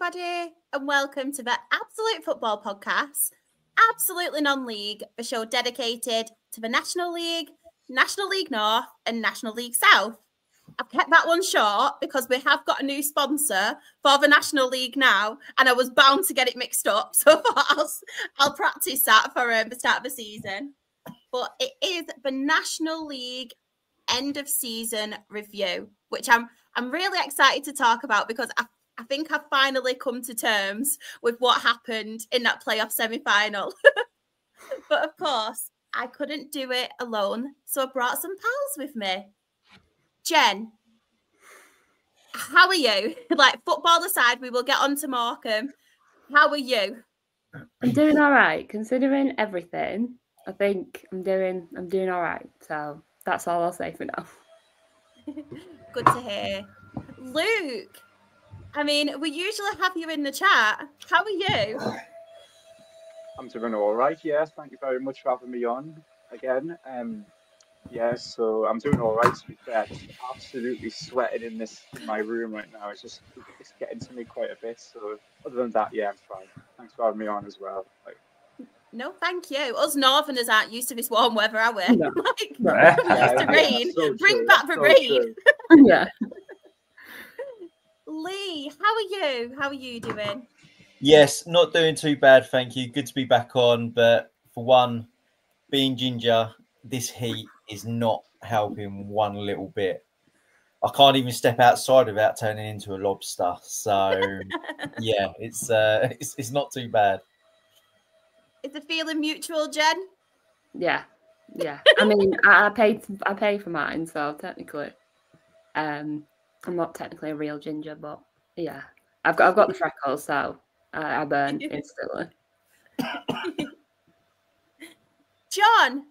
everybody, and welcome to the Absolute Football Podcast, Absolutely Non-League, a show dedicated to the National League, National League North, and National League South. I've kept that one short because we have got a new sponsor for the National League now, and I was bound to get it mixed up, so I'll practice that for the start of the season. But it is the National League end of season review, which I'm really excited to talk about because I think I've finally come to terms with what happened in that playoff semi-final. But of course, I couldn't do it alone, so I brought some pals with me. Jen, how are you? Like, football aside, we will get on to Morecambe. How are you? I'm doing all right, considering everything. I think I'm doing all right. So that's all I'll say for now. Good to hear. Luke, I mean, we usually have you in the chat. How are you? I'm doing all right, yes. Thank you very much for having me on again. Yes, so I'm doing all right, to be fair. Just absolutely sweating in my room right now. It's getting to me quite a bit. So other than that, yeah, I'm fine. Thanks for having me on as well. No, thank you. Us Northerners aren't used to this warm weather, are we? No. We're used to rain. So Bring true. back the So rain. true. Yeah. Lee, how are you? How are you doing? Yes, not doing too bad, thank you. Good to be back on. But for one, being ginger, this heat is not helping one little bit. I can't even step outside without turning into a lobster. So yeah, it's not too bad. Is the feeling mutual, Jen? Yeah. I mean, I paid for mine, so technically, I'm not technically a real ginger, but yeah, I've got the freckles, so I burn instantly. John,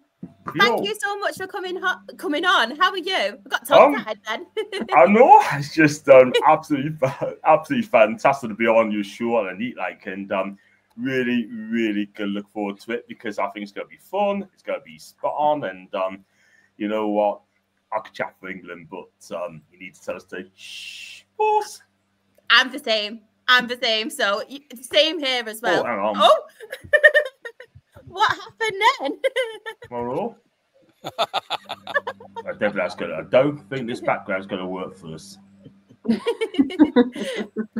thank you so much for coming on. How are you? I've got tongue-tied then. I know, it's just absolutely fantastic to be on your show and really, really can look forward to it because I think it's going to be fun. It's going to be spot on, and you know what? I could chat for England, but you need to tell us to shh, boss. I'm the same. So same here as well. Oh, hang on. Oh, what happened then? Well, I don't think this background's going to work for us. No,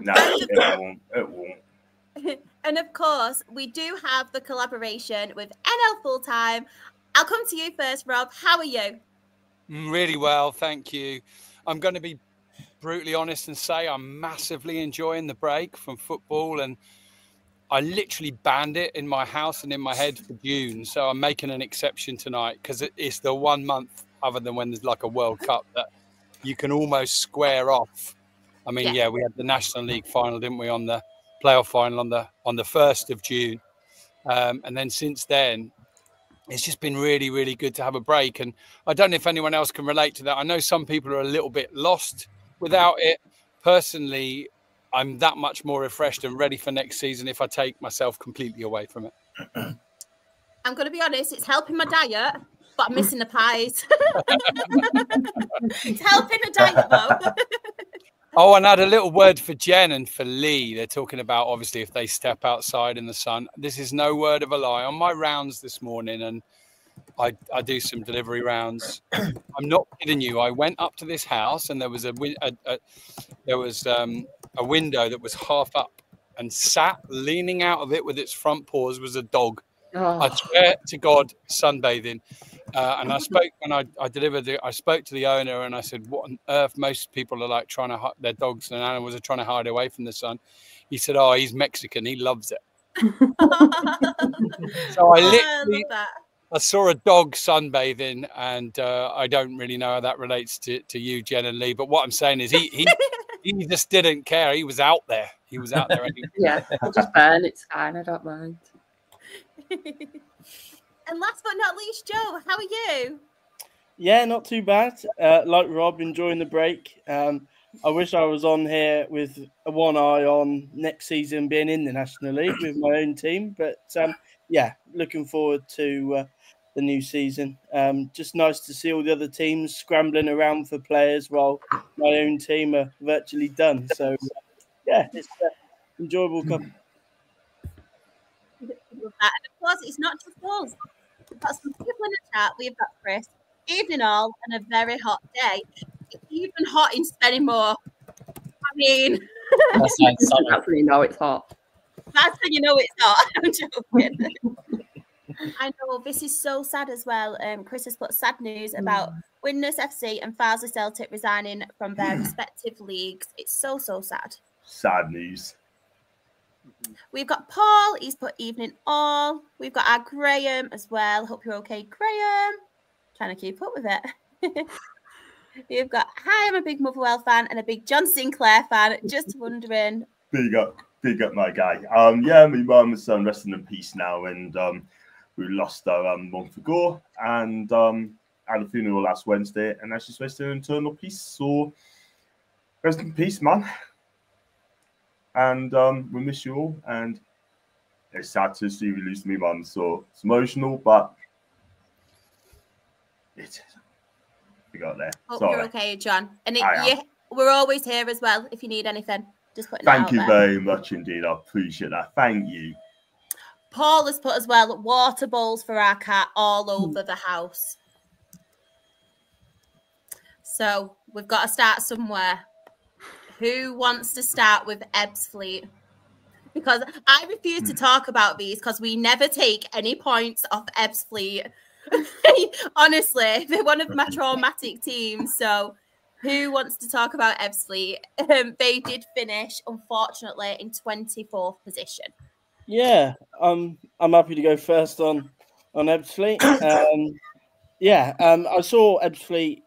it won't. And of course, we do have the collaboration with NL Fulltime. I'll come to you first, Rob. How are you? Really well, thank you. I'm going to be brutally honest and say I'm massively enjoying the break from football, and I literally banned it in my house and in my head for June. So I'm making an exception tonight because it's the 1 month, other than when there's like a World Cup, that you can almost square off. I mean, yeah, we had the National League final, didn't we, on the playoff final on the 1st of June. And then since then, it's just been really, really good to have a break. And I don't know if anyone else can relate to that. I know some people are a little bit lost without it. Personally, I'm that much more refreshed and ready for next season if I take myself completely away from it. I'm going to be honest, it's helping my diet, but I'm missing the pies. It's helping the diet, though. Oh, and I had a little word for Jen and for Lee. They're talking about, obviously, if they step outside in the sun. This is no word of a lie. On my rounds this morning, and I do some delivery rounds, I'm not kidding you. I went up to this house, and there was a window that was half up, and sat leaning out of it with its front paws was a dog. Oh. I swear to God, sunbathing. And I spoke when I delivered it. I spoke to the owner and I said, "What on earth?" Most people are like trying to their dogs and animals are trying to hide away from the sun. He said, "Oh, he's Mexican. He loves it." So I saw a dog sunbathing, and I don't really know how that relates to you, Jen and Lee. But what I'm saying is, he just didn't care. He was out there. Anyway. Yeah, I'll just burn. It's fine. I don't mind. And last but not least, Joe, how are you? Yeah, not too bad. Like Rob, enjoying the break. I wish I was on here with one eye on next season being in the National League with my own team. But yeah, looking forward to the new season. Just nice to see all the other teams scrambling around for players while my own team are virtually done. So yeah, it's enjoyable couple. And of course, it's not just us. We've got some people in the chat. We've got Chris. Evening all, and a very hot day. It's even hot in Spennymoor. I mean, That's like summer. That's when you know it's hot. that's when you know it's hot. I'm joking. I know this is so sad as well. Chris has put sad news about Widnes FC and Farsley Celtic resigning from their respective leagues. It's so sad. Sad news. We've got Paul. He's put evening all. We've got our Graham as well. Hope you're okay, Graham. Trying to keep up with it. We've got, hi, I'm a big Motherwell fan and a big John Sinclair fan. Just wondering. Big up my guy. Yeah, my mum's resting in peace now, and we lost her a month ago, and had a funeral last Wednesday, and now she's resting in eternal peace. So rest in peace, man. And we miss you all, and it's sad to see we lose me mum. So it's emotional, but we got there. Hope Sorry. you're okay, John. And we're always here as well if you need anything. Just putting Thank it out you there. very much indeed. I appreciate that. Thank you. Paul has put as well water bowls for our cat all over the house. So we've got to start somewhere. Who wants to start with Ebbsfleet? Because I refuse to talk about these because we never take any points off Ebbsfleet. Honestly, they're one of my traumatic teams. So who wants to talk about Ebbsfleet? They did finish, unfortunately, in 24th position. Yeah, I'm happy to go first on Ebbsfleet. I saw Ebbsfleet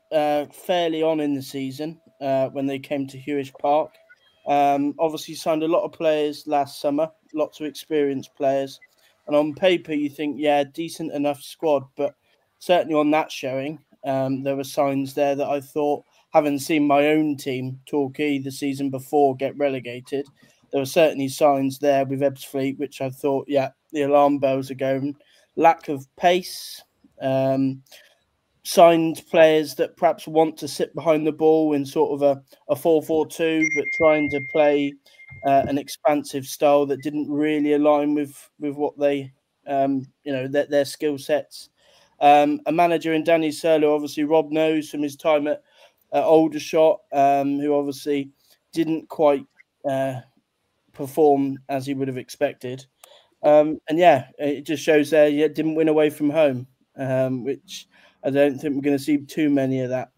fairly on in the season when they came to Hewish Park. Obviously signed a lot of players last summer, lots of experienced players. And on paper, you think, yeah, decent enough squad. But certainly on that showing, there were signs there that I thought, having seen my own team, Torquay, the season before get relegated, there were certainly signs there with Ebbsfleet, which I thought, yeah, the alarm bells are going. Lack of pace, signed players that perhaps want to sit behind the ball in sort of a 4-4-2, but trying to play an expansive style that didn't really align with what they, their skill sets. A manager in Danny Serlo, obviously Rob knows from his time at Aldershot, who obviously didn't quite perform as he would have expected. It just shows there you didn't win away from home, which I don't think we're going to see too many of that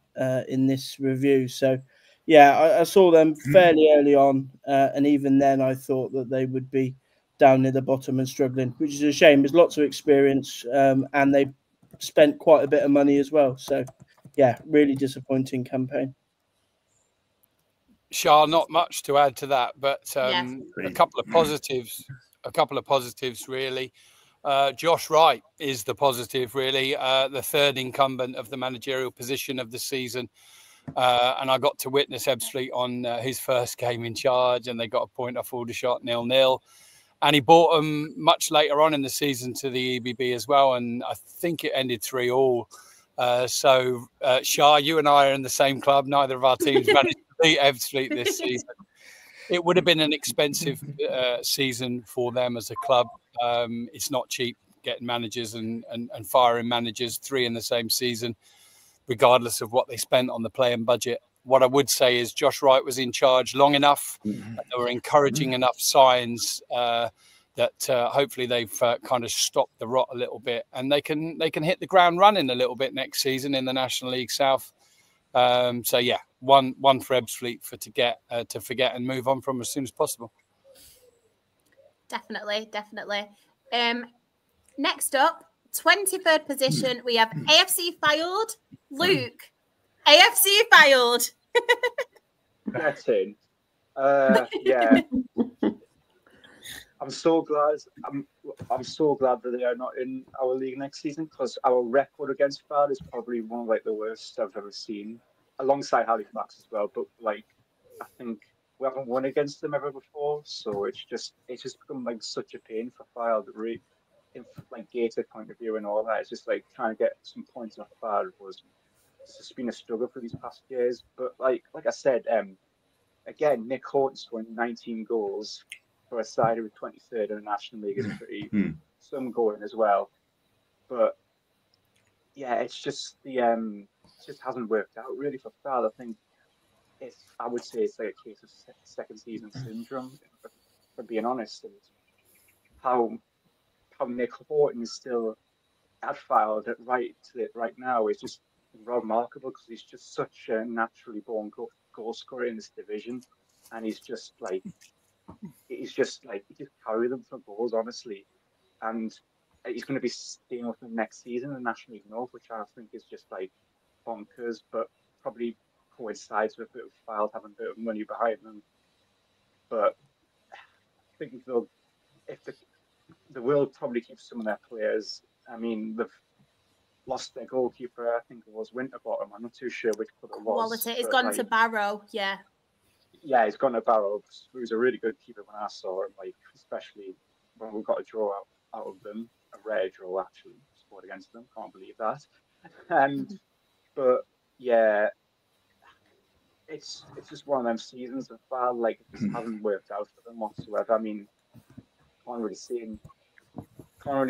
in this review. So, yeah, I saw them fairly early on, and even then I thought that they would be down near the bottom and struggling, which is a shame. There's lots of experience, and they spent quite a bit of money as well. So, yeah, really disappointing campaign. Shah, not much to add to that, but Yes. a couple of positives really. Josh Wright is the positive, really, the third incumbent of the managerial position of the season. And I got to witness Ebbsfleet on his first game in charge, and they got a point off Aldershot 0-0. And he brought them much later on in the season to the EBB as well, and I think it ended 3-3. So, Shah, you and I are in the same club. Neither of our teams managed to beat Ebbsfleet this season. It would have been an expensive season for them as a club. It's not cheap getting managers and firing managers, 3 in the same season, regardless of what they spent on the playing budget. What I would say is Josh Wright was in charge long enough. And there were encouraging enough signs that hopefully they've kind of stopped the rot a little bit, and they can hit the ground running a little bit next season in the National League South. So yeah, one for Ebbsfleet to forget and move on from as soon as possible. Definitely. Next up, 23rd position, we have AFC Fylde. Luke, AFC Fylde. That's in. Yeah. I'm so glad that they are not in our league next season, because our record against Fylde is probably one of the worst I've ever seen, alongside Halifax as well. But I think we haven't won against them ever before, so it's just become such a pain for Fylde, really, in Gateshead point of view and all that. It's just trying to get some points off Fylde it's just been a struggle for these past years. But like I said, again, Nick Horton scoring 19 goals. for a side who was 23rd in the National League is pretty some going as well. But yeah, it's just the it just hasn't worked out really for Fylde. I think I would say it's like a case of second season syndrome, for being honest. And how Nick Horton is still at Fylde right now is just remarkable, because he's just such a naturally born goal scorer in this division, and he just carry them for goals, honestly. And he's going to be staying with them next season in the National League North, which I think is just like bonkers, but probably coincides with a bit of Fylde having a bit of money behind them. But I think they will probably keep some of their players. I mean, they've lost their goalkeeper. I think it was Winterbottom. I'm not too sure which club it was. Quality. It's gone to Barrow. Yeah. Yeah, he's gone to Barrow. He was a really good keeper when I saw him. Like, especially when we got a draw out of them, a rare draw actually, scored against them. Can't believe that. But yeah, it's just one of them seasons that Fylde, like, it just hasn't worked out for them whatsoever. I mean, can't really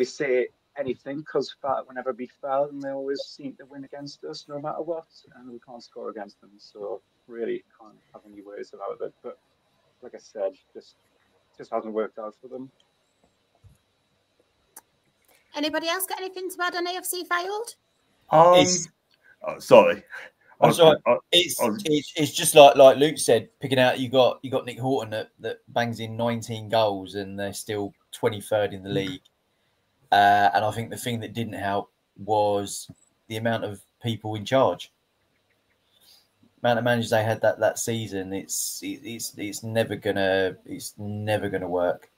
say anything, because Fylde will never beat Fylde, and they always seem to win against us no matter what, and we can't score against them. So really can't have any words about it. But like I said, just hasn't worked out for them. Anybody else got anything to add on AFC Fylde? Sorry. It's just like Luke said, picking out. You got Nick Horton that bangs in 19 goals, and they're still 23rd in the league. And I think the thing that didn't help was the amount of people in charge. Amount of managers they had that season. It's never gonna work.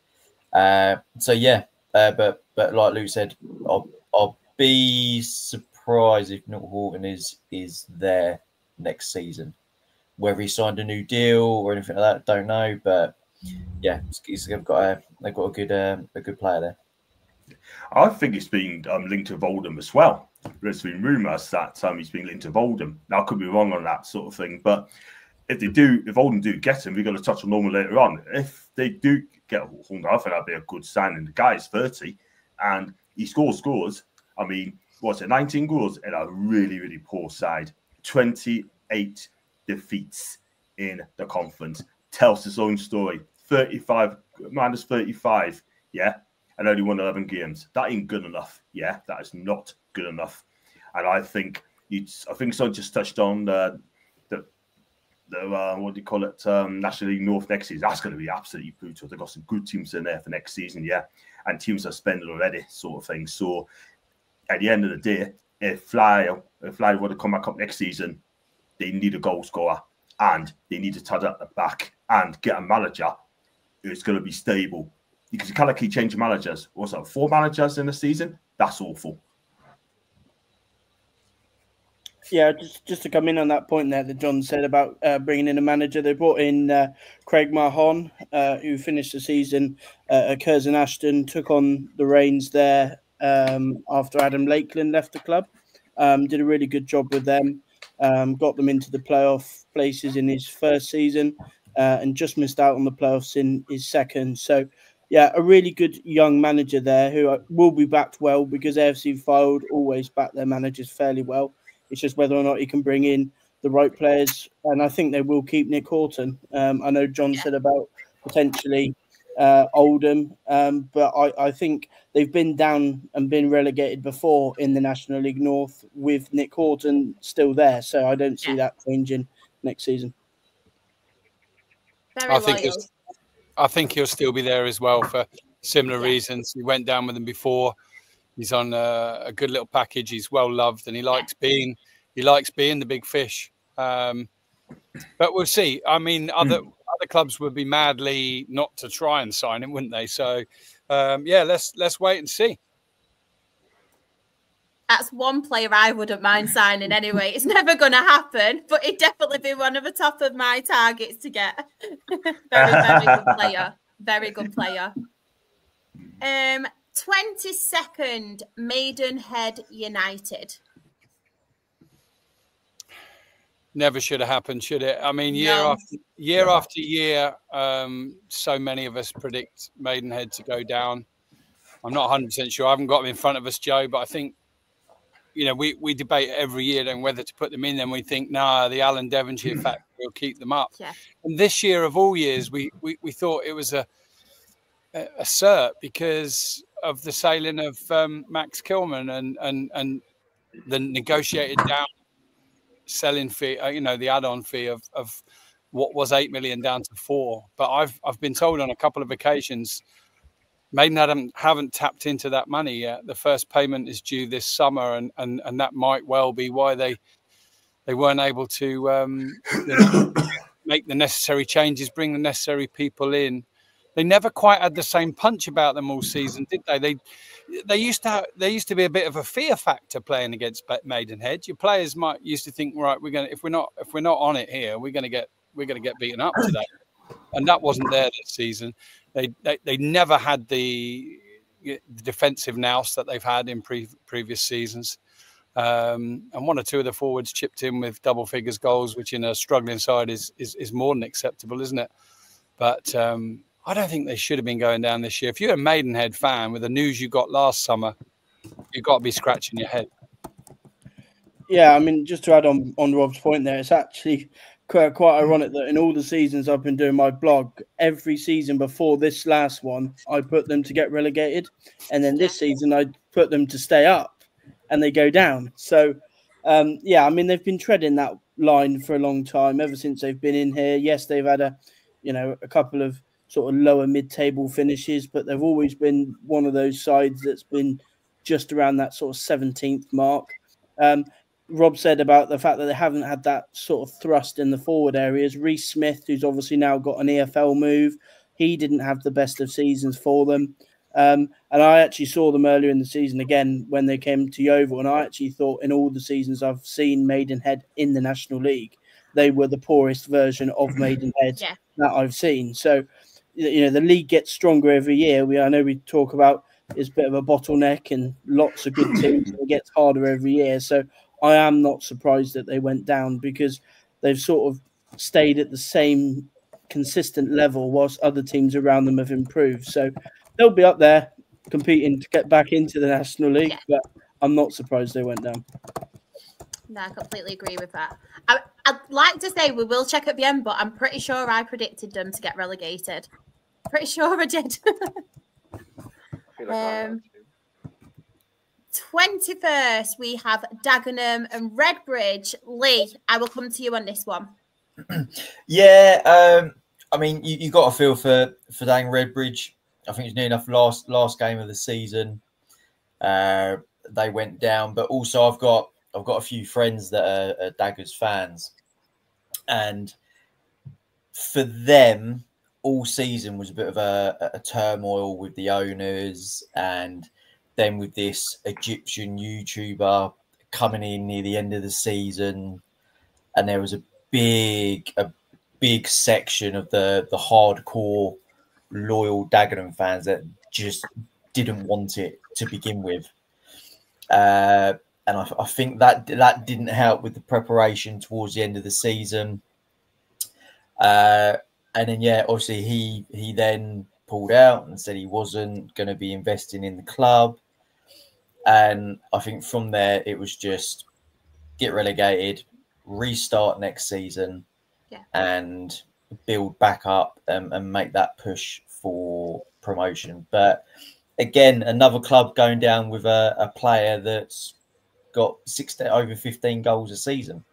So yeah, but like Luke said, I'll be surprised if Nick Horton is there next season. Whether he signed a new deal or anything like that, don't know. But yeah, they've got a good player there. I think it's been linked to Oldham as well. There's been rumours that he's been linked to Oldham. Now, I could be wrong on that sort of thing, but if Oldham do get him, we're going to touch on Norman later on. If they do get Horton, I think that'd be a good signing. The guy is 30 and he scores. I mean, what's it, 19 goals in a really, really poor side. 28 defeats in the conference. Tells his own story. 35 minus 35, yeah, and only won 11 games. That ain't good enough. Yeah, that is not good enough. And I think someone just touched on the what do you call it, National League North next season. That's going to be absolutely brutal. They've got some good teams in there for next season, yeah, and teams are spending already, sort of thing. So at the end of the day, if Fly want to come back up next season, they need a goal scorer and they need to tie at the back and get a manager who's going to be stable, because you can't keep changing managers. What's that, 4 managers in a season? That's awful. Yeah, just to come in on that point there that John said about bringing in a manager. They brought in Craig Mahon, who finished the season at Curzon Ashton, took on the reins there after Adam Lakeland left the club. Did a really good job with them, got them into the playoff places in his first season, and just missed out on the playoffs in his second. So, yeah, a really good young manager there who will be backed well, because AFC Fylde always back their managers fairly well. It's just whether or not he can bring in the right players. And I think they will keep Nick Horton. I know John said about potentially Oldham, but I think they've been down and been relegated before in the National League North with Nick Horton still there. So I don't see that changing next season. I think he'll still be there as well for similar reasons. He went down with them before. He's on a good little package. He's well loved, and he likes being the big fish. But we'll see. I mean, other clubs would be madly not to try and sign him, wouldn't they? So, let's wait and see. That's one player I wouldn't mind signing anyway. It's never going to happen, but it'd definitely be one of the top of my targets to get. Very, very good player. Very good player. 22nd, Maidenhead United. Never should have happened, should it? I mean, year No. after year, so many of us predict Maidenhead to go down. I'm not 100% sure. I haven't got them in front of us, Joe, but I think, you know, we debate every year then whether to put them in. Then we think, nah, the Alan Devonshire factor will keep them up. Yeah. And this year of all years, we thought it was a cert because of the sailing of Max Kilman and the negotiated down selling fee, you know, the add-on fee of what was 8 million down to 4. But I've been told on a couple of occasions, Maidenhead haven't tapped into that money yet. The first payment is due this summer, and that might well be why they weren't able to you know, make the necessary changes, bring the necessary people in. They never quite had the same punch about them all season, did they? There used to be a bit of a fear factor playing against Maidenhead. Your players used to think, right, if we're not on it here, we're gonna get beaten up today, and that wasn't there this season. They never had the defensive nous that they've had in previous seasons, and one or two of the forwards chipped in with double figures goals, which in a struggling side is more than acceptable, isn't it? But I don't think they should have been going down this year. If you're a Maidenhead fan with the news you got last summer, you've got to be scratching your head. Yeah, I mean, just to add on Rob's point there, it's actually quite ironic that in all the seasons I've been doing my blog, every season before this last one, I put them to get relegated. And then this season, I put them to stay up and they go down. So, yeah, I mean, they've been treading that line for a long time, ever since they've been in here. Yes, they've had a couple of sort of lower mid-table finishes, but they've always been one of those sides that's been just around that sort of 17th mark. Rob said about the fact that they haven't had that sort of thrust in the forward areas. Reece Smith, who's obviously now got an EFL move, he didn't have the best of seasons for them. And I actually saw them earlier in the season again when they came to Yeovil, and I actually thought in all the seasons I've seen Maidenhead in the National League, they were the poorest version of Maidenhead that I've seen. So, you know, the league gets stronger every year. I know we talk about it's a bit of a bottleneck and lots of good teams. It gets harder every year. So I am not surprised that they went down because they've sort of stayed at the same consistent level whilst other teams around them have improved. So they'll be up there competing to get back into the National League, but I'm not surprised they went down. No, I completely agree with that. I'd like to say we will check at the end, but I'm pretty sure I predicted them to get relegated. Pretty sure I did. 21st, we have Dagenham and Redbridge. Lee, I will come to you on this one. Yeah, I mean, you got a feel for Dagenham Redbridge. I think it's near enough last game of the season. They went down, but also I've got a few friends that are Daggers fans, and for them, all season was a bit of a turmoil with the owners, and then with this Egyptian YouTuber coming in near the end of the season, and there was a big section of the hardcore loyal Dagenham fans that just didn't want it to begin with. And I think that didn't help with the preparation towards the end of the season. And then, yeah, obviously he then pulled out and said he wasn't going to be investing in the club. And I think from there, it was just get relegated, restart next season, and build back up and make that push for promotion. But again, another club going down with a player that's got over 15 goals a season.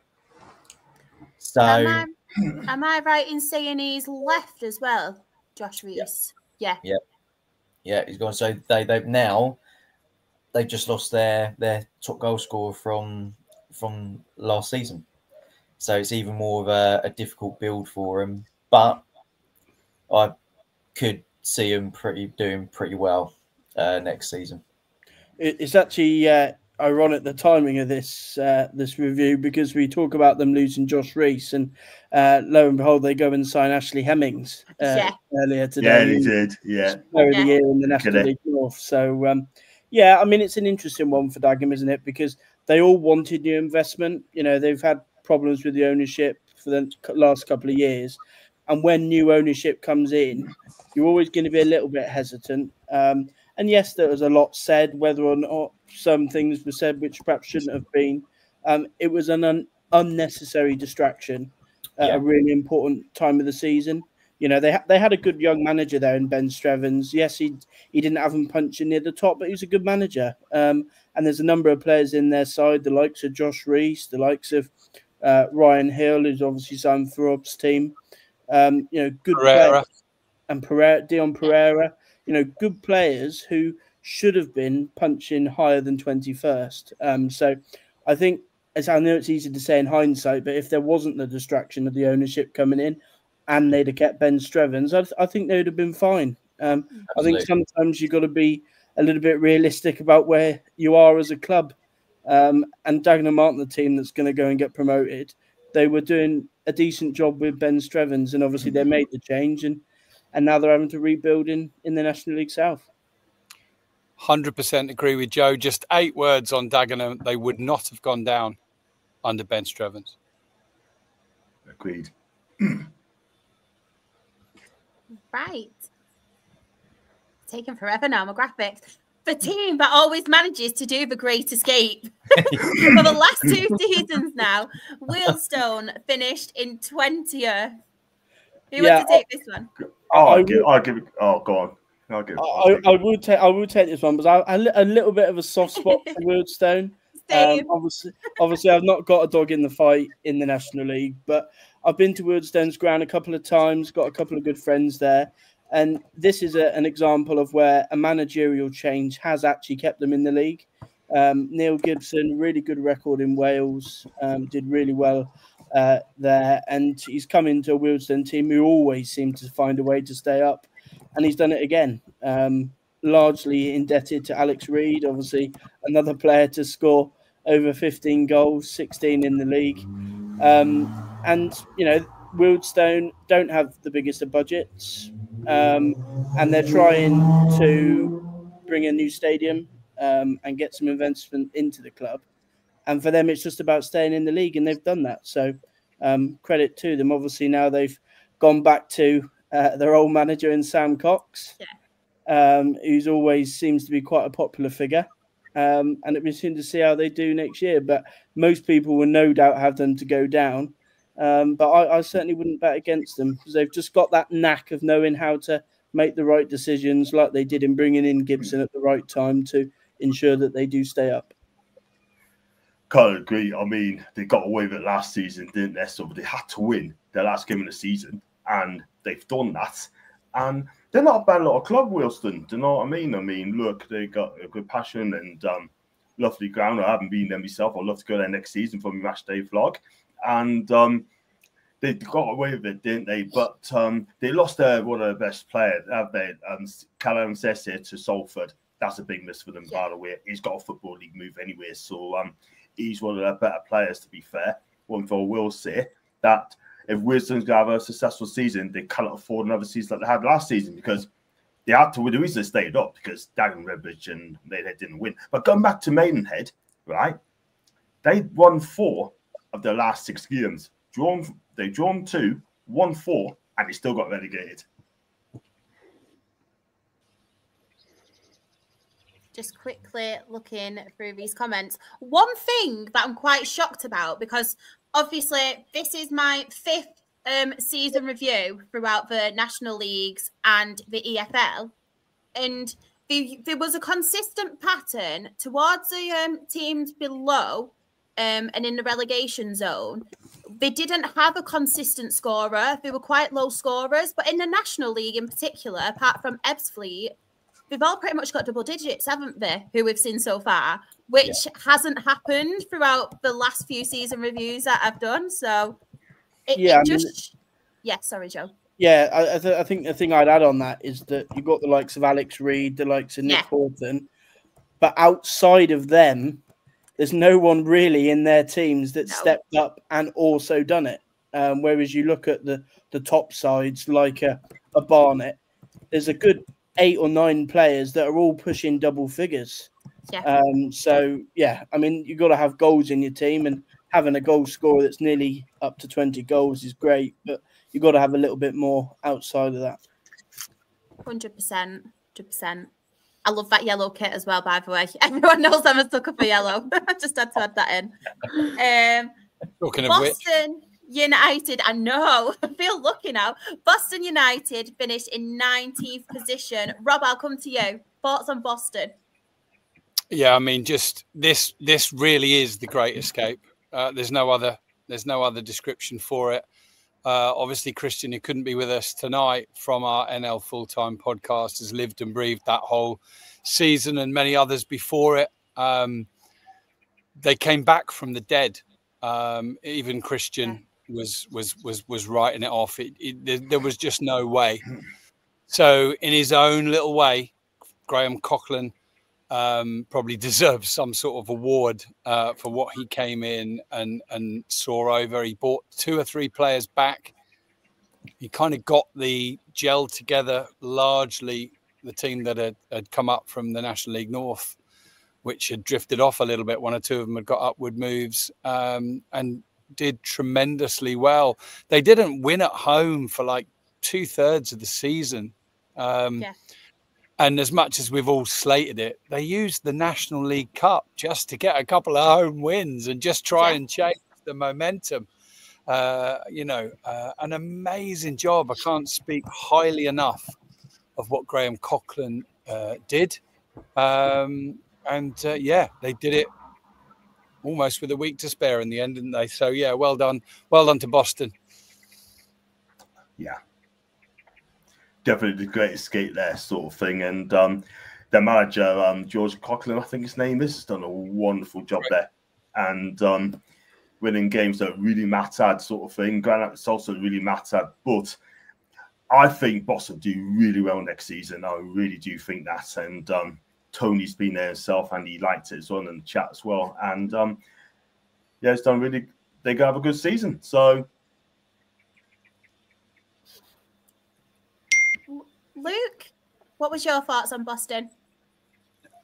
So am I right in saying he's left as well, Josh Rees? Yeah, he's gone. So they've just lost their top goal scorer from last season. So it's even more of a difficult build for him. But I could see him doing pretty well next season. It's actually ironic the timing of this review, because we talk about them losing Josh Rees, and lo and behold, they go and sign Ashley Hemmings earlier today. Yeah, they did. Yeah, player of the year in the National League North. So yeah, I mean, it's an interesting one for Dagenham, isn't it? Because they all wanted new investment. You know, they've had problems with the ownership for the last couple of years. And when new ownership comes in, you're always going to be a little bit hesitant. And yes, there was a lot said, whether or not some things were said which perhaps shouldn't have been. It was an unnecessary distraction at a really important time of the season. You know, they had a good young manager there in Ben Strevens. Yes, he didn't have him punching near the top, but he was a good manager. And there's a number of players in their side, the likes of Josh Reese, the likes of Ryan Hill, who's obviously signed for Rob's team. You know, good players. And Dion Pereira, you know, good players who should have been punching higher than 21st. So I think, as I know it's easy to say in hindsight, but if there wasn't the distraction of the ownership coming in and they'd have kept Ben Strevens, I think they would have been fine. I think sometimes you've got to be a little bit realistic about where you are as a club. And Dagenham aren't the team that's going to go and get promoted. They were doing a decent job with Ben Strevens, and obviously they made the change, and now they're having to rebuild in the National League South. 100% agree with Joe. Just 8 words on Dagenham. They would not have gone down under Ben Strevens. Agreed. Right. Taking forever now, my graphics. The team that always manages to do the Great Escape. For the last 2 seasons now, Wealdstone finished in 20th. Who wants to take this one? I'll give it. Oh, go on. I will take this one, but a little bit of a soft spot for Wealdstone. Obviously, I've not got a dog in the fight in the National League, but I've been to Wealdstone's ground a couple of times, got a couple of good friends there. And this is an example of where a managerial change has actually kept them in the league. Neil Gibson, really good record in Wales, did really well there. And he's come into a Wealdstone team who always seem to find a way to stay up. And he's done it again, largely indebted to Alex Reid, obviously another player to score over 15 goals, 16 in the league. And, you know, Wealdstone don't have the biggest of budgets. And they're trying to bring a new stadium and get some investment into the club. And for them, it's just about staying in the league, and they've done that. So credit to them. Obviously, now they've gone back to their old manager in Sam Cox, who's always seems to be quite a popular figure. And it'll be interesting to see how they do next year. But most people will no doubt have them to go down. But I certainly wouldn't bet against them, because they've just got that knack of knowing how to make the right decisions, like they did in bringing in Gibson at the right time to ensure that they do stay up. Can't agree. I mean, they got away with it last season, didn't they? So they had to win their last game of the season, and they've done that. And they're not a bad little club, Wealdstone. Do you know what I mean? I mean, look, they got a good passion and lovely ground. I haven't been there myself. I'd love to go there next season for my match day vlog. And they got away with it, didn't they? But they lost one of their best players, Callum Sesse, to Salford. That's a big miss for them, by the way. He's got a Football League move anyway, so he's one of their better players, to be fair. One thing I will say, that if Wealdstone's going to have a successful season, they cannot afford another season like they had last season, because they had to win. The reason they stayed up, because Dagenham, Redbridge and Maidenhead didn't win. But going back to Maidenhead, right, they won 4 of their last 6 games. They drawn 2, won 4, and they still got relegated. Just quickly looking through these comments. One thing that I'm quite shocked about, because obviously this is my 5th season review throughout the National Leagues and the EFL, and there was a consistent pattern towards the teams below and in the relegation zone. They didn't have a consistent scorer. They were quite low scorers, but in the National League in particular, apart from Ebbsfleet, they've all pretty much got double digits, haven't they, who we've seen so far, which hasn't happened throughout the last few season reviews that I've done. So, sorry, Joe. Yeah, I think the thing I'd add on that is that you've got the likes of Alex Reid, the likes of Nick Horton, but outside of them, there's no one really in their teams that stepped up and also done it. Whereas you look at the top sides like a Barnet, there's a good 8 or 9 players that are all pushing double figures. I mean, you've got to have goals in your team, and having a goal scorer that's nearly up to 20 goals is great, but you've got to have a little bit more outside of that. 100%. 100%. I love that yellow kit as well, by the way. Everyone knows I'm a sucker for yellow. I just had to add that in. Talking of Boston United, I know. I feel lucky now. Boston United finished in 19th position. Rob, I'll come to you. Thoughts on Boston? Yeah, I mean, just this really is the great escape. There's no other description for it. Obviously, Christian, who couldn't be with us tonight from our NL Full-Time podcast, has lived and breathed that whole season and many others before it. They came back from the dead. Even Christian was writing it off. There was just no way. So, in his own little way, Graham Coughlin probably deserves some sort of award for what he came in and saw over. He brought 2 or 3 players back. He kind of got the gel together, largely the team that had come up from the National League North, which had drifted off a little bit. 1 or 2 of them had got upward moves and did tremendously well. They didn't win at home for like 2/3 of the season. And as much as we've all slated it, they used the National League Cup just to get a couple of home wins and just try and change the momentum. An amazing job. I can't speak highly enough of what Graham Coughlin did. They did it almost with a week to spare in the end, didn't they? So, yeah, well done. Well done to Boston. Yeah. Definitely the great escape there, sort of thing. And their manager, George Coughlin, I think his name is, has done a wonderful job there. And winning games that really mattered, sort of thing. Granted, also really mattered. But I think Boston do really well next season. I really do think that. And Tony's been there himself, and he liked it as well in the chat as well. And it's done really. They're gonna have a good season. So, Luke, what was your thoughts on Boston?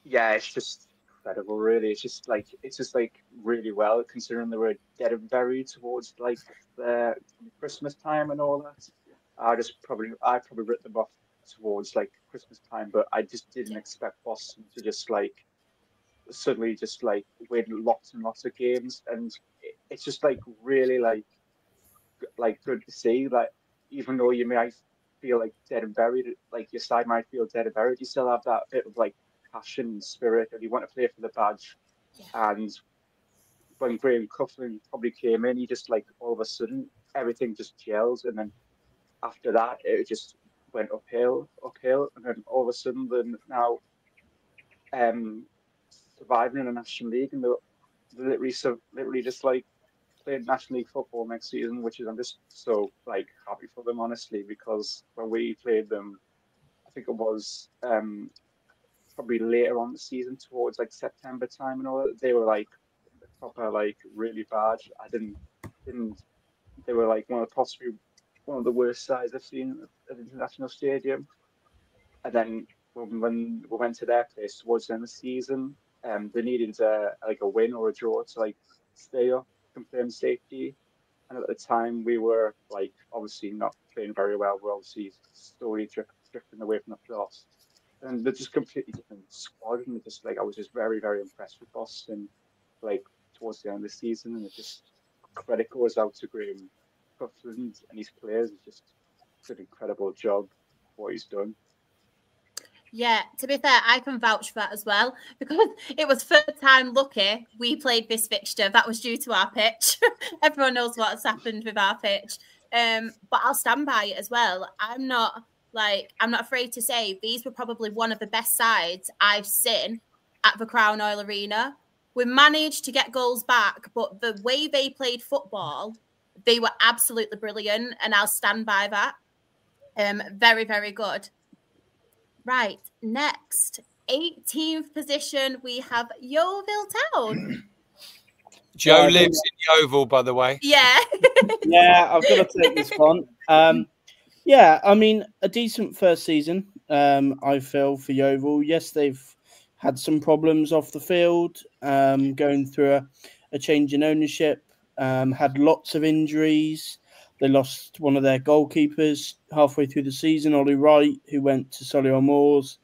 Yeah, it's just incredible, really. It's just like really well, considering they were dead and buried towards like the Christmas time and all that. I probably wrote them off towards like Christmas time, but I just didn't expect Boston to just like suddenly just like win lots and lots of games, and it's just like really like good to see. Like, even though you might feel like dead and buried, like your side might feel dead and buried, you still have that bit of like passion and spirit, and you want to play for the badge. And when Graham Coughlin probably came in, he just like all of a sudden everything just gels, and then after that it just went uphill, and then all of a sudden they're now surviving in the National League, and they're literally just like playing National League football next season, which is, I'm just so like happy for them, honestly, because when we played them, I think it was probably later on the season towards like September time and all that, they were like proper like really bad. They were like possibly one of the worst sides I've seen at the International Stadium. And then when we went to their place towards the end of the season, they needed like a win or a draw to like stay up, confirm safety. And at the time, we were like obviously not playing very well. We're obviously slowly drifting away from the playoffs. And they're just completely different squad. And just like I was just very, very impressed with Boston, like towards the end of the season. And it just credit goes out to Graham Coughlin and his players. It's just an incredible job what he's done. Yeah, to be fair, I can vouch for that as well, because it was third time lucky we played this fixture. That was due to our pitch. Everyone knows what has happened with our pitch. But I'll stand by it as well. I'm not afraid to say these were probably one of the best sides I've seen at the Crown Oil Arena. We managed to get goals back, but the way they played football, they were absolutely brilliant, and I'll stand by that. Very, very good. Right, next, 18th position, we have Yeovil Town. Joe lives in Yeovil, by the way. Yeah. Yeah, I've got to take this one. Yeah, I mean, a decent first season, I feel, for Yeovil. Yes, they've had some problems off the field, going through a change in ownership. had lots of injuries. They lost one of their goalkeepers halfway through the season, Ollie Wright, who went to Solihull Moors.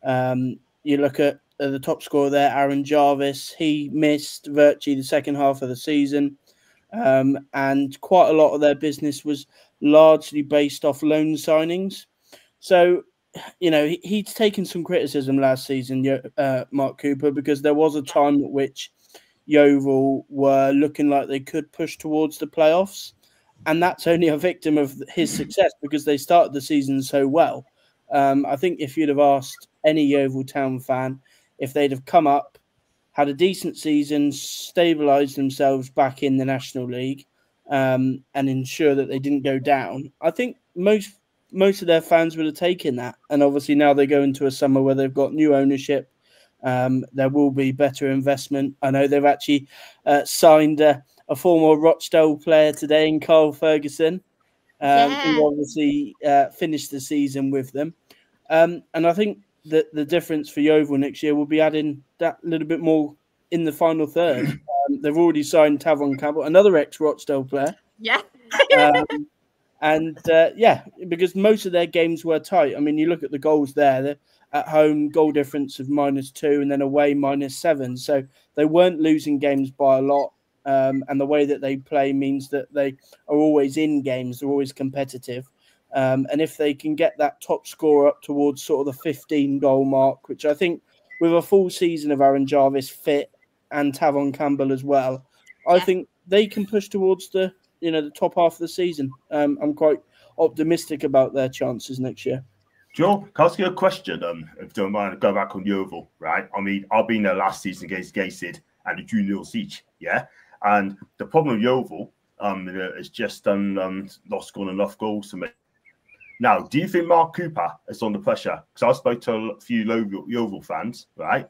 You look at the top scorer there, Aaron Jarvis. He missed virtually the second half of the season. And quite a lot of their business was largely based off loan signings. So, you know, he'd taken some criticism last season, Mark Cooper, because there was a time at which Yeovil were looking like they could push towards the playoffs. And that's only a victim of his success because they started the season so well. I think if you'd have asked any Yeovil Town fan if they'd have come up, had a decent season, stabilised themselves back in the National League, and ensure that they didn't go down, I think most of their fans would have taken that. And obviously now they go into a summer where they've got new ownership. There will be better investment. I know they've actually signed a former Rochdale player today in Carl Ferguson, who obviously finished the season with them. And I think that the difference for Yeovil next year will be adding that little bit more in the final third. They've already signed Tavon Campbell, another ex-Rochdale player. Yeah. Because most of their games were tight. I mean, you look at the goals there. They're at home, goal difference of -2, and then away -7. So they weren't losing games by a lot. And the way that they play means that they are always in games. They're always competitive. And if they can get that top score up towards sort of the 15-goal mark, which I think with a full season of Aaron Jarvis fit and Tavon Campbell as well, I think they can push towards the top half of the season. I'm quite optimistic about their chances next year. Joe, can I ask you a question? If you don't mind, go back on Yeovil, right? I mean, I've been there last season against Gateshead and the 2-0 siege, yeah? And the problem with Yeovil is just not scoring enough goals to me. Now, do you think Mark Cooper is under pressure? Because I spoke to a few Yeovil fans, right?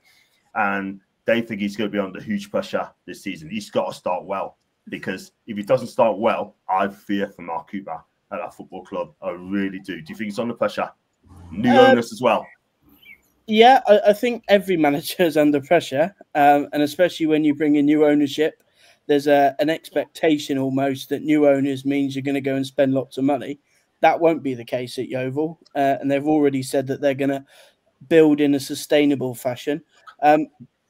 And they think he's going to be under huge pressure this season. He's got to start well. Because if he doesn't start well, I fear for Mark Cooper at that football club. I really do. Do you think he's under pressure? New owners as well. Yeah, I think every manager is under pressure. And especially when you bring in new ownership, there's an expectation almost that new owners means you're going to go and spend lots of money. That won't be the case at Yeovil. And they've already said that they're going to build in a sustainable fashion.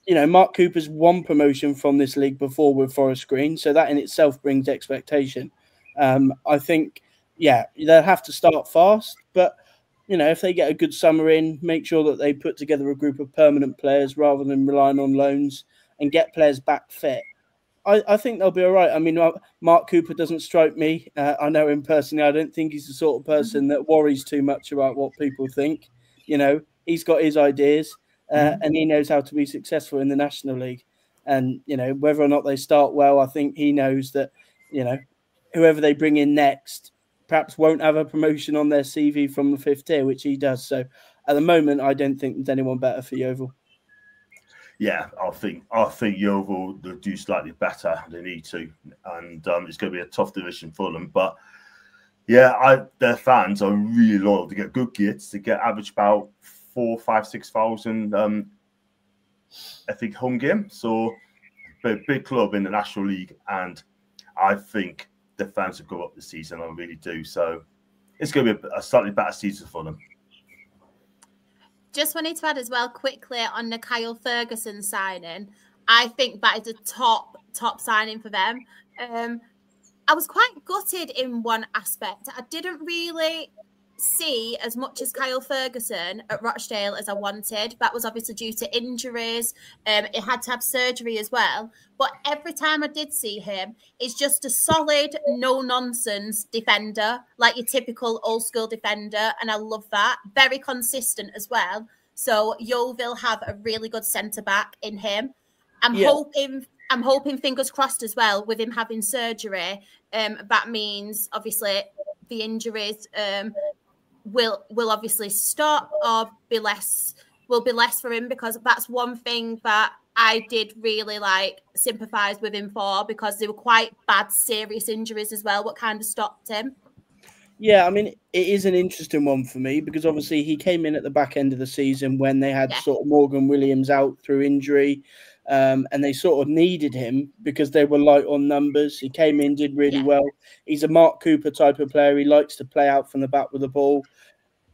Mark Cooper's won promotion from this league before with Forest Green, so that in itself brings expectation. I think, they'll have to start fast, but, if they get a good summer in, make sure that they put together a group of permanent players rather than relying on loans and get players back fit, I think they'll be all right. I mean, Mark Cooper doesn't strike me. I know him personally. I don't think he's the sort of person that worries too much about what people think. He's got his ideas. And he knows how to be successful in the National League. And, whether or not they start well, I think he knows that, whoever they bring in next perhaps won't have a promotion on their CV from the 5th tier, which he does. So at the moment, I don't think there's anyone better for Yeovil. Yeah, I think Yeovil will do slightly better. They need to. And it's going to be a tough division for them. But, their fans are really loyal to get good kits, to get average about 4,000, 5,000, 6,000, I think, home game. So, big club in the National League, and I think the fans will go up this season. I really do. So, it's going to be a slightly better season for them. Just wanted to add as well quickly on the Kyle Ferguson signing. I think that is a top signing for them. I was quite gutted in one aspect. I didn't really see as much as Kyle Ferguson at Rochdale as I wanted. That was obviously due to injuries. It had to have surgery as well. But every time I did see him, it's just a solid, no-nonsense defender, like your typical old-school defender, and I love that. Very consistent as well. So Yeovil have a really good centre-back in him. I'm hoping, fingers crossed as well, with him having surgery, that means, obviously, the injuries will obviously stop or will be less for him, because that's one thing that I did really sympathise with him for, because they were quite bad, serious injuries as well, what kind of stopped him. Yeah, I mean, it is an interesting one for me, because obviously he came in at the back end of the season when they had sort of Morgan Williams out through injury. and they sort of needed him because they were light on numbers. He came in, did really well. He's a Mark Cooper type of player. He likes to play out from the back with the ball,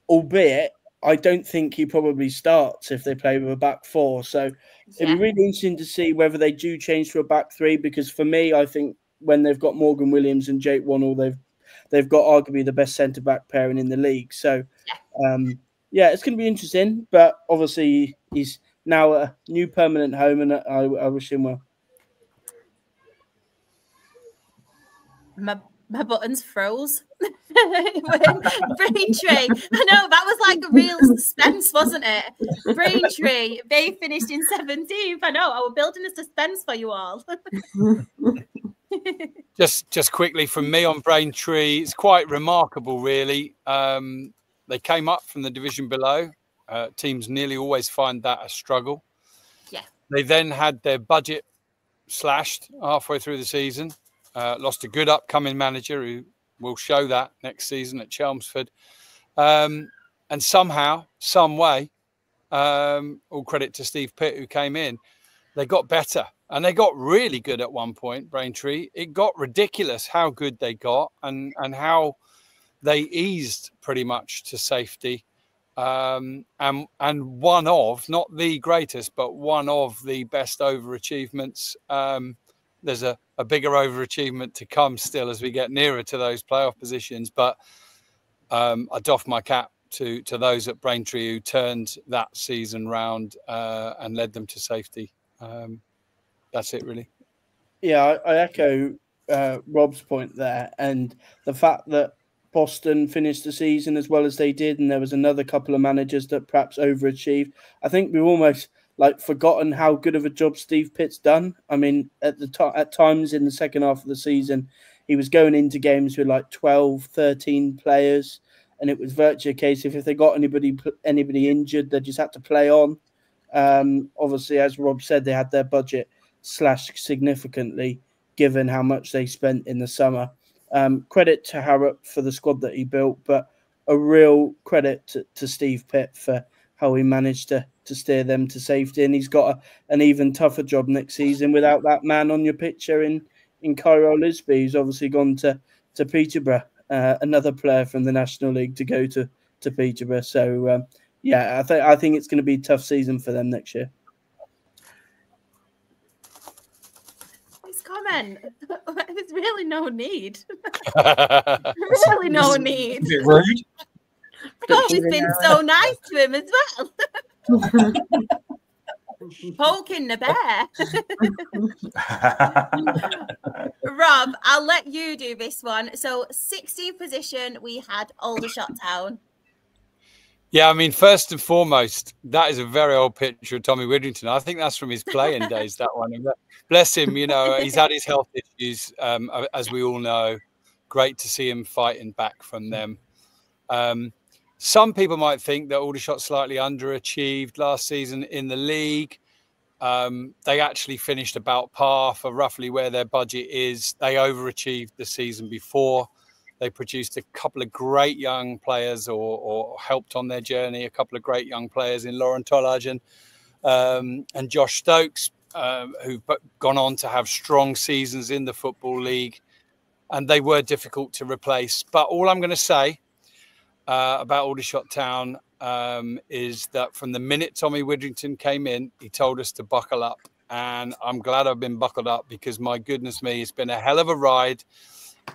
albeit I don't think he probably starts if they play with a back four. So it'd be really interesting to see whether they do change to a back three, because for me, I think when they've got Morgan Williams and Jake Wannell, they've got arguably the best centre-back pairing in the league. So, it's going to be interesting. But obviously, he's now a new permanent home, and I wish him well. My buttons froze. Braintree. I know, that was like a real suspense, wasn't it? Braintree, they finished in 17th. I know, I was building a suspense for you all. Just quickly from me on Braintree, it's quite remarkable, really. They came up from the division below. Teams nearly always find that a struggle. Yeah. They then had their budget slashed halfway through the season. Lost a good upcoming manager who will show that next season at Chelmsford. And somehow, some way, all credit to Steve Pitt who came in, they got better. And they got really good at one point, Braintree. It got ridiculous how good they got and how they eased pretty much to safety. And one of, not the greatest, but one of the best overachievements. There's a bigger overachievement to come still as we get nearer to those playoff positions. But I doff my cap to those at Braintree who turned that season round and led them to safety. That's it, really. Yeah, I echo Rob's point there. And the fact that Boston finished the season as well as they did, and there was another couple of managers that perhaps overachieved. I think we've almost forgotten how good of a job Steve Pitt's done. I mean, at times in the second half of the season, he was going into games with 12, 13 players, and it was virtually a case if they got anybody injured, they just had to play on. Obviously, as Rob said, they had their budget slashed significantly given how much they spent in the summer. Credit to Harrop for the squad that he built, but a real credit to Steve Pitt for how he managed to steer them to safety. And he's got an even tougher job next season without that man on your picture in Cairo Lisby, who's obviously gone to Peterborough, another player from the National League to go to Peterborough. So, I think it's going to be a tough season for them next year. Comment. There's really no need. Really no need. Is it rude? Oh, we've been so nice to him as well. Poking the bear. Rob, I'll let you do this one. So 16th position, we had Aldershot Town. Yeah, I mean, first and foremost, that is a very old picture of Tommy Widdrington. I think that's from his playing days, that one. Bless him, he's had his health issues, as we all know. Great to see him fighting back from them. Some people might think that Aldershot slightly underachieved last season in the league. They actually finished about par for roughly where their budget is. They overachieved the season before. They produced a couple of great young players or helped on their journey, a couple of great young players in Lauren Tollage and Josh Stokes, who've gone on to have strong seasons in the Football League. And they were difficult to replace. But all I'm going to say about Aldershot Town is that from the minute Tommy Widdrington came in, he told us to buckle up. And I'm glad I've been buckled up because, my goodness me, it's been a hell of a ride.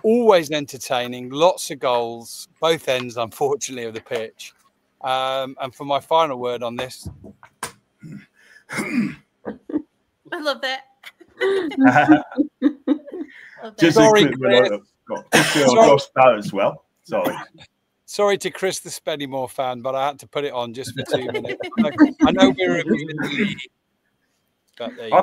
Always entertaining, lots of goals, both ends, unfortunately, of the pitch. And for my final word on this, I love it. Just sorry, Josh Barrett as well. Sorry to Chris, the Spennymoor fan, but I had to put it on just for 2 minutes. I know we're in the league, but there you go.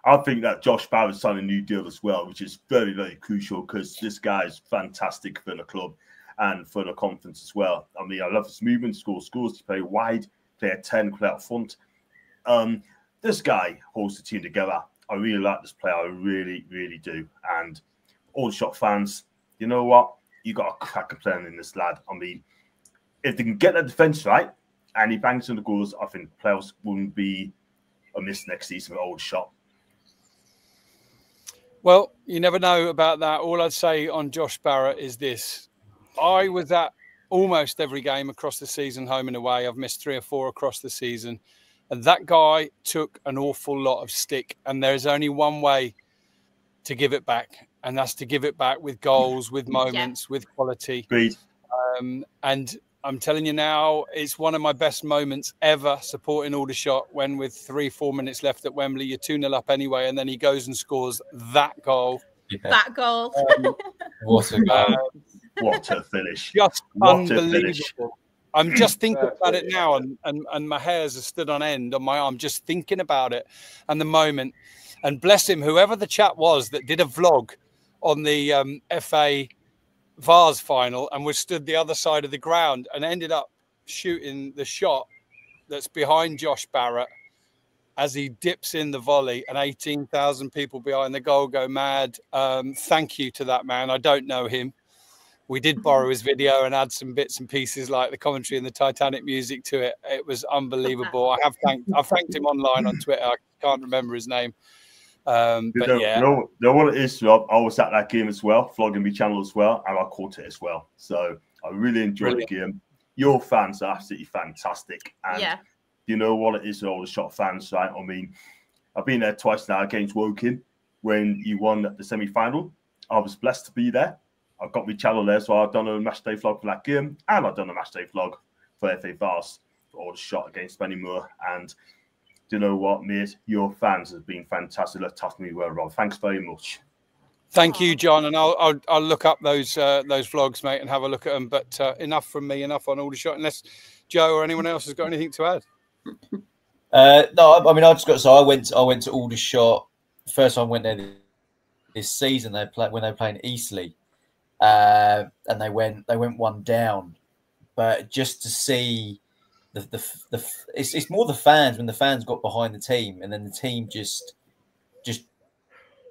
I think that Josh Barrett signed a new deal as well, which is very, very crucial because this guy is fantastic for the club and for the conference as well. I mean, I love his movement, scores to play wide, play a 10, play out front. This guy holds the team together. I really like this player. I really, really do. And Aldershot fans, you know what? You got a cracker playing in this lad. I mean, if they can get their defence right and he bangs on the goals, I think the playoffs wouldn't be miss next season with Aldershot. Well, you never know about that. All I'd say on Josh Barrett is this. I was at almost every game across the season, home and away. I've missed 3 or 4 across the season. And that guy took an awful lot of stick. And there's only one way to give it back. And that's to give it back with goals, with moments, with quality. Agreed. And I'm telling you now, it's one of my best moments ever supporting Aldershot when with 3-4 minutes left at Wembley, you're 2-0 up anyway, and then he goes and scores that goal. Yeah. That goal. What a goal. What a finish. Just what unbelievable. A finish. I'm just thinking about it now, and my hairs are stood on end on my arm, just thinking about it and the moment. And bless him, whoever the chap was that did a vlog on the FA Vars final and was stood the other side of the ground and ended up shooting the shot that's behind Josh Barrett as he dips in the volley, and 18,000 people behind the goal go mad. Thank you to that man. I don't know him. We did borrow his video and add some bits and pieces like the commentary and the Titanic music to it. It was unbelievable. I've thanked him online on Twitter. I can't remember his name. But yeah. You know what it is, Rob? I was at that game as well, flogging me channel as well, and I caught it as well. So I really enjoyed the game. Your fans are absolutely fantastic. And you know what it is with all the Aldershot fans, right? I mean, I've been there twice now against Woking when you won the semi-final. I was blessed to be there. I've got my channel there, so I've done a match day vlog for that game, and I've done a match day vlog for FA Vars for Aldershot against Bennymoor. And you know what, mate? Your fans have been fantastic. Looked after me well, Rob. Thanks very much. Thank you, John. And I'll look up those vlogs, mate, and have a look at them. But enough from me, enough on Aldershot. Unless Joe or anyone else has got anything to add. No, I mean, I just got to say, I went to Aldershot. First time I went there this season. When they were playing Eastleigh, and they went 1 down. But just to see. It's more the fans, when the fans got behind the team, and then the team just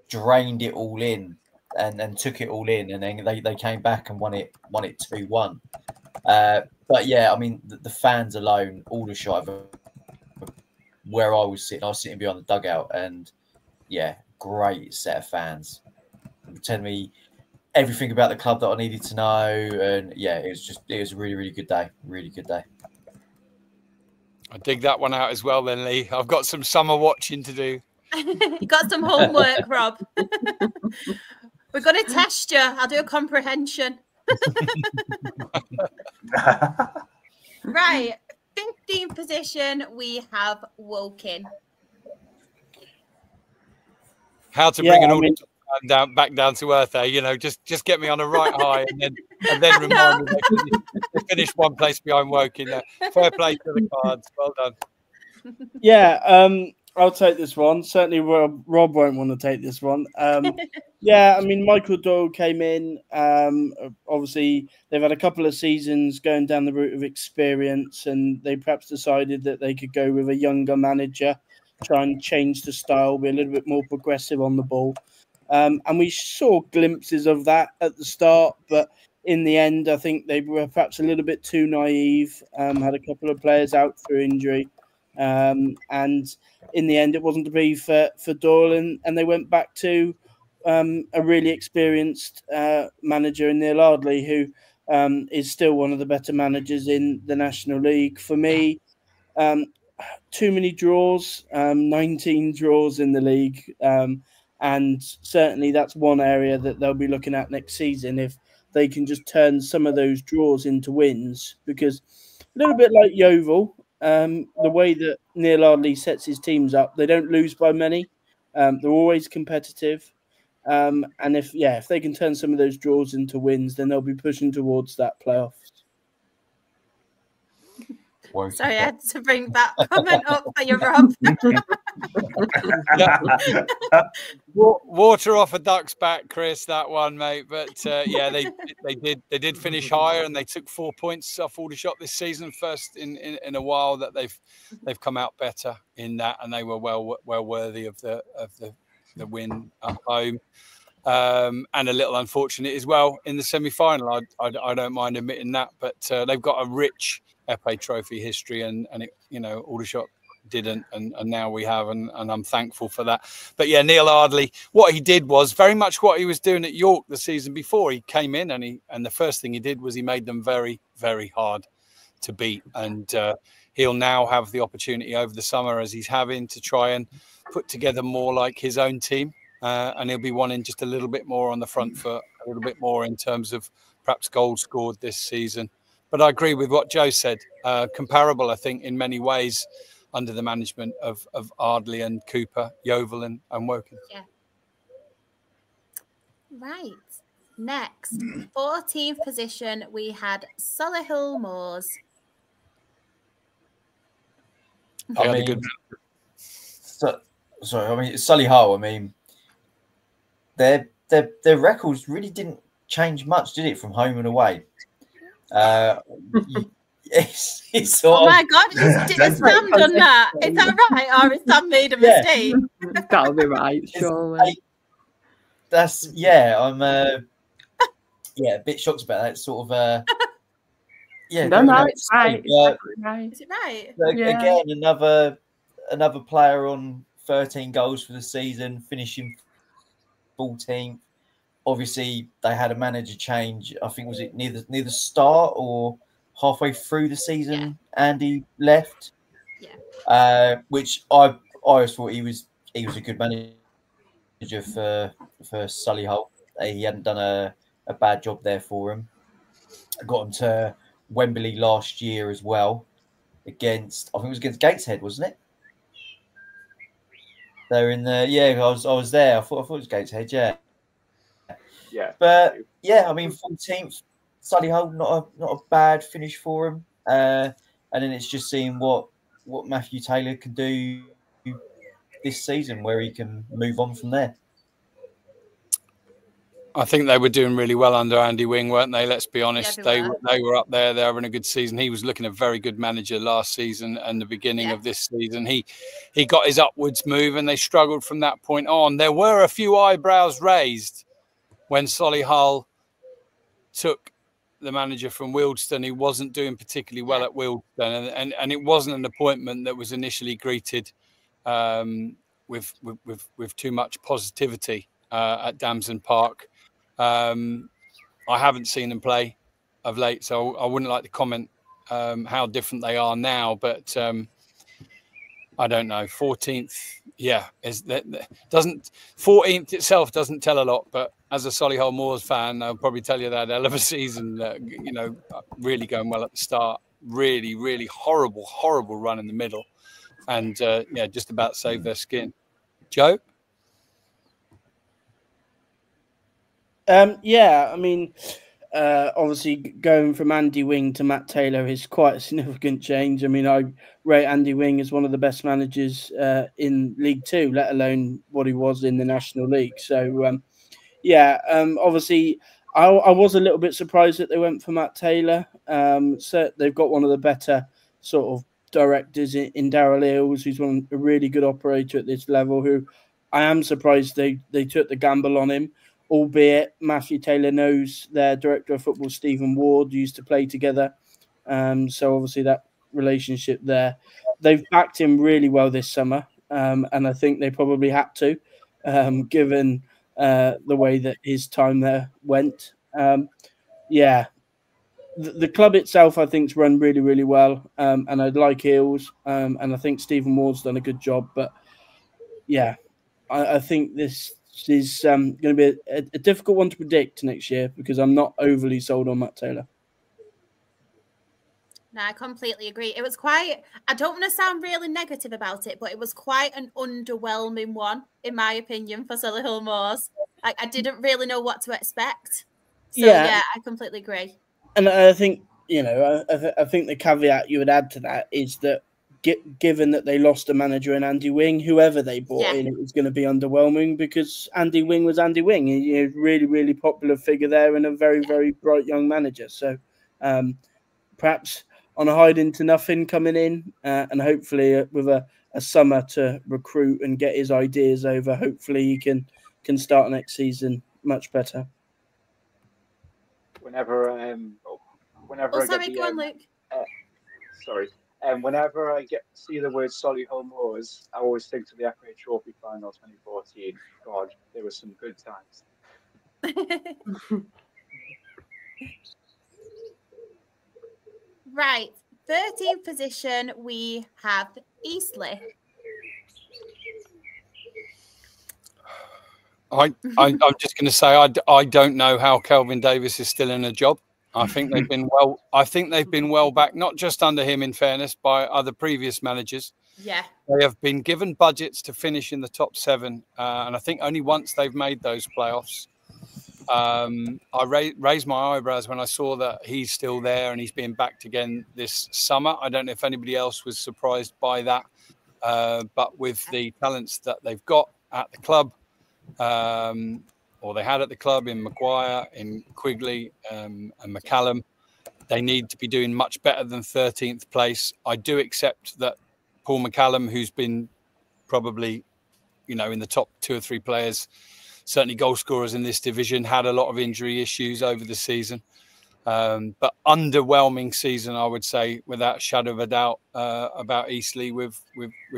drained it all in and took it all in, and then they came back and won it 2-1. But yeah, I mean the fans alone, Aldershot, where I was sitting behind the dugout, and yeah, great set of fans telling me everything about the club that I needed to know, and yeah, it was a really, really good day, I dig that one out as well then, Lee. I've got some summer watching to do. You got some homework, Rob. We're going to test you. I'll do a comprehension. Right. 15th position, we have Woking. How to bring an audience back down to earth there, you know, just get me on a right high and then remind me they finished 1 place behind Woking. Fair play to the Cards. Well done. Yeah, I'll take this one. Certainly Rob won't want to take this one. Yeah, I mean, Michael Doyle came in. Obviously, they've had a couple of seasons going down the route of experience, and they perhaps decided that they could go with a younger manager, try and change the style, be a little bit more progressive on the ball. And we saw glimpses of that at the start, but in the end, I think they were perhaps a little bit too naive, had a couple of players out through injury. And in the end, it wasn't to be for Doyle, and they went back to a really experienced manager in Neil Ardley, who is still one of the better managers in the National League. For me, too many draws, 19 draws in the league. And certainly that's one area that they'll be looking at next season, if they can just turn some of those draws into wins. Because a little bit like Yeovil, the way that Neil Ardley sets his teams up, they don't lose by many. They're always competitive. And if they can turn some of those draws into wins, then they'll be pushing towards that playoffs. Sorry, I had to bring that comment up for you, Rob. Water off a duck's back, Chris, that one, mate. But yeah, they did finish higher, and they took 4 points off Aldershot this season, first in a while that they've come out better in that, and they were well worthy of the win at home. And a little unfortunate as well in the semi-final. I don't mind admitting that, but they've got a rich FA Trophy history, and it, you know, Aldershot didn't, and now we have, and I'm thankful for that. But yeah, Neil Ardley, what he did was very much what he was doing at York the season before. He came in and the first thing he did was he made them very, very hard to beat, and he'll now have the opportunity over the summer, as he's having, to try and put together more like his own team, and he'll be wanting just a little bit more on the front foot, a little bit more in terms of perhaps goals scored this season. But I agree with what Joe said. Comparable, I think, in many ways, under the management of Ardley and Cooper, Yeovil and Woking. Yeah. Right. Next, 14th position, we had Solihull Moors. I mean, Solihull, I mean, their records really didn't change much, did it, from home and away? It's oh my God, is Sam done that? Is that right? Or has Sam made a mistake? That'll be right, surely. I'm a bit shocked about that. It's sort of no, it's right. Is it right? Again, another player on 13 goals for the season, finishing 14th. Obviously, they had a manager change. I think was it near the start or halfway through the season. Yeah. Andy left. Yeah. Which I always thought he was a good manager for Solihull. He hadn't done a bad job there for him. Got him to Wembley last year as well. I think it was against Gateshead, wasn't it? They're in the I was there. I thought it was Gateshead, yeah. Yeah. But yeah, I mean 14th, Solihull, not a bad finish for him. And then it's just seeing what Matthew Taylor can do this season, where he can move on from there. I think they were doing really well under Andy Wing, weren't they? Let's be honest. Yeah, they were up there. They're having a good season. He was looking a very good manager last season and the beginning of this season. He got his upwards move, and they struggled from that point on. There were a few eyebrows raised when Solihull took the manager from Wealdstone. He wasn't doing particularly well at Wealdstone, and it wasn't an appointment that was initially greeted with too much positivity at Damson Park. I haven't seen them play of late, so I wouldn't like to comment how different they are now, but I don't know. 14th, 14th itself doesn't tell a lot, but as a Solihull Moors fan, I'll probably tell you that hell of a season, really going well at the start, really, really horrible run in the middle, and just about saved their skin. Joe? I mean, obviously going from Andy Wing to Matt Taylor is quite a significant change. I mean, I rate Andy Wing as one of the best managers in League Two, let alone what he was in the National League. So, obviously, I was a little bit surprised that they went for Matt Taylor. So they've got one of the better sort of directors in Darryl Eales, who's a really good operator at this level, who I am surprised they took the gamble on him. Albeit Matthew Taylor knows their director of football, Stephen Ward, used to play together. So obviously that relationship there. They've backed him really well this summer. And I think they probably had to, given the way that his time there went. The club itself, I think, is run really, really well. And I like Eales. And I think Stephen Ward's done a good job. But I think this is going to be a difficult one to predict next year, because I'm not overly sold on Matt Taylor. No, I completely agree. It was quite, I don't want to sound really negative about it, but it was quite an underwhelming one, in my opinion, for Solihull Moors. Like, I didn't really know what to expect. So, I completely agree. And I think, I think the caveat you would add to that is that given that they lost a manager in Andy Wing, whoever they brought in, it was going to be underwhelming, because Andy Wing was Andy Wing. He was a really, really popular figure there and a very, very bright young manager. So perhaps on a hide into nothing coming in, and hopefully with a summer to recruit and get his ideas over, hopefully he can start next season much better. Whenever I get the, go on, Luke. Sorry. And whenever I see the word Solihull Moors, I always think to the FA Trophy Final 2014. God, there were some good times. Right, 13th position, we have Eastleigh. I'm just going to say I don't know how Kelvin Davis is still in a job. I think they've been well. I think they've been well back, not just under him, in fairness, by other previous managers. Yeah, they have been given budgets to finish in the top 7, and I think only once they've made those playoffs. I raised my eyebrows when I saw that he's still there and he's being backed again this summer. I don't know if anybody else was surprised by that, but with the talents that they've got at the club, or they had at the club in Maguire, in Quigley, and McCallum, they need to be doing much better than 13th place. I do accept that Paul McCallum, who's been probably, in the top 2 or 3 players, certainly goal scorers in this division, had a lot of injury issues over the season. But underwhelming season, I would say, without a shadow of a doubt, about Eastleigh, with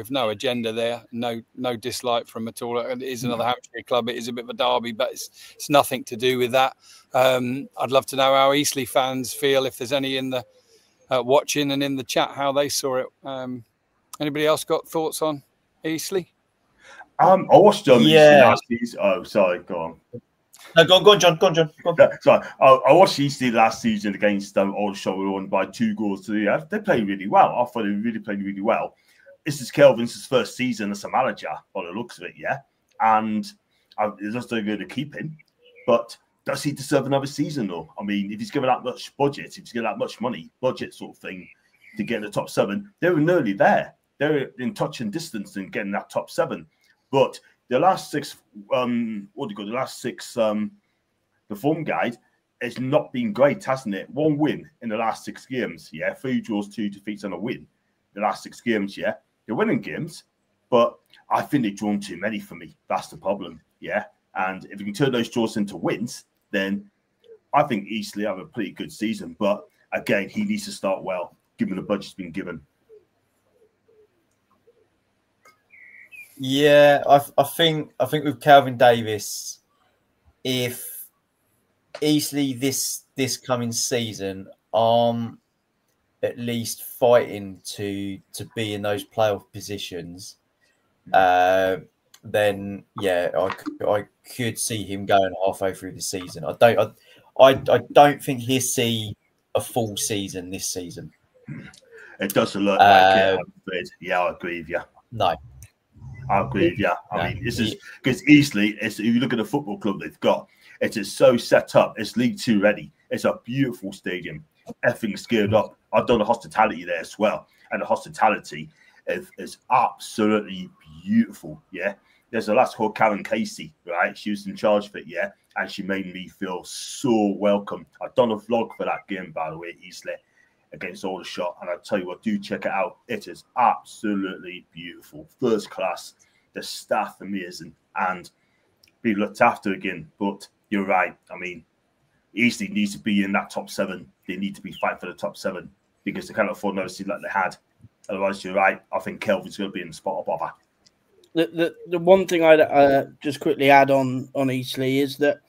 no agenda there, no dislike from at all. It is another Hampshire club. It is a bit of a derby, but it's nothing to do with that. I'd love to know how Eastleigh fans feel, if there's any in the watching and in the chat, how they saw it. Anybody else got thoughts on Eastleigh? I watched Eastleigh last season. Oh, sorry, go on. No, go on, John. Go on. Sorry, I watched Eastleigh last season against Aldershot. We won by 2 goals to the. They played really well. I thought they really played really well. This is Kelvin's first season as a manager, by the looks of it, yeah. And it's just going to keep him. But does he deserve another season, though? I mean, if he's given that much budget, if he's given that much money, budget sort of thing, to get in the top 7, they were nearly there. They were in touch and distance in getting that top 7. But the last 6, the form guide has not been great, hasn't it? 1 win in the last 6 games, yeah. 3 draws, 2 defeats, and a win. The last 6 games, yeah. They're winning games, but I think they've drawn too many for me. That's the problem, yeah. And if you can turn those draws into wins, then I think Eastleigh have a pretty good season. But again, he needs to start well, given the budget's been given. Yeah, I think with Kelvin Davis, if Eastleigh this coming season at least fighting to be in those playoff positions, then yeah, I could see him going halfway through the season. I don't think he'll see a full season this season. It doesn't look like it. Yeah, I agree with you. No. I agree with you. I mean, this is because Eastleigh, if you look at the football club they've got, it is so set up. It's League 2 ready. It's a beautiful stadium. Everything's geared up. I've done the hospitality there as well. And the hospitality is absolutely beautiful. Yeah. There's a lass called Karen Casey, right? She was in charge of it, yeah. And she made me feel so welcome. I've done a vlog for that game, by the way, Eastleigh against Aldershot, and I tell you what, do check it out. It is absolutely beautiful, first class. The staff amazing, and be looked after again. But you're right. I mean, Eastleigh needs to be in that top 7. They need to be fighting for the top 7 because they can't afford another season like they had. Otherwise, you're right. I think Kelvin's going to be in the spot of bother. The one thing I'd just quickly add on Eastleigh is that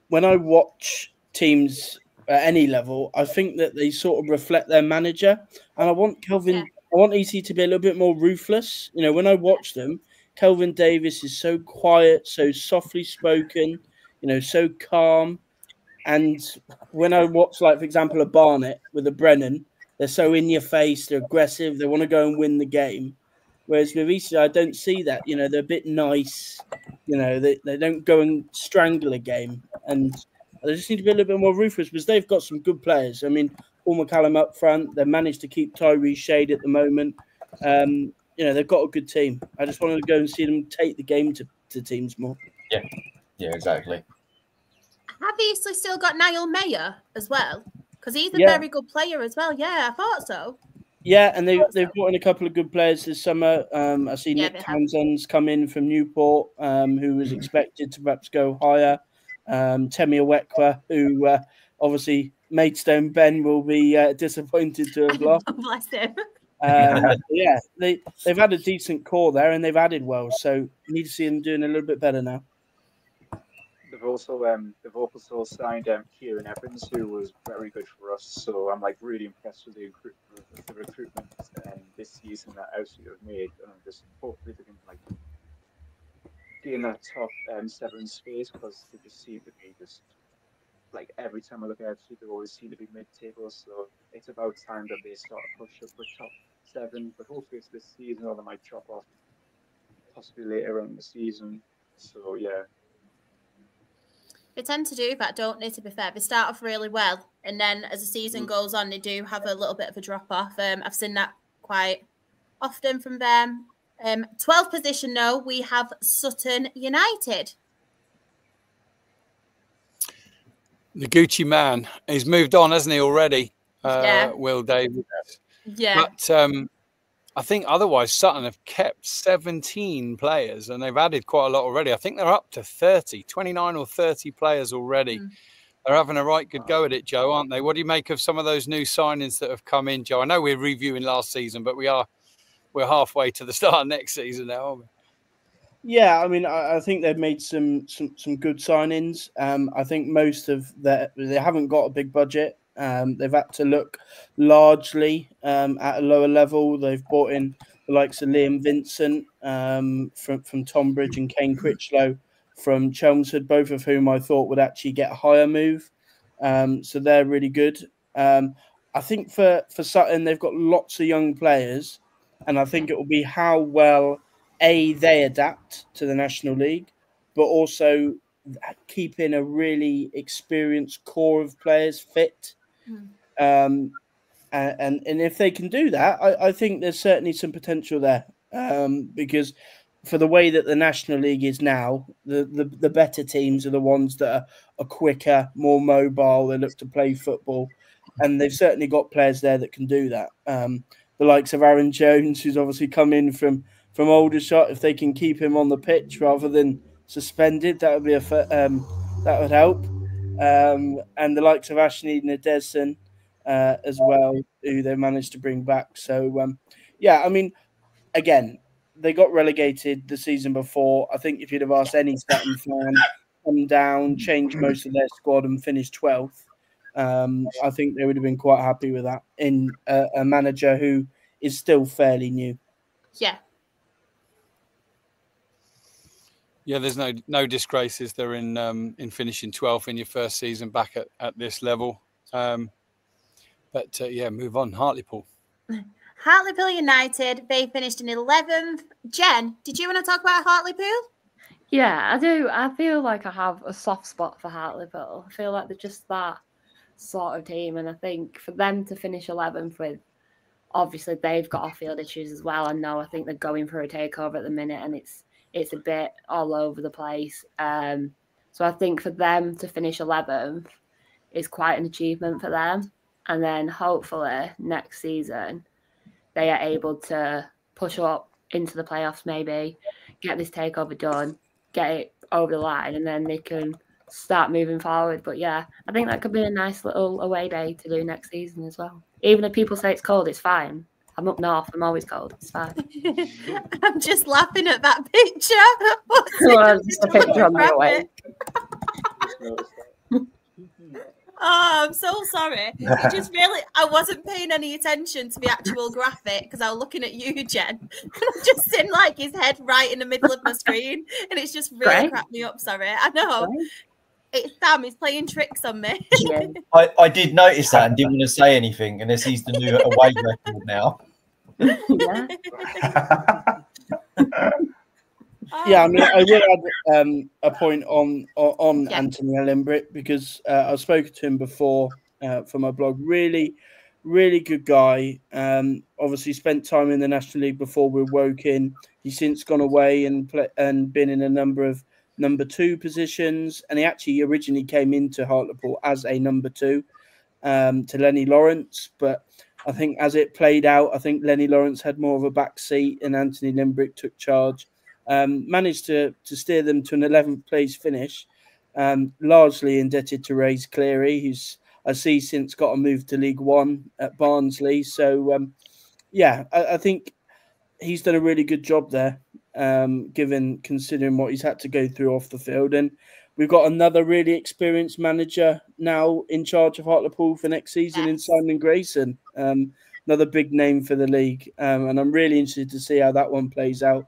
when I watch teams at any level, I think that they sort of reflect their manager. And I want I want Eastleigh to be a little bit more ruthless. You know, when I watch them, Kelvin Davis is so quiet, so softly spoken, so calm. And when I watch, like, for example, a Barnet with a Brennan, they're so in your face, they're aggressive, they want to go and win the game. Whereas with Eastleigh, I don't see that. They're a bit nice. They don't go and strangle a game. And they just need to be a little bit more ruthless because they've got some good players. I mean, Paul McCallum up front. They've managed to keep Tyree Shade at the moment. They've got a good team. I just wanted to go and see them take the game to teams more. Yeah, exactly. Have Eastleigh still got Niall Mayer as well? Because he's a very good player as well. Yeah, I thought so. Yeah, and they've brought in a couple of good players this summer. I see Nick Townsend's come in from Newport, who was expected to perhaps go higher. Temi Awekwa, who obviously Maidstone Ben will be disappointed to have lost. Bless him. Yeah, they've had a decent core there, and they've added well. So you need to see them doing a little bit better now. They've also signed Kieran Evans, who was very good for us. So I'm like really impressed with the recruitment this season that Ebbsfleet have made, and I'm just hopefully they can like gain that top 7 space, because they just seem to be just like every time I look at Ebbsfleet, they always seem to be mid-table. So it's about time that they start to push up for top 7. But hopefully it's this season, or they might drop off possibly later on in the season. So yeah. They tend to do that, don't they, to be fair? They start off really well, and then as the season goes on, they do have a little bit of a drop-off. I've seen that quite often from them. 12th position, though, we have Sutton United. The Gucci man. He's moved on, hasn't he, already? Yeah. Will Davis. Yeah. But I think otherwise Sutton have kept 17 players, and they've added quite a lot already. I think they're up to 29 or 30 players already. They're having a right good go at it, Joe, aren't they? What do you make of some of those new signings that have come in, Joe? I know we're reviewing last season, but we're halfway to the start of next season now, aren't we? Yeah, I mean, I think they've made some good signings. I think most of they haven't got a big budget. They've had to look largely at a lower level. They've brought in the likes of Liam Vincent from Tonbridge and Kane Critchlow from Chelmsford, both of whom I thought would actually get a higher move. So they're really good. I think for Sutton, they've got lots of young players, and I think it will be how well they adapt to the National League, but also keeping a really experienced core of players fit. And if they can do that, I think there's certainly some potential there. Because for the way that the National League is now, the better teams are the ones that are quicker, more mobile. They look to play football, and they've certainly got players there that can do that. The likes of Aaron Jones, who's obviously come in from Aldershot, if they can keep him on the pitch rather than suspended, that would be that would help. And the likes of Ashley Nadesan as well, who they managed to bring back. So yeah, I mean, again, they got relegated the season before. I think if you'd have asked any Sutton fan, come down, change most of their squad, and finish 12th, I think they would have been quite happy with that in a manager who is still fairly new. Yeah. Yeah, there's no disgraces there in finishing 12th in your first season back at this level. But yeah, move on. Hartlepool. Hartlepool United, they finished in 11th. Jen, did you want to talk about Hartlepool? Yeah, I do. I feel like I have a soft spot for Hartlepool. I feel like they're just that sort of team, and I think for them to finish 11th with, obviously they've got off-field issues as well. I think they're going for a takeover at the minute, and it's a bit all over the place. So I think for them to finish 11th is quite an achievement for them. And then hopefully next season they are able to push up into the playoffs, maybe get this takeover done, get it over the line, and then they can start moving forward. But yeah, I think that could be a nice little away day to do next season as well. Even if people say it's cold, it's fine. I'm up north. I'm always cold. It's fine. I'm just laughing at that picture. Well, just a picture on the way. Oh, I'm so sorry. It just really, I wasn't paying any attention to the actual graphic because I was looking at you, Jen. And I'm just in like his head right in the middle of my screen. And it's just really cracked me up. Sorry. I know. It's Sam, he's playing tricks on me. Yeah. I did notice that and didn't want to say anything unless he's the new away record now. Yeah. Yeah, I mean, I will add a point on Anthony Limbrick because I've spoken to him before for my blog. Really, really good guy. Obviously, spent time in the National League before we woke in. He's since gone away and been in a number of number 2 positions. And he actually originally came into Hartlepool as a number 2 to Lenny Lawrence. But I think as it played out, I think Lenny Lawrence had more of a back seat and Anthony Limbrick took charge. Managed to steer them to an 11th place finish, largely indebted to Ray's Cleary, who's I see since got a move to League One at Barnsley. So yeah, I think he's done a really good job there, considering what he's had to go through off the field. And we've got another really experienced manager now in charge of Hartlepool for next season in Simon Grayson, another big name for the league. And I'm really interested to see how that one plays out.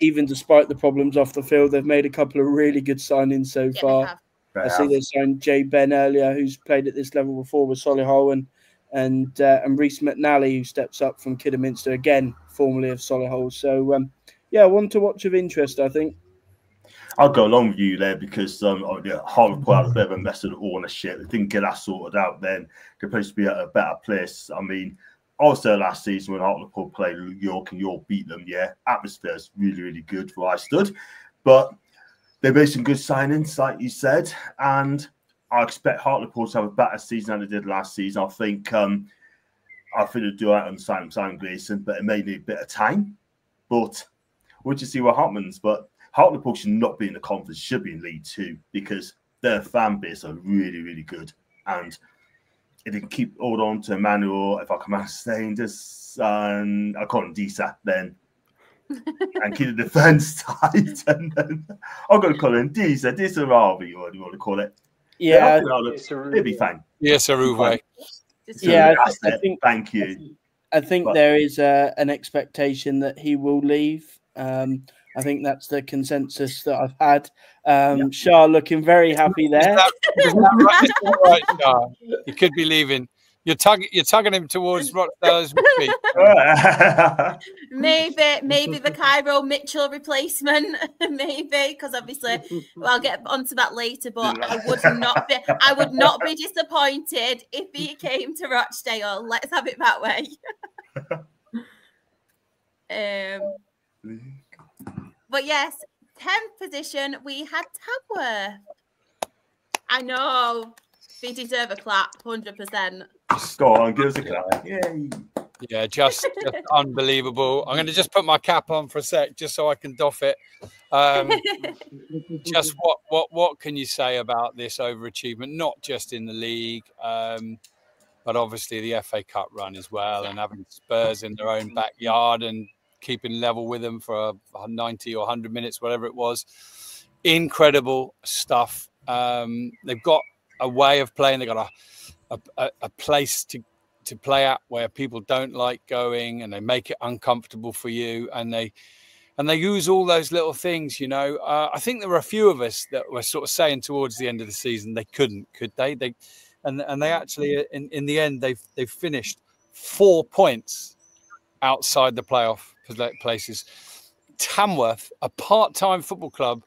Even despite the problems off the field, they've made a couple of really good signings so far. I see they signed Jay Ben earlier, who's played at this level before with Solihull, and Reece McNally, who steps up from Kidderminster, again, formerly of Solihull. So, one to watch of interest, I think. I'll go along with you there because Hartlepool had a bit of a mess of ownership. They didn't get that sorted out then. They're supposed to be at a better place. I mean, also last season when Hartlepool played York and York beat them, atmosphere's really, really good where I stood. But they made some good signings, like you said, and I expect Hartlepool to have a better season than they did last season. I think they'll do it on Simon Grayson, but it may need a bit of time. But we'll just see what happens. But Hartlepool should not be in the conference, should be in League Two because their fan base are really, really good. And if they can keep hold on to Emmanuel, if I can manage saying this, and I call him Disa, then and keep the defence tight, and then I'm going to call him Disa Ravi, or what do you want to call it? Yeah, it'll be fine. Yes, Aruve. Yeah, I think. Thank you. I think there is an expectation that he will leave. I think that's the consensus that I've had. Shah looking very happy there. Is that right, Shah? He could be leaving. You're tugging him towards Rochdale. Maybe the Cairo Mitchell replacement, maybe, because obviously I'll get onto that later. But I would not be disappointed if he came to Rochdale. Let's have it that way. But yes, 10th position we had Tamworth. I know they deserve a clap, 100%. Go on, give us a clap. Yay. Yeah, just unbelievable. I'm going to just put my cap on for a sec, just so I can doff it. Just what can you say about this overachievement? Not just in the league, but obviously the FA Cup run as well, and having Spurs in their own backyard and keeping level with them for 90 or 100 minutes, whatever it was. Incredible stuff. They've got a way of playing. They've got a place to play at where people don't like going, and they make it uncomfortable for you, and they use all those little things, you know. I think there were a few of us that were sort of saying towards the end of the season they couldn't, could they? They actually in the end they've finished 4 points outside the playoff places. Tamworth, a part-time football club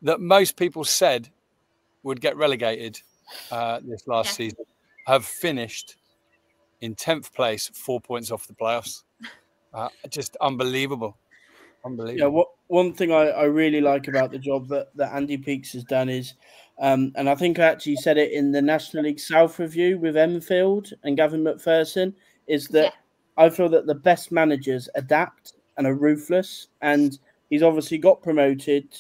that most people said would get relegated this last season, have finished in 10th place, 4 points off the playoffs. Just unbelievable. Unbelievable. Yeah, one thing I really like about the job that Andy Peakes has done is, and I think I actually said it in the National League South review with Enfield and Gavin McPherson, is that I feel that the best managers adapt and are ruthless. And he's obviously got promoted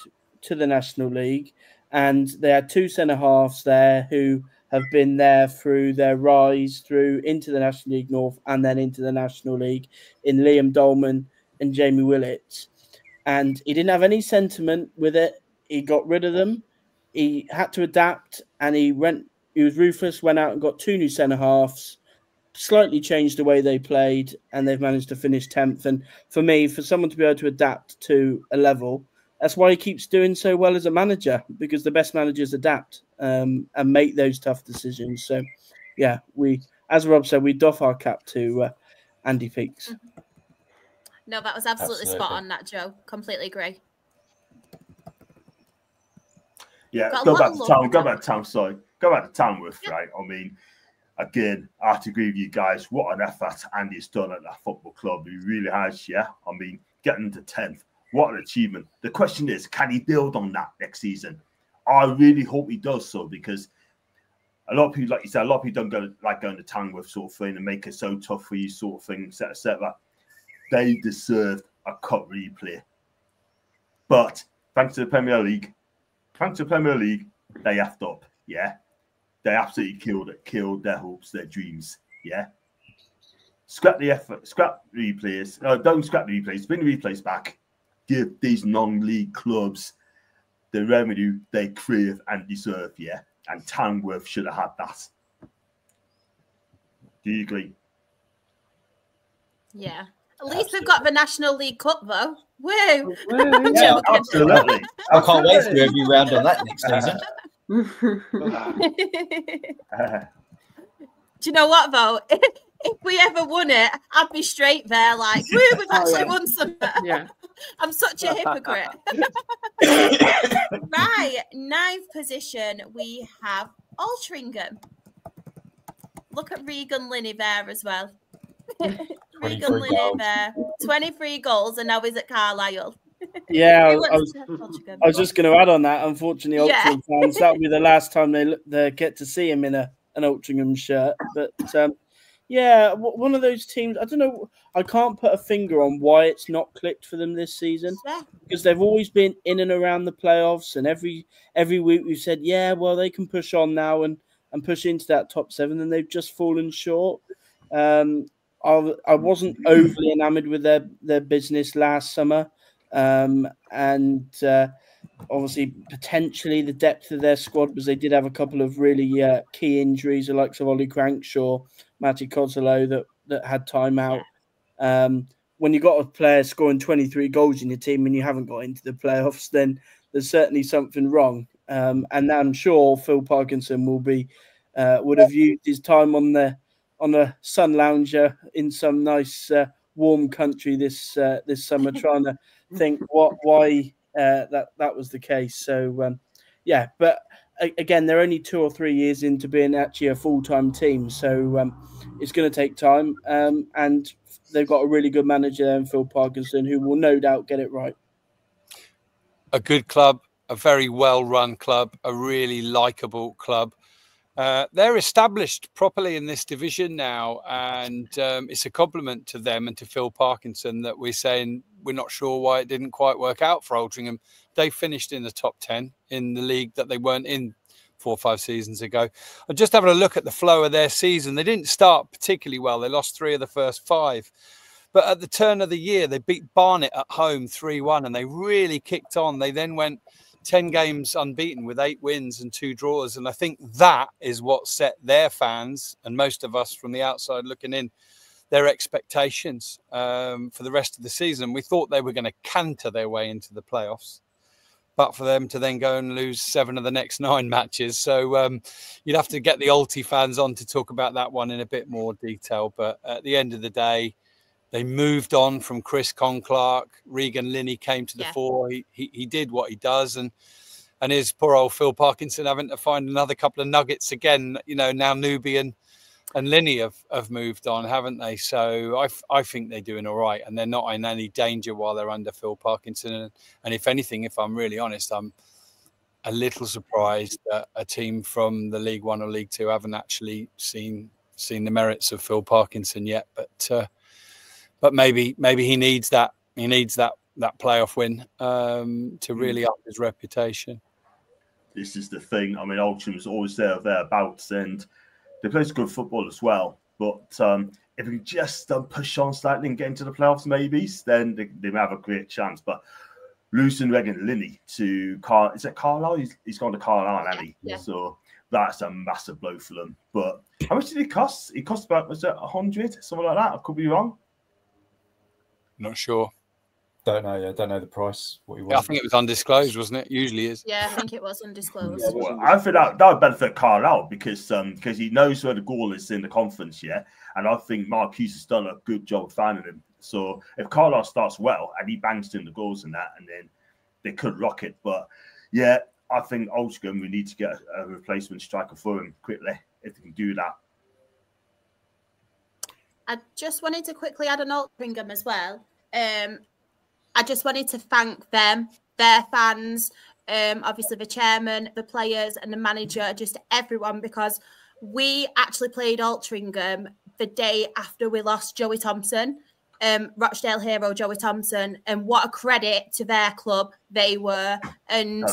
to the National League, and they had two centre-halves there who have been there through their rise through into the National League North and then into the National League in Liam Dolman and Jamie Willett. And he didn't have any sentiment with it. He got rid of them. He had to adapt, and he was ruthless, went out and got two new centre-halves, slightly changed the way they played, and they've managed to finish 10th. And for me, for someone to be able to adapt to a level, that's why he keeps doing so well as a manager, because the best managers adapt and make those tough decisions. So, yeah, as Rob said, we doff our cap to Andy Peakes. No, that was absolutely spot on, that, Joe. Completely agree. Yeah, go back to Tamworth, right? I mean, again, I have to agree with you guys. What an effort Andy's done at that football club. He really has, yeah. I mean, getting to 10th, what an achievement. The question is, can he build on that next season? I really hope he does so, because a lot of people, like you said, a lot of people don't like going to Tamworth sort of thing and make it so tough for you sort of thing, etc. They deserved a cup replay. But thanks to the Premier League, they effed up, yeah. They absolutely killed their hopes, their dreams, yeah. scrap the effort, scrap replays. No, don't scrap the replays. Bring the replays back. Give these non-league clubs the revenue they crave and deserve. Yeah, and Tamworth should have had that. Do you agree? Yeah. At least they've got the National League Cup, though. Woo! Yeah, absolutely. I can't wait for every round on that next season. Do you know what, though? If we ever won it, I'd be straight there like, woo, we've actually won something. Yeah. I'm such a hypocrite. Right, 9th position, we have Altrincham. Look at Regan Linney there as well. Regan Linney there. 23 goals, and now he's at Carlisle. Yeah, I was just going to add on that. Unfortunately, Altrincham fans, that'll be the last time they get to see him in an Altrincham shirt. But yeah, one of those teams. I don't know. I can't put a finger on why it's not clicked for them this season, because they've always been in and around the playoffs, and every week we've said, yeah, well, they can push on now and push into that top 7, and they've just fallen short. I wasn't overly enamoured with their business last summer. And obviously, potentially the depth of their squad, because they did have a couple of really key injuries, the likes of Ollie Crankshaw, Matty Kozolo, that had time out. When you've got a player scoring 23 goals in your team and you haven't got into the playoffs, then there's certainly something wrong. And I'm sure Phil Parkinson would have used his time on a sun lounger in some nice warm country this summer, trying to think why that was the case. So yeah, but again, they're only 2 or 3 years into being actually a full-time team, so it's going to take time. And they've got a really good manager there in Phil Parkinson, who will no doubt get it right. A good club, a very well-run club, a really likeable club. They're established properly in this division now, and it's a compliment to them and to Phil Parkinson that we're saying we're not sure why it didn't quite work out for Altrincham. They finished in the top 10 in the league that they weren't in 4 or 5 seasons ago. I'm just having a look at the flow of their season. They didn't start particularly well. They lost 3 of the first 5. But at the turn of the year, they beat Barnet at home 3-1, and they really kicked on. They then went 10 games unbeaten with 8 wins and 2 draws. And I think that is what set their fans, and most of us from the outside looking in, their expectations for the rest of the season. We thought they were going to canter their way into the playoffs, but for them to then go and lose 7 of the next 9 matches. So you'd have to get the Alti fans on to talk about that one in a bit more detail. But at the end of the day, they moved on from Chris Conclark. Regan Linney came to the fore. He did what he does. And his poor old Phil Parkinson having to find another couple of nuggets again. You know, now Newby and Linney have moved on, haven't they? So I think they're doing all right. And they're not in any danger while they're under Phil Parkinson. And if anything, if I'm really honest, I'm a little surprised that a team from the League One or League Two haven't actually seen the merits of Phil Parkinson yet. But maybe he needs that. He needs that playoff win to really up his reputation. This is the thing. I mean, Altrincham always thereabouts, and they play good football as well. But if we just push on slightly and get into the playoffs, maybe, then they may have a great chance. But losing Regan Linney to Carlisle? He's gone to Carlisle, hasn't he? Yeah. So that's a massive blow for them. But how much did it cost? It cost about, was it 100, something like that? I could be wrong. Not sure. Don't know. Yeah, don't know the price. What he was. Yeah, I think it was undisclosed, wasn't it? Usually is. Yeah, I think it was undisclosed. Yeah, well, I think that would benefit Carlisle because he knows where the goal is in the conference, yeah. And I think Marquise has done a good job of finding him. So if Carlisle starts well and he bangs in the goals and that, and then they could rock it. But yeah, I think Altrincham, we need to get a replacement striker for him quickly if they can do that. I just wanted to quickly add on Altrincham as well. I just wanted to thank them, their fans, obviously the chairman, the players and the manager, just everyone, because we actually played Altrincham the day after we lost Joey Thompson, Rochdale hero Joey Thompson, and what a credit to their club they were. And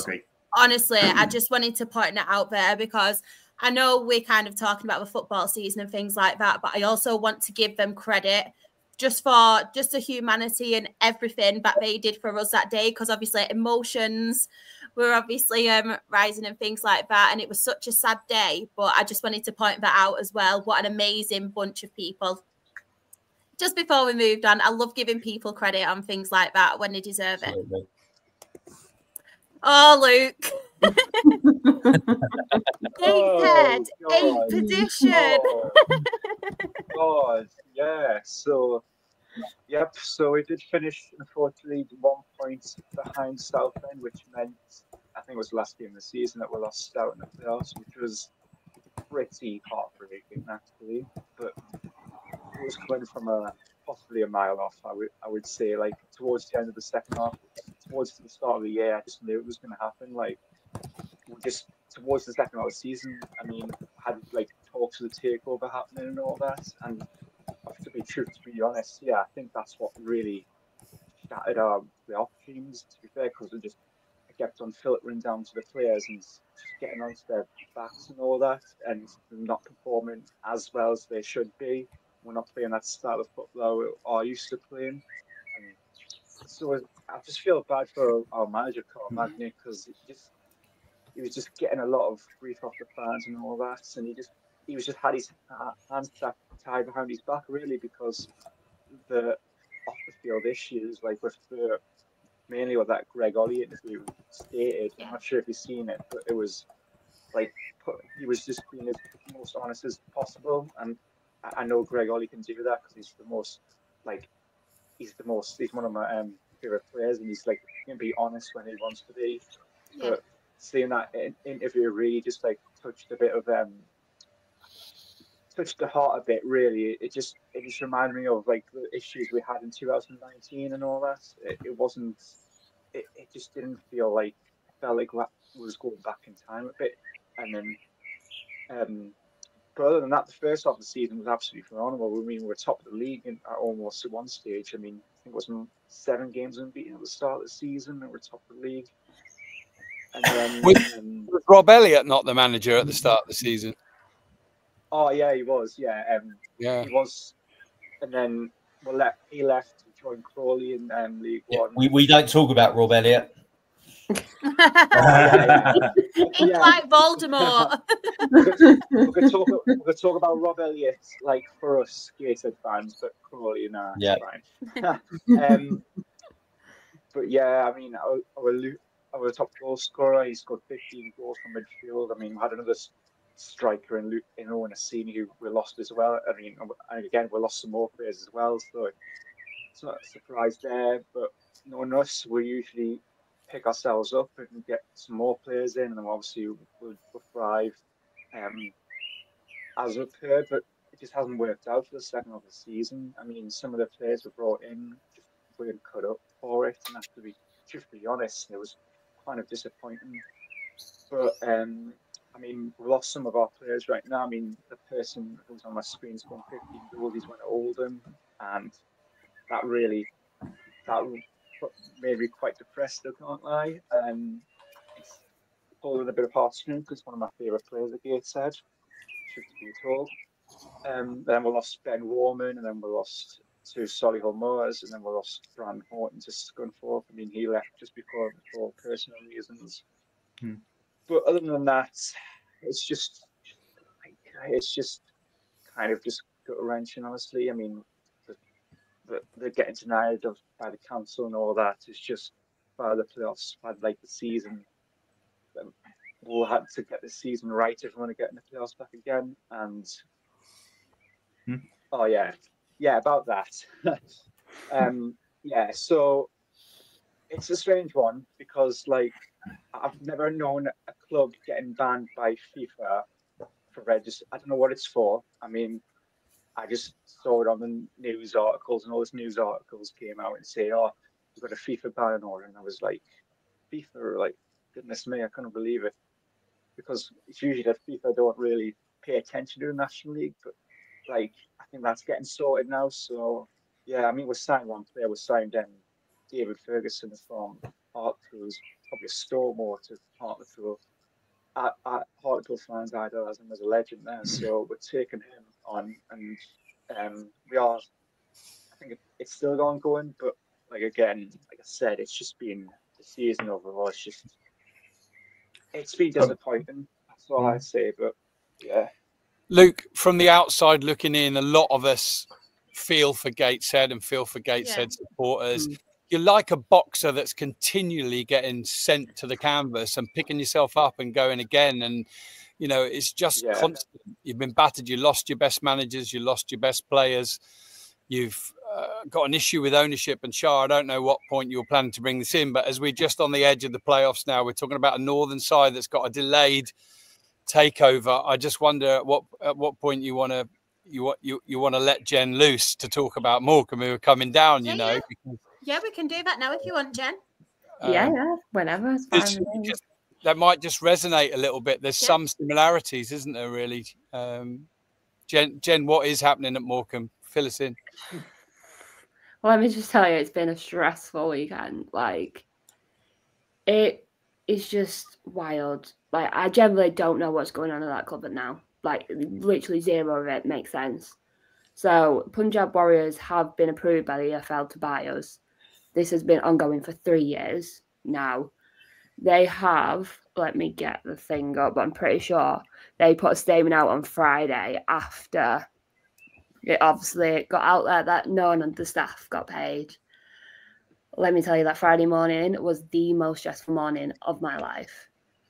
honestly, I just wanted to point that out there because I know we're kind of talking about the football season and things like that, but I also want to give them credit just the humanity and everything that they did for us that day, because obviously emotions were obviously rising and things like that, and it was such a sad day. But I just wanted to point that out as well. What an amazing bunch of people. Just before we moved on, I love giving people credit on things like that when they deserve Absolutely. it. Oh, Luke. Gateshead, 8th position. Oh, God, yeah. So, yep. So we did finish, unfortunately, 1 point behind Southend, which meant I think it was the last game of the season that we lost out in the playoffs, which was pretty heartbreaking, actually. But it was coming from possibly a mile off. I would say, like, towards the end of the second half, towards the start of the year, I just knew it was going to happen. Like, we just towards the second half of the season, I mean, had like talks of the takeover happening and all that. And to be honest, yeah, I think that's what really shattered our playoff dreams. To be fair, because it kept on filtering down to the players and just getting onto their backs and all that, and not performing as well as they should be. We're not playing that style of football we are used to playing. And so I just feel bad for our manager, Carl Magny, because he was just getting a lot of grief off the fans and all that, and he was just had his hands tied behind his back, really, because the off the field issues, like with mainly what that Greg Ollie interview stated. I'm not sure if you've seen it, but it was like he was just being as most honest as possible, and I know Greg Ollie can do that because he's one of my favorite players, and he's like he can be honest when he wants to be. Yeah. But seeing that interview really just like touched the heart a bit, really. It just reminded me of like the issues we had in 2019 and all that. It just didn't feel like it felt like that was going back in time a bit. And then but other than that, the first half of the season was absolutely phenomenal. I mean, we were top of the league almost at one stage. I mean, I think it was 7 games unbeaten at the start of the season, and we're top of the league. And then was Rob Elliott not the manager at the start of the season? Oh yeah, he was. Yeah, Yeah, he was. And then he left to join Crawley in League One. We don't talk about Rob Elliott. He's like Voldemort. we could talk about Rob Elliott like for us Gateshead fans, but Crawley, nah, Yeah. fine. But yeah, I mean, our top goal scorer, he scored 15 goals from midfield. I mean, we had another striker in Owen Assini who we lost as well. I mean, and again, we lost some more players as well, so it's not a surprise there. But knowing us, we usually pick ourselves up and get some more players in, and then obviously we'll thrive as we've heard, but it just hasn't worked out for the second half of the season. I mean, some of the players we brought in just weren't cut up for it, and that's to be honest, it was kind of disappointing. But I mean, we lost some of our players right now. I mean, the person who's on my screen scored 15 goals. He's went to Oldham, and that made me quite depressed, I can't lie. It's pulling a bit of heartstrings because one of my favourite players at Gateshead, truth be told. Then we lost Ben Warman, and then we lost to Solihull Moors, and then we lost Brand Horton to Scunthorpe. I mean, he left just for personal reasons. But other than that, it's just kind of just gut-wrenching, honestly. I mean, they're getting denied by the council and all that. It's just by the playoffs, by like the season. We'll have to get the season right if we want to get in the playoffs back again. And oh yeah, about that. Yeah, so it's a strange one because like I've never known a club getting banned by FIFA for register. I don't know what it's for. I mean, I just saw it on the news articles, and all these news articles came out and say, "Oh, we've got a FIFA ban order," and I was like, "FIFA, like, goodness me, I couldn't believe it," because it's usually that FIFA don't really pay attention to the National League, but like I think that's getting sorted now. So yeah, I mean, we signed one player. We signed David Ferguson from Hartlepool, who's probably a stalwart of Hartlepool, Hartlepool fans idolise him as a legend there, so we're taking him on, and we are. I think it's still ongoing, but like again, like I said, it's just been the season overall. It's been disappointing. That's all I'd say. But yeah, Luke, from the outside looking in, a lot of us feel for Gateshead and feel for Gateshead supporters. You're like a boxer that's continually getting sent to the canvas and picking yourself up and going again. And, you know, it's just constant. You've been battered. You lost your best managers. You lost your best players. You've got an issue with ownership. And Shah, I don't know what point you were planning to bring this in, but as we're just on the edge of the playoffs now, we're talking about a northern side that's got a delayed takeover. I just wonder at what point you want to let Jen loose to talk about Morecambe, who are coming down. You know. Yeah, we can do that now if you want, Jen. Yeah, whenever. It's fine. That might just resonate a little bit. There's some similarities, isn't there, really? Jen, what is happening at Morecambe? Fill us in. Well, let me just tell you, it's been a stressful weekend. Like, it is just wild. Like, I generally don't know what's going on at that club now. Like, literally zero of it makes sense. So, Punjab Warriors have been approved by the EFL to buy us. This has been ongoing for 3 years now. They have, let me get the thing up, but I'm pretty sure they put a statement out on Friday after it obviously got out there that none of the staff got paid. Let me tell you, that Friday morning was the most stressful morning of my life.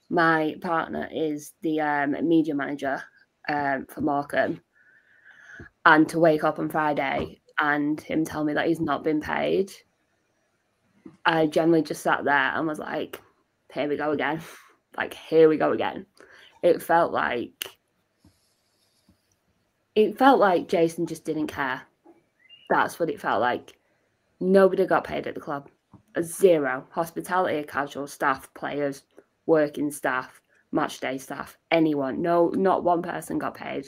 My partner is the media manager for Morecambe. And to wake up on Friday and him tell me that he's not been paid, I generally just sat there and was like, here we go again. Like, here we go again. It felt like Jason just didn't care. That's what it felt like. Nobody got paid at the club. Zero. Hospitality, casual staff, players, working staff, match day staff, anyone. No, not one person got paid,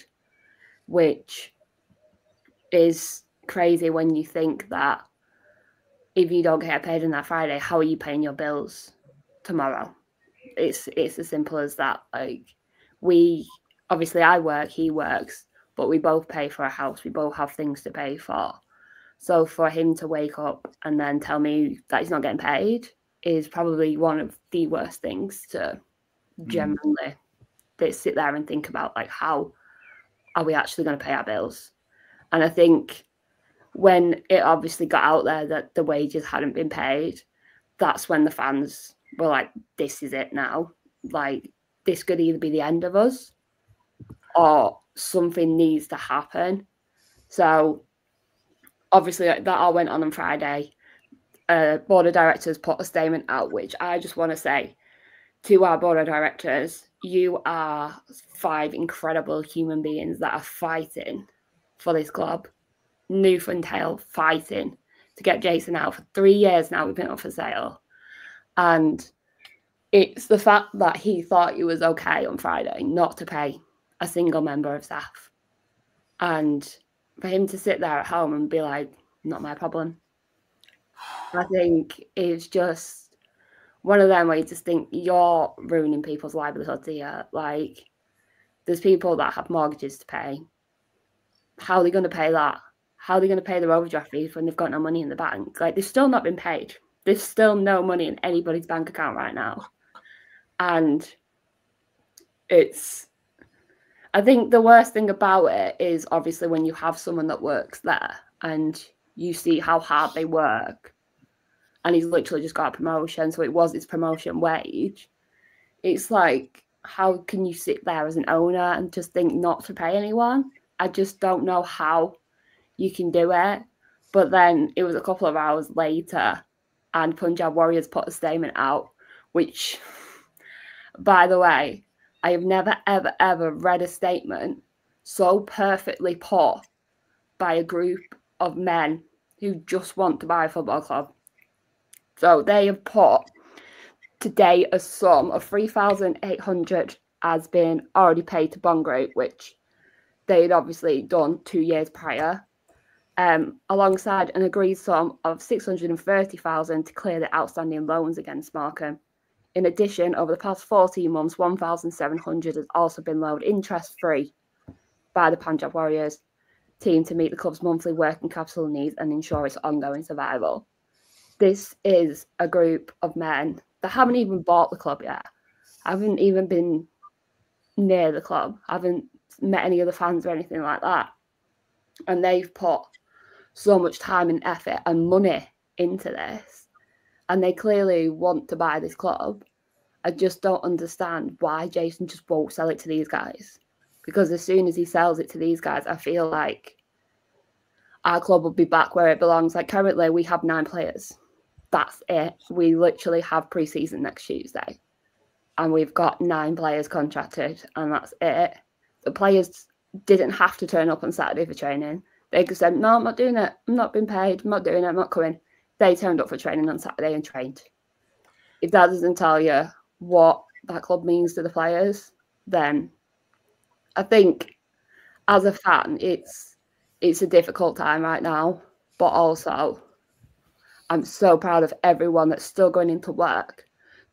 which is crazy when you think that if you don't get paid on that Friday, how are you paying your bills tomorrow? It's as simple as that. Like, obviously I work, he works, but we both pay for a house. We both have things to pay for. So for him to wake up and then tell me that he's not getting paid is probably one of the worst things to generally sit there and think about. Like, how are we actually going to pay our bills? And I think when it obviously got out there that the wages hadn't been paid, that's when the fans were like, this is it now. Like, this could either be the end of us or something needs to happen. So obviously that all went on Friday. Board of directors put a statement out, which I just want to say to our board of directors, you are 5 incredible human beings that are fighting for this club. Newfoundland fighting to get Jason out. For 3 years now we've been up for sale. And it's the fact that he thought it was okay on Friday not to pay a single member of staff. And for him to sit there at home and be like, not my problem. I think it's just one of them where you just think you're ruining people's livelihoods here. Like, there's people that have mortgages to pay. How are they going to pay that? How are they going to pay their overdraft fees when they've got no money in the bank? Like, they've still not been paid. There's still no money in anybody's bank account right now. And I think the worst thing about it is obviously when you have someone that works there and you see how hard they work and he's literally just got a promotion, so it was his promotion wage. It's like, how can you sit there as an owner and just think not to pay anyone? I just don't know how you can do it. But then it was a couple of hours later and Punjab Warriors put a statement out, which, by the way, I have never, ever, ever read a statement so perfectly put by a group of men who just want to buy a football club. So they have put today a sum of 3,800 has been already paid to Bond Group, which they had obviously done 2 years prior, alongside an agreed sum of 630,000 to clear the outstanding loans against Morecambe. In addition, over the past 14 months, 1,700 has also been loaned interest-free by the Punjab Warriors team to meet the club's monthly working capital needs and ensure its ongoing survival. This is a group of men that haven't even bought the club yet, haven't even been near the club, haven't met any of the fans or anything like that. And they've put so much time and effort and money into this. And they clearly want to buy this club. I just don't understand why Jason just won't sell it to these guys. Because as soon as he sells it to these guys, I feel like our club will be back where it belongs. Like currently, we have 9 players. That's it. We literally have pre-season next Tuesday. And we've got 9 players contracted, and that's it. The players didn't have to turn up on Saturday for training. They just said, no, I'm not doing it. I'm not being paid. I'm not doing it. I'm not coming. They turned up for training on Saturday and trained. If that doesn't tell you what that club means to the players, then I think as a fan, it's a difficult time right now. But also, I'm so proud of everyone that's still going into work,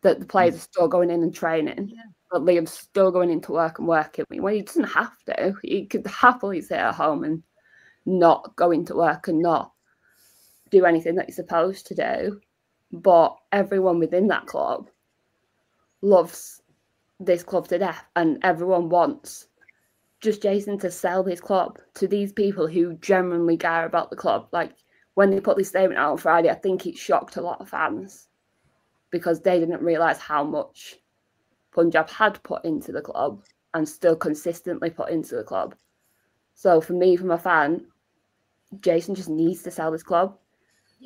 that the players are still going in and training, that Liam's still going into work and working. Well, he doesn't have to. He could happily sit at home and not go into work and not do anything that he's supposed to do. But everyone within that club loves this club to death, and everyone wants just Jason to sell this club to these people who genuinely care about the club. Like when they put this statement out on Friday, I think it shocked a lot of fans because they didn't realise how much Punjab had put into the club and still consistently put into the club. So for me, from a fan, Jason just needs to sell this club,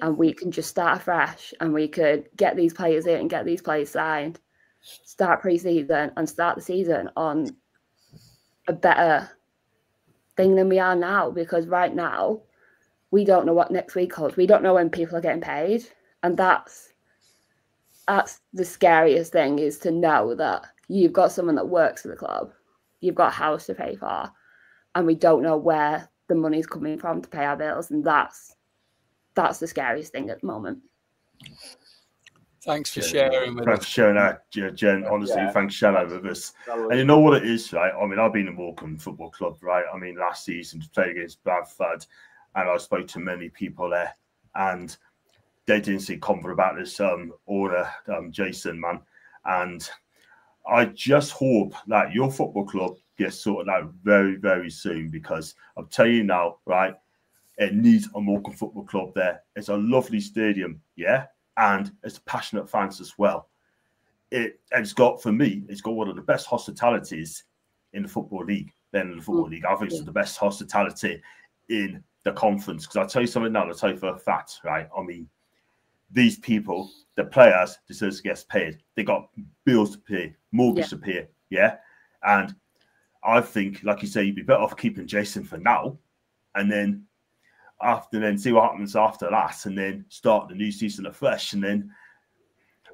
and we can just start afresh, and we could get these players in and get these players signed, start pre-season and start the season on a better thing than we are now. Because right now, we don't know what next week holds. We don't know when people are getting paid, and that's the scariest thing, is to know that you've got someone that works for the club, you've got a house to pay for, and we don't know where the money's coming from to pay our bills, and that's the scariest thing at the moment. Thanks for sharing with us. Thanks for sharing that, Jen. Honestly, thanks for sharing that with us. And you know what it is, right? I mean, I've been in Morecambe Football Club, right? I mean, last season to play against Bradford, and I spoke to many people there, and they didn't see confident about this owner, Jason, man. And I just hope that your football club gets sorted out very, very soon, because I'll tell you now, right, it needs a Morecambe Football Club there. It's a lovely stadium, yeah, and it's passionate fans as well. It's got, for me, it's got one of the best hospitalities in the Football League. Then in the Football League, I think it's the best hospitality in the conference. Because I'll tell you something now, I'll tell you for a fact, right? I mean, these people, the players, deserve to get paid. They got bills to pay, mortgage to pay, yeah? And I think, like you say, you'd be better off keeping Jason for now, and then see what happens after that, and then start the new season afresh. And then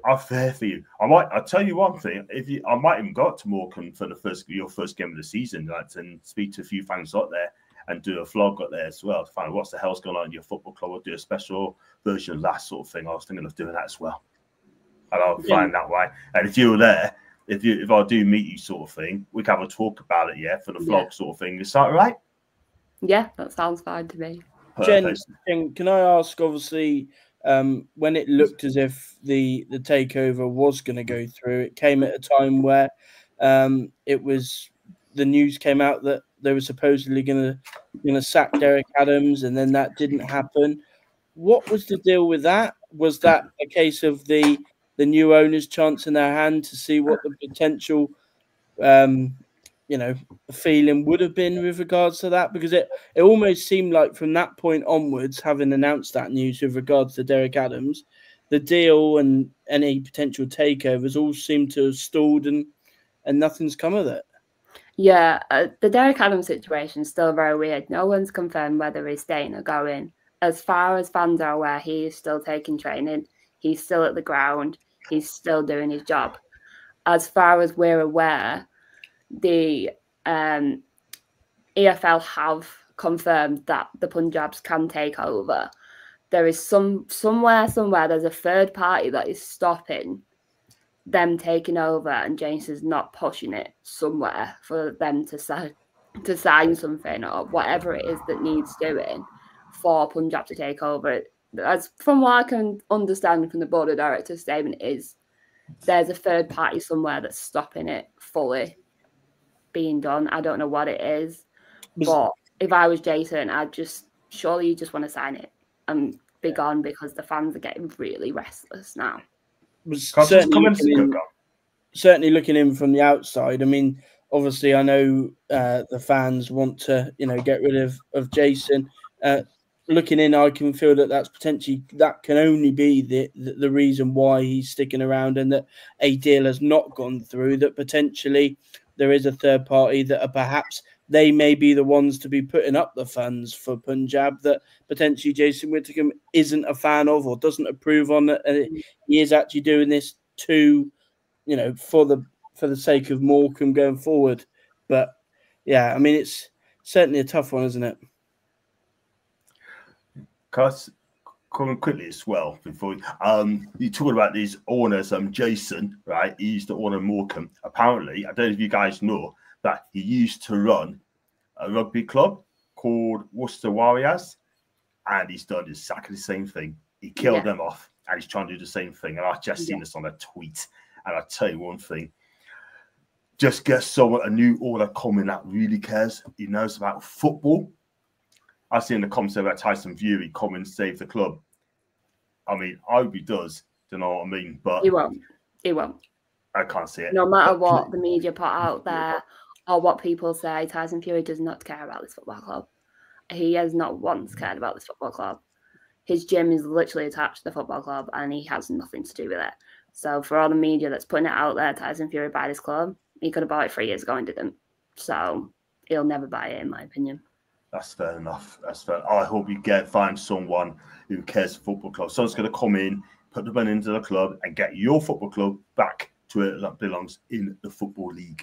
I'm fair for you. I'll tell you one thing. I might even go up to Morecambe for your first game of the season, right, and speak to a few fans out there and do a vlog up there as well to find out what's the hell's going on in your football club, or do a special version of that sort of thing. I was thinking of doing that as well. And I'll find that way. And if you're there, if I do meet you sort of thing, we can have a talk about it, for the vlog sort of thing. Is that all right? Yeah, that sounds fine to me. Jen, can I ask, obviously, when it looked as if the takeover was going to go through, it came at a time where the news came out that they were supposedly going to sack Derek Adams, and then that didn't happen. What was the deal with that? Was that a case of the new owners chancing their hand to see what the potential feeling would have been with regards to that? Because it almost seemed like from that point onwards, having announced that news with regards to Derek Adams, the deal and any potential takeovers all seem to have stalled, and nothing's come of it. Yeah, the Derek Adams situation is still very weird. No one's confirmed whether he's staying or going. As far as fans are aware, he is still taking training. He's still at the ground. He's still doing his job. As far as we're aware, the EFL have confirmed that the Punjabs can take over. There is somewhere there's a third party that is stopping them taking over and Jason's not pushing it somewhere for them to sign something or whatever it is that needs doing for Punjab to take over. As from what I can understand from the board of directors statement, is there's a third party somewhere that's stopping it fully being done. I don't know what it is, but if I was Jason, surely you just want to sign it and be gone, because the fans are getting really restless now. Certainly looking in from the outside, I mean, obviously I know the fans want to, get rid of Jason. Looking in, I can feel that can only be the reason why he's sticking around, and that a deal has not gone through, that potentially there is a third party that are perhaps they may be the ones to be putting up the funds for Punjab, that potentially Jason Whittaker isn't a fan of or doesn't approve on it. And he is actually doing this to, for the sake of Morecambe going forward. But yeah, I mean, it's certainly a tough one, isn't it? Cuz, coming quickly as well, before you talk about these owners, Jason, right? He used to own Morecambe. Apparently, I don't know if you guys know that he used to run a rugby club called Worcester Warriors, and he's done exactly the same thing. He killed them off, and he's trying to do the same thing. And I've just seen this on a tweet, and I'll tell you one thing. Just get someone, a new owner coming that really cares. He knows about football. I've seen the comments about Tyson Fury come and save the club. I mean, I hope he does. Do you know what I mean? But he won't. He won't. I can't see it. No matter what the media put out there or what people say, Tyson Fury does not care about this football club. He has not once cared about this football club. His gym is literally attached to the football club, and he has nothing to do with it. So for all the media that's putting it out there, Tyson Fury buy this club, he could have bought it 3 years ago and didn't. So he'll never buy it, in my opinion. That's fair enough. That's fair. I hope you find someone who cares for football club. Someone's going to come in, put the money into the club, and get your football club back to where it belongs in the Football League.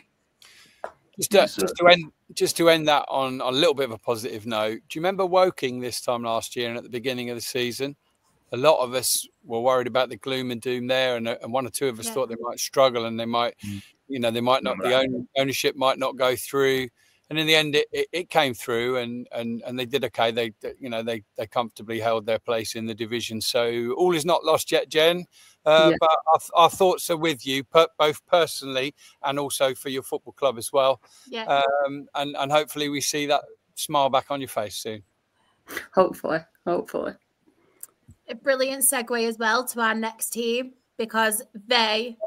Just to end that on a little bit of a positive note, do you remember Woking this time last year and at the beginning of the season? A lot of us were worried about the gloom and doom there, and one or two of us thought they might struggle and they might, they might not, the ownership might not go through. And in the end, it came through, and they did okay. They comfortably held their place in the division. So all is not lost yet, Jen. But our thoughts are with you, both personally and also for your football club as well. Yeah. And hopefully we see that smile back on your face soon. Hopefully. A brilliant segue as well to our next team, because they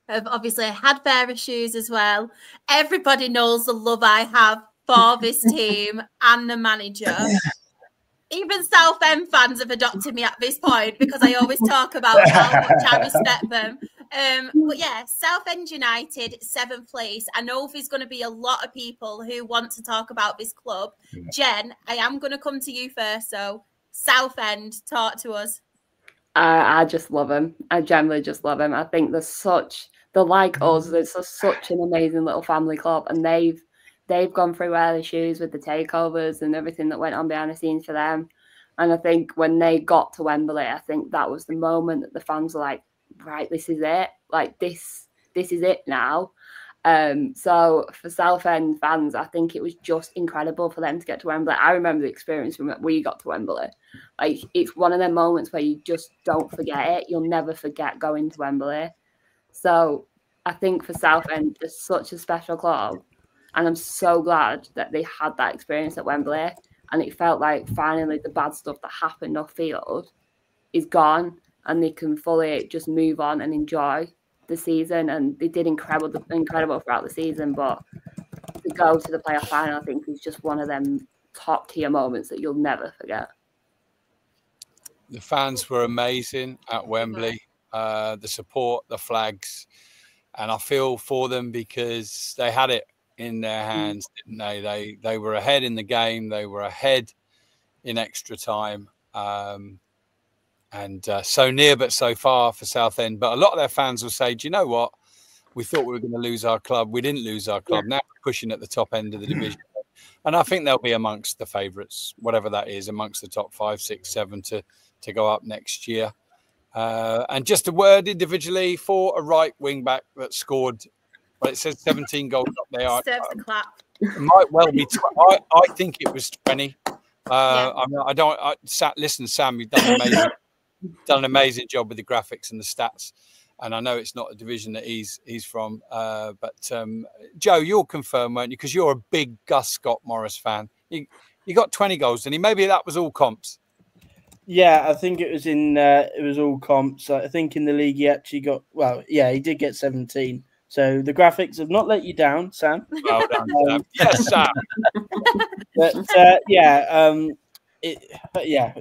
have obviously had their issues as well. Everybody knows the love I have for this team and the manager. Even Southend fans have adopted me at this point, because I always talk about how much I respect them. But yeah, Southend United, 7th place. I know there's going to be a lot of people who want to talk about this club. Jen, I am going to come to you first. So Southend, talk to us. I just love them. I generally just love them. I think they're like us. It's such an amazing little family club, and they've gone through their issues with the takeovers and everything that went on behind the scenes for them. And I think when they got to Wembley, I think that was the moment that the fans were like, right, this is it. Like this is it now. So for Southend fans, I think it was just incredible for them to get to Wembley. I remember the experience when we got to Wembley. Like, it's one of them moments where you just don't forget it. You'll never forget going to Wembley. So I think for Southend, it's such a special club. And I'm so glad that they had that experience at Wembley. And it felt like finally the bad stuff that happened off field is gone, and they can fully just move on and enjoy the season. And they did incredible throughout the season. But to go to the playoff final, I think, is just one of them top tier moments that you'll never forget. The fans were amazing at Wembley. The support, the flags. And I feel for them because they had it in their hands, didn't they? They were ahead in the game. They were ahead in extra time. And so near but so far for Southend. But a lot of their fans will say, do you know what? We thought we were going to lose our club. We didn't lose our club. Now we're pushing at the top end of the division. And I think they'll be amongst the favourites, whatever that is, amongst the top 5, 6, 7 to go up next year. And just a word individually for a right wing back that scored. Well, it says 17 goals up there. Deserves a clap. It might well be. I think it was 20. Listen, Sam, you've done an amazing job with the graphics and the stats. And I know it's not a division that he's from. But Joe, you'll confirm, won't you? Because you're a big Gus Scott Morris fan. You got 20 goals, didn't he? Maybe that was all comps. Yeah, I think it was it was all comps. I think in the league he actually got, he did get 17. So the graphics have not let you down, Sam. Well done, Sam. Yes, Sam. But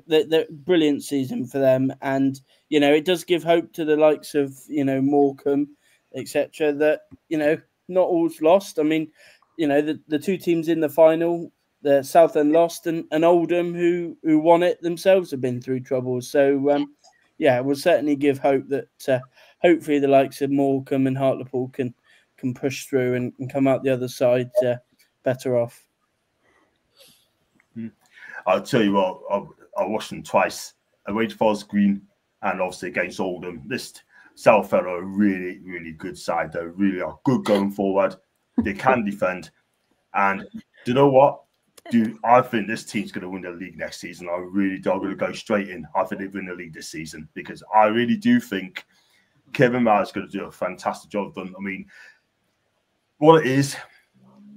the brilliant season for them, and it does give hope to the likes of Morecambe, etc. That not all's lost. I mean, the two teams in the final, the Southend lost, and Oldham who won it themselves have been through trouble. So we'll certainly give hope that hopefully the likes of Morecambe and Hartlepool can push through and come out the other side better off. I'll tell you what, I watched them twice. Away to Forest Green and obviously against Oldham. This Southend are a really, really good side. They really are good going forward. They can defend. And do you know what? I think this team's going to win the league next season. I really do. I'm going to go straight in. I think they win the league this season because I really do think Kevin Maher's going to do a fantastic job. I mean, what it is,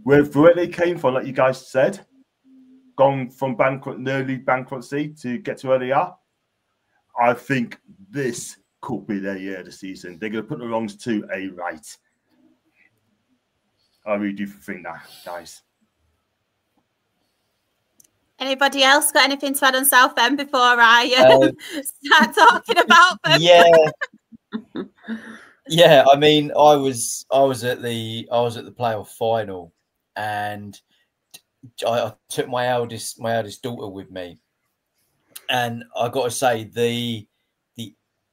where they came from, like you guys said, gone from nearly bankruptcy to get to where they are. I think this could be their year this season. They're going to put the wrongs to a right. I really do think that, guys. Anybody else got anything to add on Southend before I start talking about them? Yeah. I mean, I was at the playoff final, and I took my eldest daughter with me, and I got to say the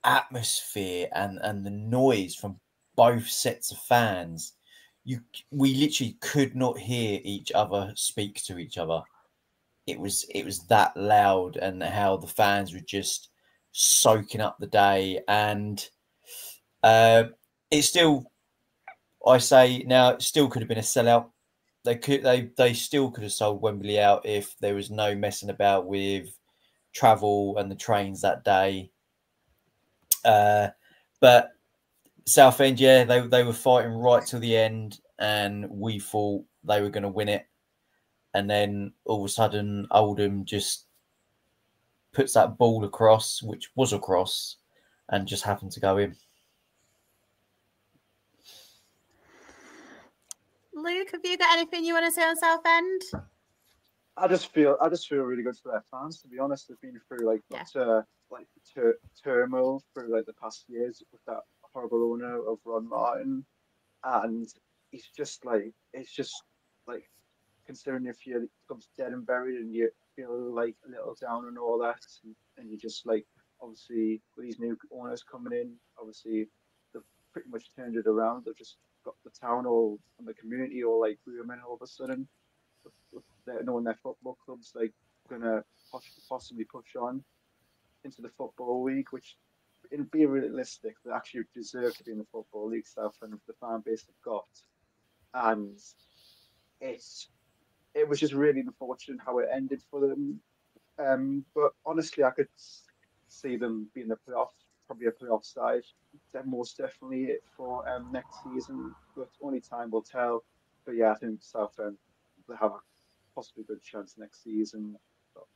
atmosphere and the noise from both sets of fans, we literally could not hear each other speak to each other. It was that loud, and how the fans were just soaking up the day. And it's still, I say now, it still could have been a sellout. They still could have sold Wembley out if there was no messing about with travel and the trains that day. But Southend, they were fighting right till the end, and we thought they were going to win it. And then all of a sudden, Oldham just puts that ball across, which was a cross, and just happened to go in. Luke, have you got anything you want to say on Southend? I just feel really good for their fans. To be honest, they've been through turmoil through the past years with that horrible owner of Ron Martin, and it's just considering if you become dead and buried and you feel a little down and all that, and you just obviously with these new owners coming in, obviously they've pretty much turned it around. They've just got the town all and the community all booming all of a sudden. They're knowing their football clubs gonna possibly push on into the football league, which, in being realistic, they actually deserve to be in the football league. Southend with the fan base they've got, and it was just really unfortunate how it ended for them. But honestly, I could see them being probably a playoff side. They're most definitely for next season, but only time will tell. But yeah, I think Southend will have a possibly good chance next season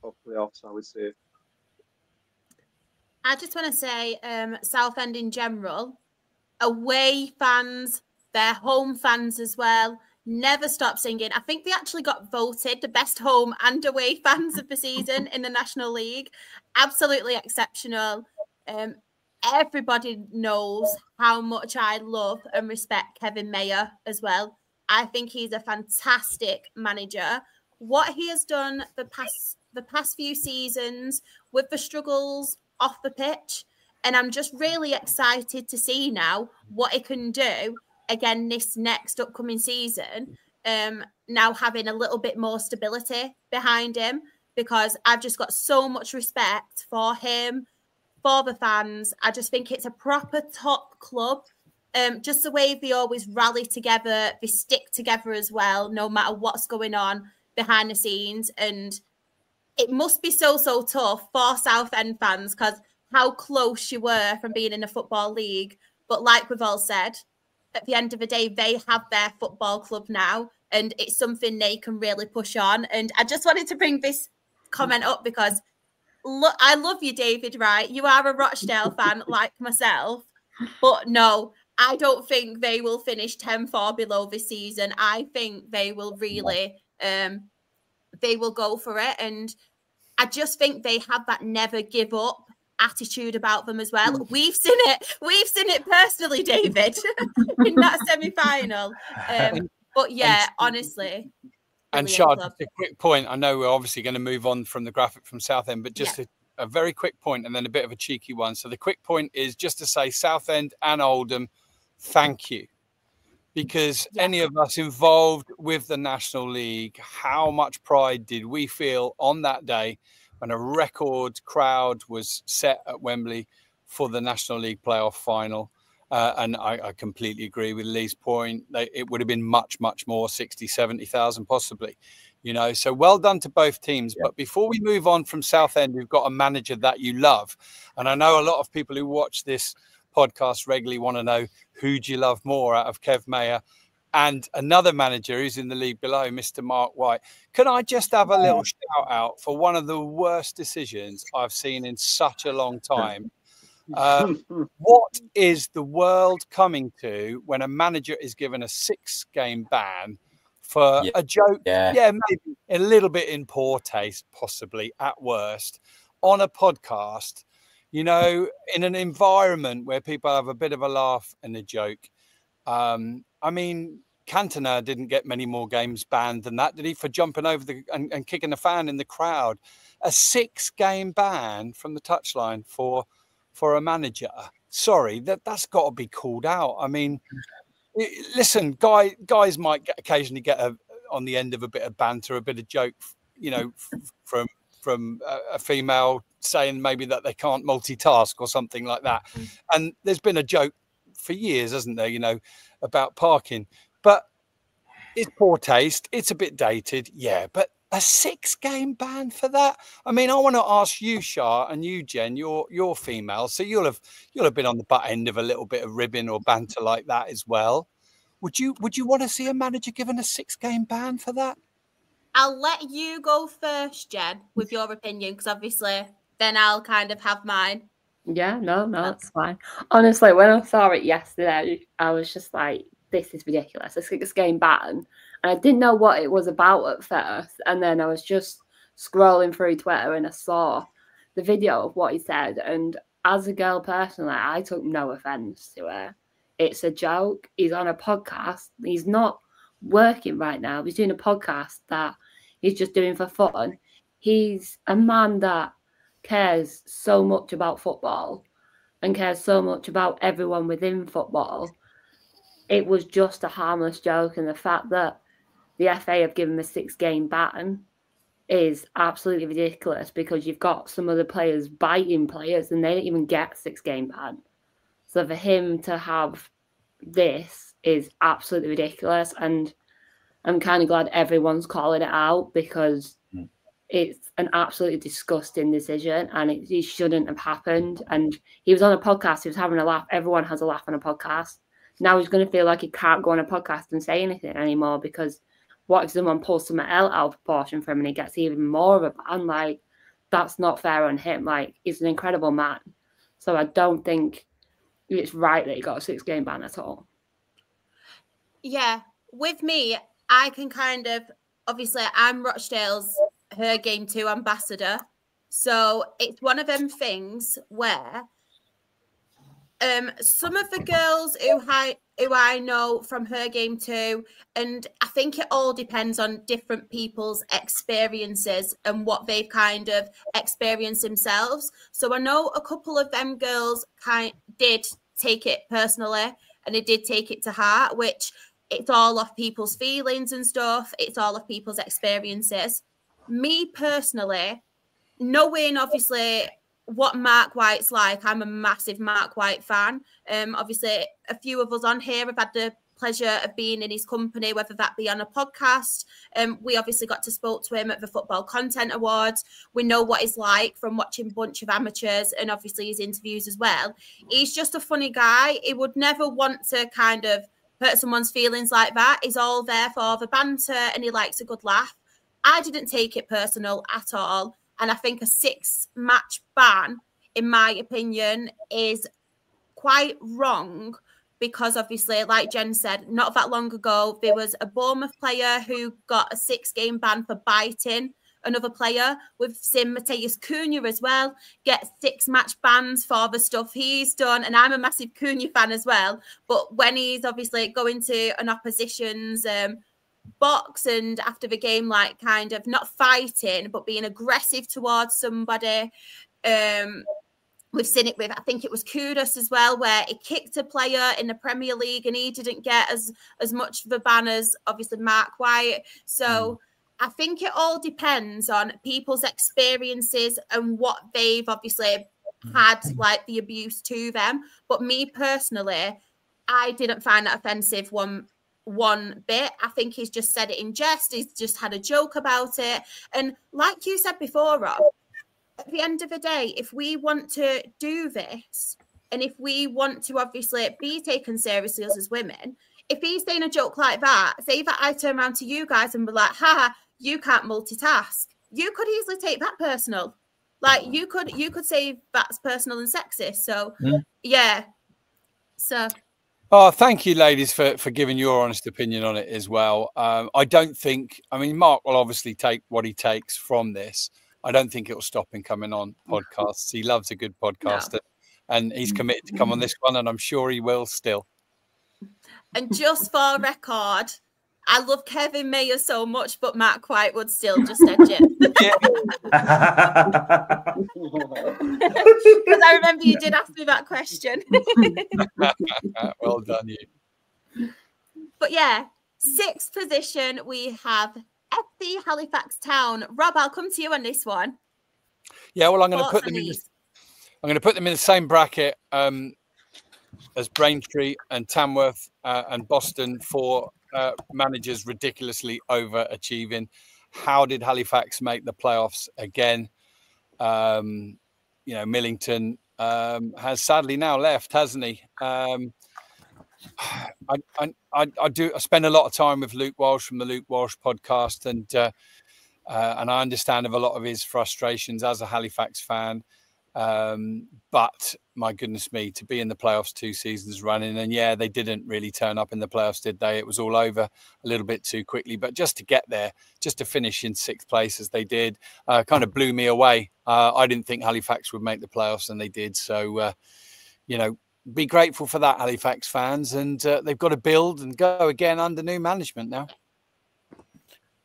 of playoffs, I would say. I just want to say Southend in general, away fans, their home fans as well, never stop singing. I think they actually got voted the best home and away fans of the season in the National League. Absolutely exceptional. Everybody knows how much I love and respect Kevin Maher as well. I think he's a fantastic manager. What he has done the past few seasons with the struggles off the pitch, and I'm just really excited to see now what he can do again this next upcoming season, now having a little bit more stability behind him, because I've just got so much respect for him, for the fans. I just think it's a proper top club. Just the way they always rally together, they stick together as well, no matter what's going on behind the scenes. And it must be so tough for Southend fans, because how close you were from being in a football league. But like we've all said, at the end of the day, they have their football club now, and it's something they can really push on. And I just wanted to bring this comment up because look, I love you, David, right? You are a Rochdale fan like myself, but no, I don't think they will finish 10-4 below this season. I think they will really, they will go for it. And I just think they have that never give up attitude about them as well. We've seen it personally, David, in that semi-final. But yeah, honestly. And Shard, just a quick point. I know we're obviously going to move on from the graphic from Southend, but just a very quick point and then a bit of a cheeky one. So the quick point is just to say Southend and Oldham, thank you. Because any of us involved with the National League, how much pride did we feel on that day when a record crowd was set at Wembley for the National League playoff final? And I completely agree with Lee's point. It would have been much more, 60, 70,000 possibly, you know. So well done to both teams. But before we move on from Southend, we've got a manager that you love. And I know a lot of people who watch this podcast regularly want to know, who do you love more out of Kev Mayer and another manager who's in the league below, Mr. Mark White? Can I just have a little shout out for one of the worst decisions I've seen in such a long time? What is the world coming to when a manager is given a 6-game ban for a joke? Maybe a little bit in poor taste, possibly at worst, on a podcast, you know, in an environment where people have a bit of a laugh and a joke. I mean, Cantona didn't get many more games banned than that, did he, for jumping over and kicking a fan in the crowd? A 6-game ban from the touchline for a manager. Sorry, that's got to be called out. I mean, listen, guys might occasionally get on the end of a bit of banter, a bit of joke, you know, from a female saying maybe that they can't multitask or something like that. And there's been a joke for years, hasn't there, you know, about parking. But it's poor taste. It's a bit dated, but a 6-game ban for that? I mean, I want to ask you, Shah, and you, Jen, you're female, so you'll have been on the butt end of a little bit of ribbon or banter like that as well. Would you want to see a manager given a 6-game ban for that? I'll let you go first, Jen, with your opinion, because obviously then I'll kind of have mine. Yeah, no, that's fine. Honestly, when I saw it yesterday, I was just like, this is ridiculous. A 6-game ban. And I didn't know what it was about at first. And then I was just scrolling through Twitter and I saw the video of what he said. And as a girl personally, I took no offense to it. It's a joke. He's on a podcast. He's not working right now. He's doing a podcast that he's just doing for fun. He's a man that cares so much about football and cares so much about everyone within football. It was just a harmless joke, and the fact that the FA have given him a 6-game ban is absolutely ridiculous, because you've got some other players biting players and they don't even get a 6-game ban. So for him to have this is absolutely ridiculous, and I'm kind of glad everyone's calling it out, because it's an absolutely disgusting decision and it shouldn't have happened. And he was on a podcast, he was having a laugh. Everyone has a laugh on a podcast. Now he's going to feel like he can't go on a podcast and say anything anymore, because what if someone pulls something else out of proportion from him and he gets even more of a ban? Like, that's not fair on him. Like, he's an incredible man. So I don't think it's right that he got a 6-game ban at all. Yeah, with me, I can kind of, obviously, I'm Rochdale's Her Game 2 ambassador. So it's one of them things where some of the girls who I know from Her Game 2, and I think it all depends on different people's experiences and what they've kind of experienced themselves. So I know a couple of them girls did take it personally, and they did take it to heart, which it's all off people's feelings and stuff. It's all of people's experiences. Me personally, knowing obviously what Mark White's like, I'm a massive Mark White fan. Obviously, a few of us on here have had the pleasure of being in his company, whether that be on a podcast. We obviously got to speak to him at the Football Content Awards. We know what he's like from watching a bunch of amateurs and obviously his interviews as well. He's just a funny guy. He would never want to kind of hurt someone's feelings like that. He's all there for the banter and he likes a good laugh. I didn't take it personal at all. And I think a 6-match ban, in my opinion, is quite wrong because obviously, like Jen said, not that long ago, there was a Bournemouth player who got a 6-game ban for biting another player. We've seen Mateus Cunha as well get 6-match bans for the stuff he's done. And I'm a massive Cunha fan as well. But when he's obviously going to an opposition's box and after the game, like kind of not fighting, but being aggressive towards somebody, we've seen it with, I think it was Kudus as well, where he kicked a player in the Premier League and he didn't get as much of a ban as obviously Mark White. So I think it all depends on people's experiences and what they've obviously had, like the abuse to them. But me personally, I didn't find that offensive one bit. I think he's just said it in jest. He's just had a joke about it. And like you said before, Rob, at the end of the day, if we want to do this and if we want to obviously be taken seriously as women, if he's saying a joke like that, say that I turn around to you guys and be like, haha, you can't multitask. You could easily take that personal. Like you could say that's personal and sexist. So yeah. So oh, thank you, ladies, for giving your honest opinion on it as well. I don't think, I mean, Mark will obviously take what he takes from this. I don't think it will stop him coming on podcasts. He loves a good podcaster, and he's committed to come on this one, and I'm sure he will still. And just for record, I love Kevin Mayer so much, but Mark White would still just edge it. Because I remember you did ask me that question. Well done, you. But yeah, 6th position, we have FC Halifax Town. Rob, I'll come to you on this one. Yeah, well, I'm going to put them in the same bracket as Braintree and Tamworth and Boston for managers ridiculously overachieving. How did Halifax make the playoffs again? You know, Millington has sadly now left, hasn't he? I spend a lot of time with Luke Walsh from the Luke Walsh podcast, and I understand of a lot of his frustrations as a Halifax fan. But my goodness me, to be in the playoffs 2 seasons running, and yeah, they didn't really turn up in the playoffs, did they? It was all over a little bit too quickly. But just to get there, just to finish in 6th place as they did, kind of blew me away. I didn't think Halifax would make the playoffs, and they did. So, you know, be grateful for that, Halifax fans, and they've got to build and go again under new management now.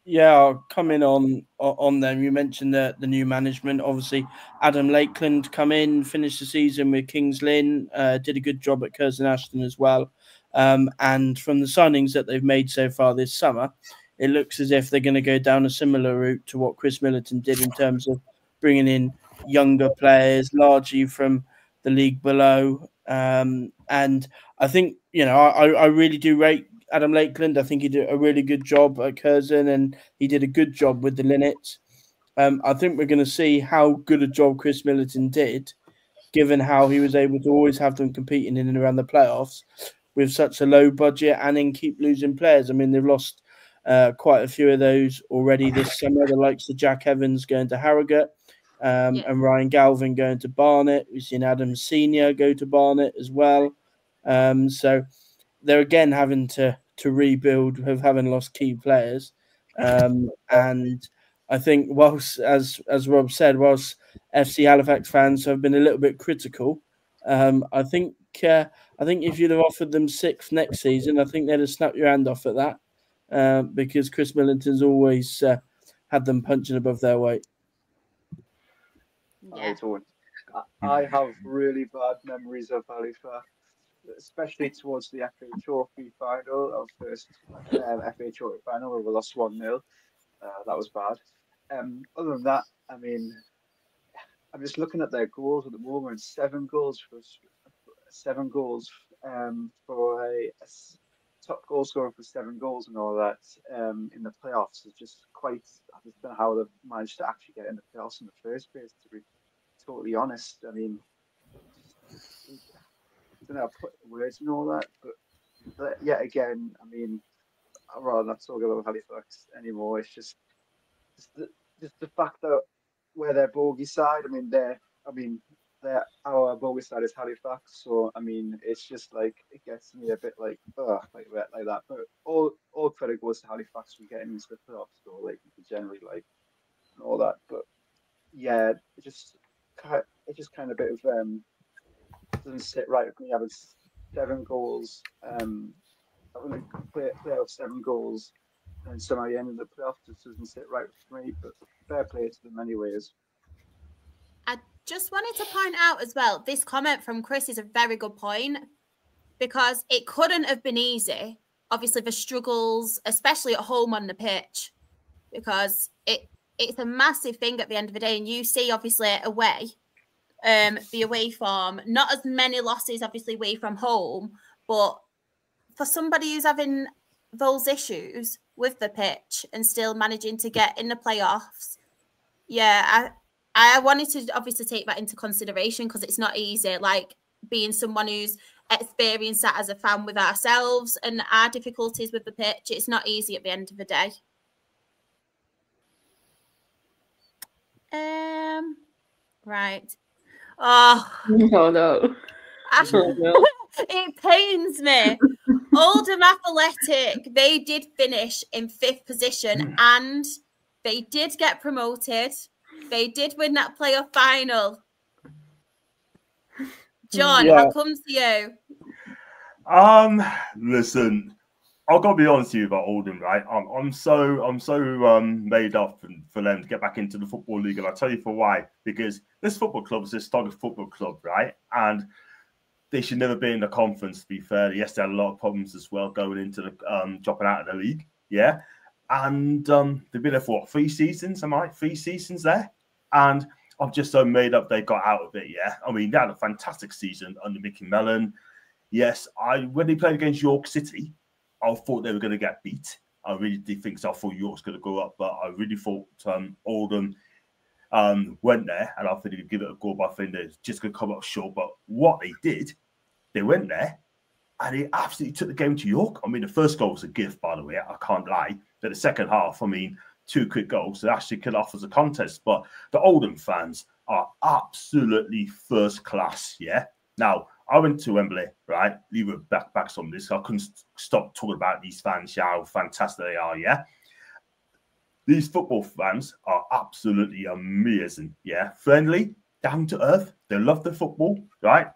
Yeah, I'll come in on them. You mentioned the new management. Obviously, Adam Lakeland come in, finished the season with Kings Lynn, did a good job at Curzon Ashton as well. And from the signings that they've made so far this summer, it looks as if they're going to go down a similar route to what Chris Millerton did in terms of bringing in younger players, largely from the league below. And I think, you know, I really do rate Adam Lakeland. I think he did a really good job at Curzon, and he did a good job with the Linnets. I think we're going to see how good a job Chris Millerton did, given how he was able to always have them competing in and around the playoffs with such a low budget and then keep losing players. I mean, they've lost quite a few of those already this summer, the likes of Jack Evans going to Harrogate and Ryan Galvin going to Barnet. We've seen Adam Senior go to Barnet as well. So they're again having to rebuild with having lost key players. And I think whilst, as Rob said, whilst FC Halifax fans have been a little bit critical, I think if you'd have offered them 6th next season, I think they'd have snapped your hand off at that because Chris Millington's always had them punching above their weight. Yeah. I have really bad memories of Halifax, especially towards the FA Trophy final, our first FA Trophy final where we lost 1-0. That was bad. Other than that, I mean, I'm just looking at their goals at the moment. 7 goals for top goal scorer for 7 goals and all that in the playoffs is just quite. I just don't know how they've managed to actually get in the playoffs in the first place. To be totally honest, I mean, I don't know how to put words and all that, but yet again, I mean, I'd rather not talk about Halifax anymore. It's just the fact that where their bogey side, our bogey side is Halifax, so I mean, it's just like it gets me a bit like like that. But all credit goes to Halifax for getting into the playoffs, so like generally like and all that. But yeah, it just kind of a bit of doesn't sit right with me having 7 goals. Having a play of 7 goals. And somehow the end of the playoffs just doesn't sit right with me, but fair play to them anyways. I just wanted to point out as well, this comment from Chris is a very good point, because it couldn't have been easy, obviously, the struggles, especially at home on the pitch, because it's a massive thing at the end of the day. And you see, obviously, away, the away form, not as many losses, obviously, away from home, but for somebody who's having those issues with the pitch and still managing to get in the playoffs, yeah, I wanted to obviously take that into consideration, because it's not easy, like being someone who's experienced that as a fan with ourselves and our difficulties with the pitch. It's not easy at the end of the day. Right. Oh no. Oh, no. It pains me. Oldham Athletic, they did finish in 5th position and they did get promoted. They did win that playoff final. John, how comes to you? Listen, I've got to be honest with you about Oldham, right? I'm so made up for them to get back into the Football League, and I'll tell you for why. Because this football club is a historic football club, right? And they should never be in the conference, to be fair. Yes, they had a lot of problems as well going into the dropping out of the league. Yeah. And they've been there for what, 3 seasons? Am I right? 3 seasons there? And I'm just so made up they got out of it, yeah. I mean, they had a fantastic season under Mickey Mellon. Yes, when they played against York City, I thought they were going to get beat. I really did think so. I thought York's going to go up, but I really thought Oldham went there, and I think they could give it a go, but I think they're just going to come up short. But what they did, they went there, and they absolutely took the game to York. I mean, the first goal was a gift, by the way. I can't lie. But the second half, I mean, 2 quick goals that actually could offer a contest. But the Oldham fans are absolutely first class, yeah? Now, I went to Wembley, right? You were back on this. I couldn't stop talking about these fans, how fantastic they are, yeah? These football fans are absolutely amazing, yeah? Friendly, down to earth. They love the football, right?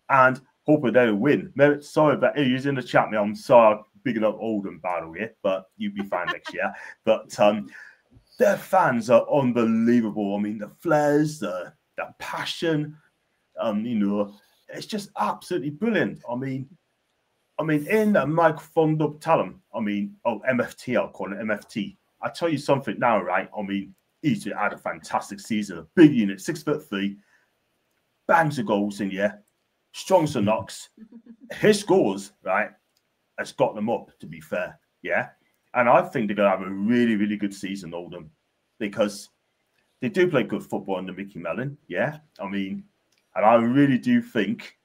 And hoping they'll win. Sorry, but hey, you're in the chat, me. I'm sorry, bigging up Oldham, by the way, but you'll be fine next year. But their fans are unbelievable. I mean, the flares, the passion, you know, it's just absolutely brilliant. I mean, in Mike Fondub Talum, MFT, I'll call it MFT. I tell you something now, right? I mean, he's had a fantastic season, a big unit, 6'3", bangs of goals in, yeah, strong as a knocks. His scores, right, has got them up, to be fair, yeah. And I think they're going to have a really, really good season, Oldham, because they do play good football under Mickey Mellon, yeah. I mean, and I really do think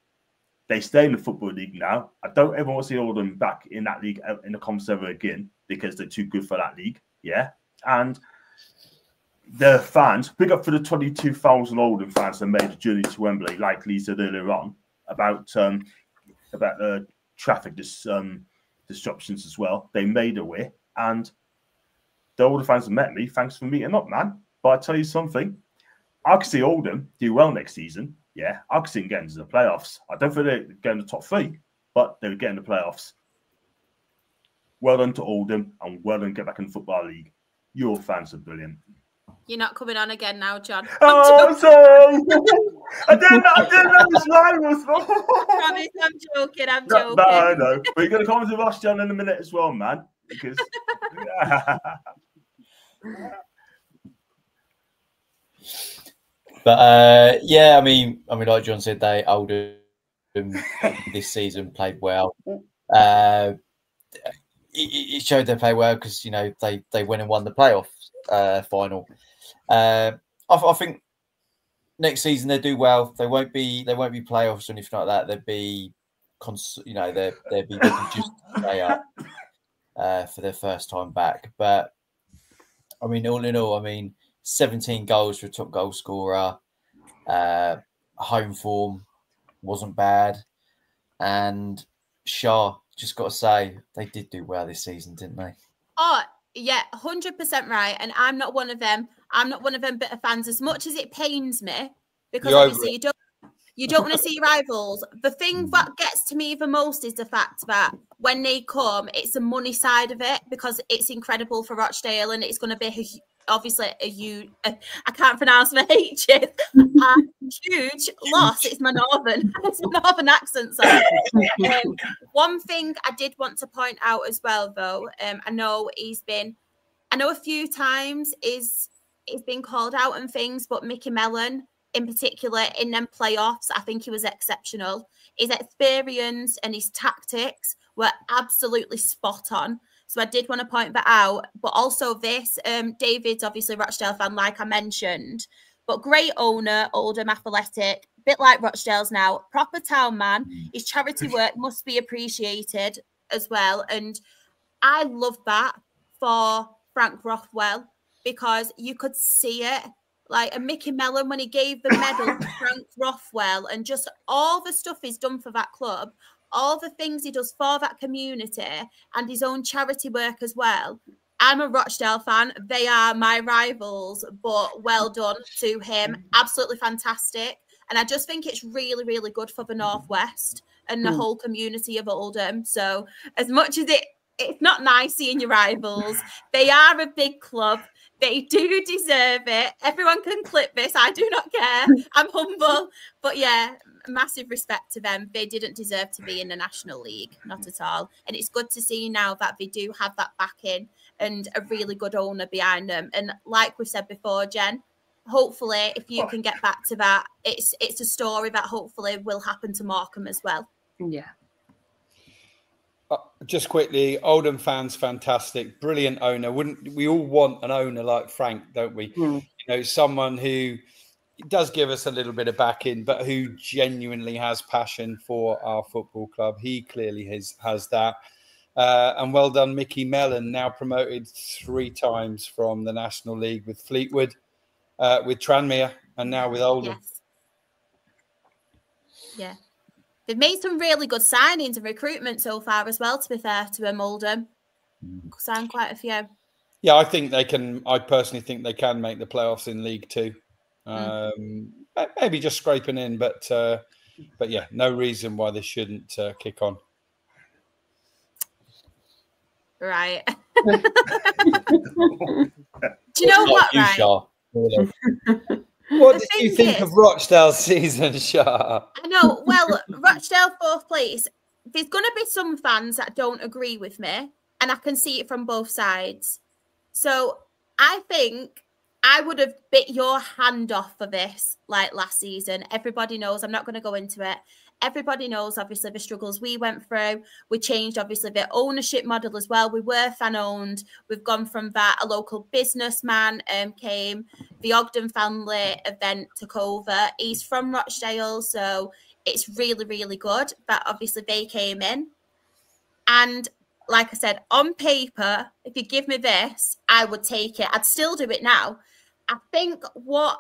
they stay in the Football League now. I don't ever want to see Oldham back in that league, in the conference ever again, because they're too good for that league, yeah. And the fans, big up for the 22,000 Oldham fans that made the journey to Wembley, like Lee said earlier on, about traffic disruptions as well. They made a way, and the Oldham fans have met me. Thanks for meeting up, man. But I tell you something, I could see Oldham do well next season. Yeah, I could see them getting into the playoffs. I don't think they're getting the top 3, but they would get in the playoffs. Well done to Oldham, and well done to get back in the Football League. Your fans are brilliant. You're not coming on again now, John. I'm sorry. I didn't know this line was. Promise, I'm joking. No, I know. But you're going to come to Ross, John, in a minute as well, man. Because. But yeah, I mean, like John said, Oldham this season played well. It showed they play well because they went and won the playoff final. I think next season they do well. They won't be playoffs or anything like that. They'll be they'll be looking just to stay up for their first time back. But I mean, all in all, 17 goals for a top goal scorer. Home form wasn't bad, and Shah, just got to say, they did do well this season, didn't they? Oh yeah, 100% right. And I'm not one of them. I'm not one of them bitter fans. As much as it pains me, because obviously you don't want to see rivals. The thing that gets to me the most is the fact that when they come, it's the money side of it, because it's incredible for Rochdale, and it's going to be obviously I can't pronounce my H's. Huge loss. It's my northern accent. So one thing I did want to point out as well, though, I know a few times he's been called out and things, but Mickey Mellon in particular in them playoffs, I think he was exceptional. His experience and his tactics were absolutely spot on. So I did want to point that out. But also this, David's obviously a Rochdale fan, like I mentioned, but great owner, Oldham Athletic, bit like Rochdale's now, proper town man. His charity work must be appreciated as well. And I love that for Frank Rothwell, because you could see it. Like a Mickey Mellon, when he gave the medal to Frank Rothwell, and just all the stuff he's done for that club, all the things he does for that community, and his own charity work as well. I'm a Rochdale fan. They are my rivals, but well done to him. Absolutely fantastic. And I just think it's really, really good for the Northwest and the whole community of Oldham. So as much as it's not nice seeing your rivals, they are a big club. They do deserve it. Everyone can clip this. I do not care. I'm humble. But yeah, massive respect to them. They didn't deserve to be in the National League. Not at all. And it's good to see now that they do have that backing and a really good owner behind them. And like we said before, Jen, hopefully if you can get back to that, it's a story that hopefully will happen to Morecambe as well. Yeah. Just quickly, Oldham fans, fantastic, brilliant owner. Wouldn't we all want an owner like Frank, don't we? Someone who does give us a little bit of backing, but who genuinely has passion for our football club. He clearly has that. And well done, Mickey Mellon, now promoted 3 times from the National League with Fleetwood, with Tranmere, and now with Oldham. Yes. Yeah. They've made some really good signings and recruitment so far as well, to be fair to them, Oldham. Signed quite a few. Yeah, I think they can. I personally think they can make the playoffs in League Two. Maybe just scraping in, but yeah, no reason why they shouldn't kick on. Right. Do you know what, right? What did you think of Rochdale's season, Shah? I know. Well, Rochdale 4th place. There's going to be some fans that don't agree with me, and I can see it from both sides. So I think I would have bit your hand off for this like last season. Everybody knows. I'm not going to go into it. Everybody knows, obviously, the struggles we went through. We changed, obviously, the ownership model as well. We were fan-owned. We've gone from that. A local businessman came. The Ogden family event took over. He's from Rochdale, so it's really, really good that, obviously, they came in. And like I said, on paper, if you give me this, I would take it. I'd still do it now. I think what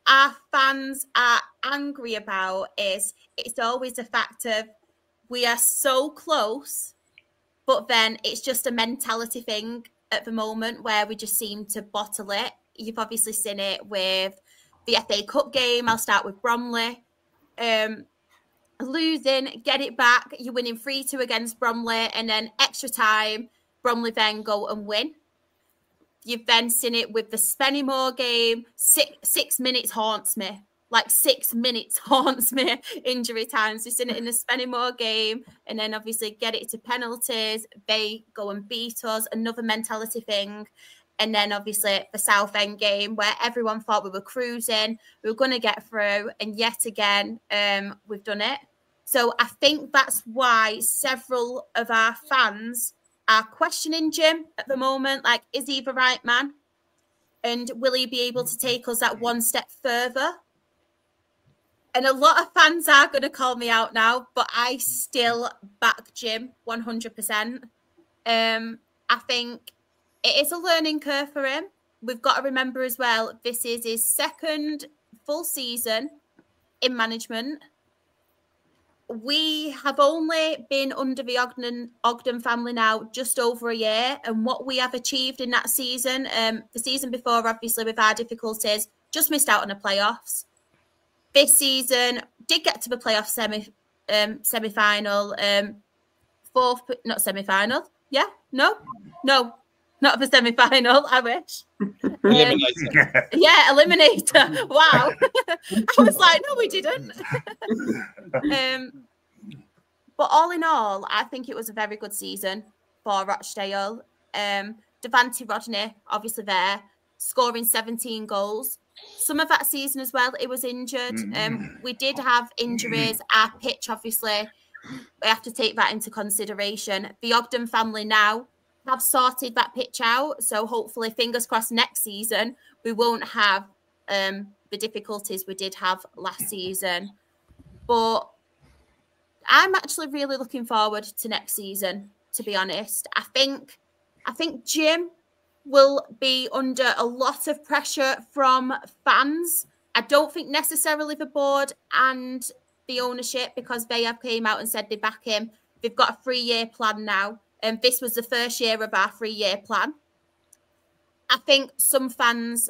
our fans are angry about is it's always the fact of we are so close, but then it's just a mentality thing at the moment where we just seem to bottle it. You've obviously seen it with the FA Cup game. I'll start with Bromley. Losing, get it back. You're winning 3-2 against Bromley, and then extra time, Bromley then go and win. You've then seen it with the Spennymoor game. 6 minutes haunts me. Like 6 minutes haunts me. Injury times. You've seen it in the Spennymoor game. And then obviously get it to penalties. They go and beat us. Another mentality thing. And then obviously the Southend game where everyone thought we were cruising, we were going to get through. And yet again, we've done it. So I think that's why several of our fans are questioning Jim at the moment. Like, is he the right man? And will he be able to take us that one step further? And a lot of fans are going to call me out now, but I still back Jim 100%. I think it is a learning curve for him. We've got to remember as well, this is his second full season in management. We have only been under the Ogden family now just over a year, and what we have achieved in that season, the season before, obviously with our difficulties, just missed out on the playoffs. This season did get to the playoff semi-final, fourth, not semi-final. Yeah, no, not the semi-final. I wish. Eliminator. Yeah, eliminator. Wow. I was like, no, we didn't. But all in all, I think it was a very good season for Rochdale. Devante Rodney, obviously there, scoring 17 goals. Some of that season as well, it was injured. We did have injuries. Our pitch, obviously, we have to take that into consideration. The Ogden family now have sorted that pitch out. So hopefully, fingers crossed, next season, we won't have the difficulties we did have last season. But I'm actually really looking forward to next season, to be honest. I think Jim will be under a lot of pressure from fans. I don't think necessarily the board and the ownership, because they have came out and said they back him. They've got a 3-year plan now. And this was the first year of our 3-year plan. I think some fans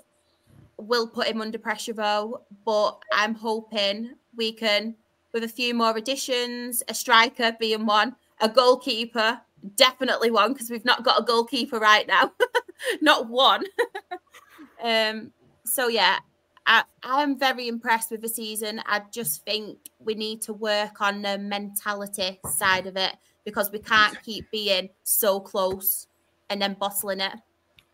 will put him under pressure though, but I'm hoping we can, with a few more additions, a striker being one, a goalkeeper, definitely one, because we've not got a goalkeeper right now. Not one. So yeah, I am very impressed with the season. I just think we need to work on the mentality side of it, because we can't keep being so close and then bottling it.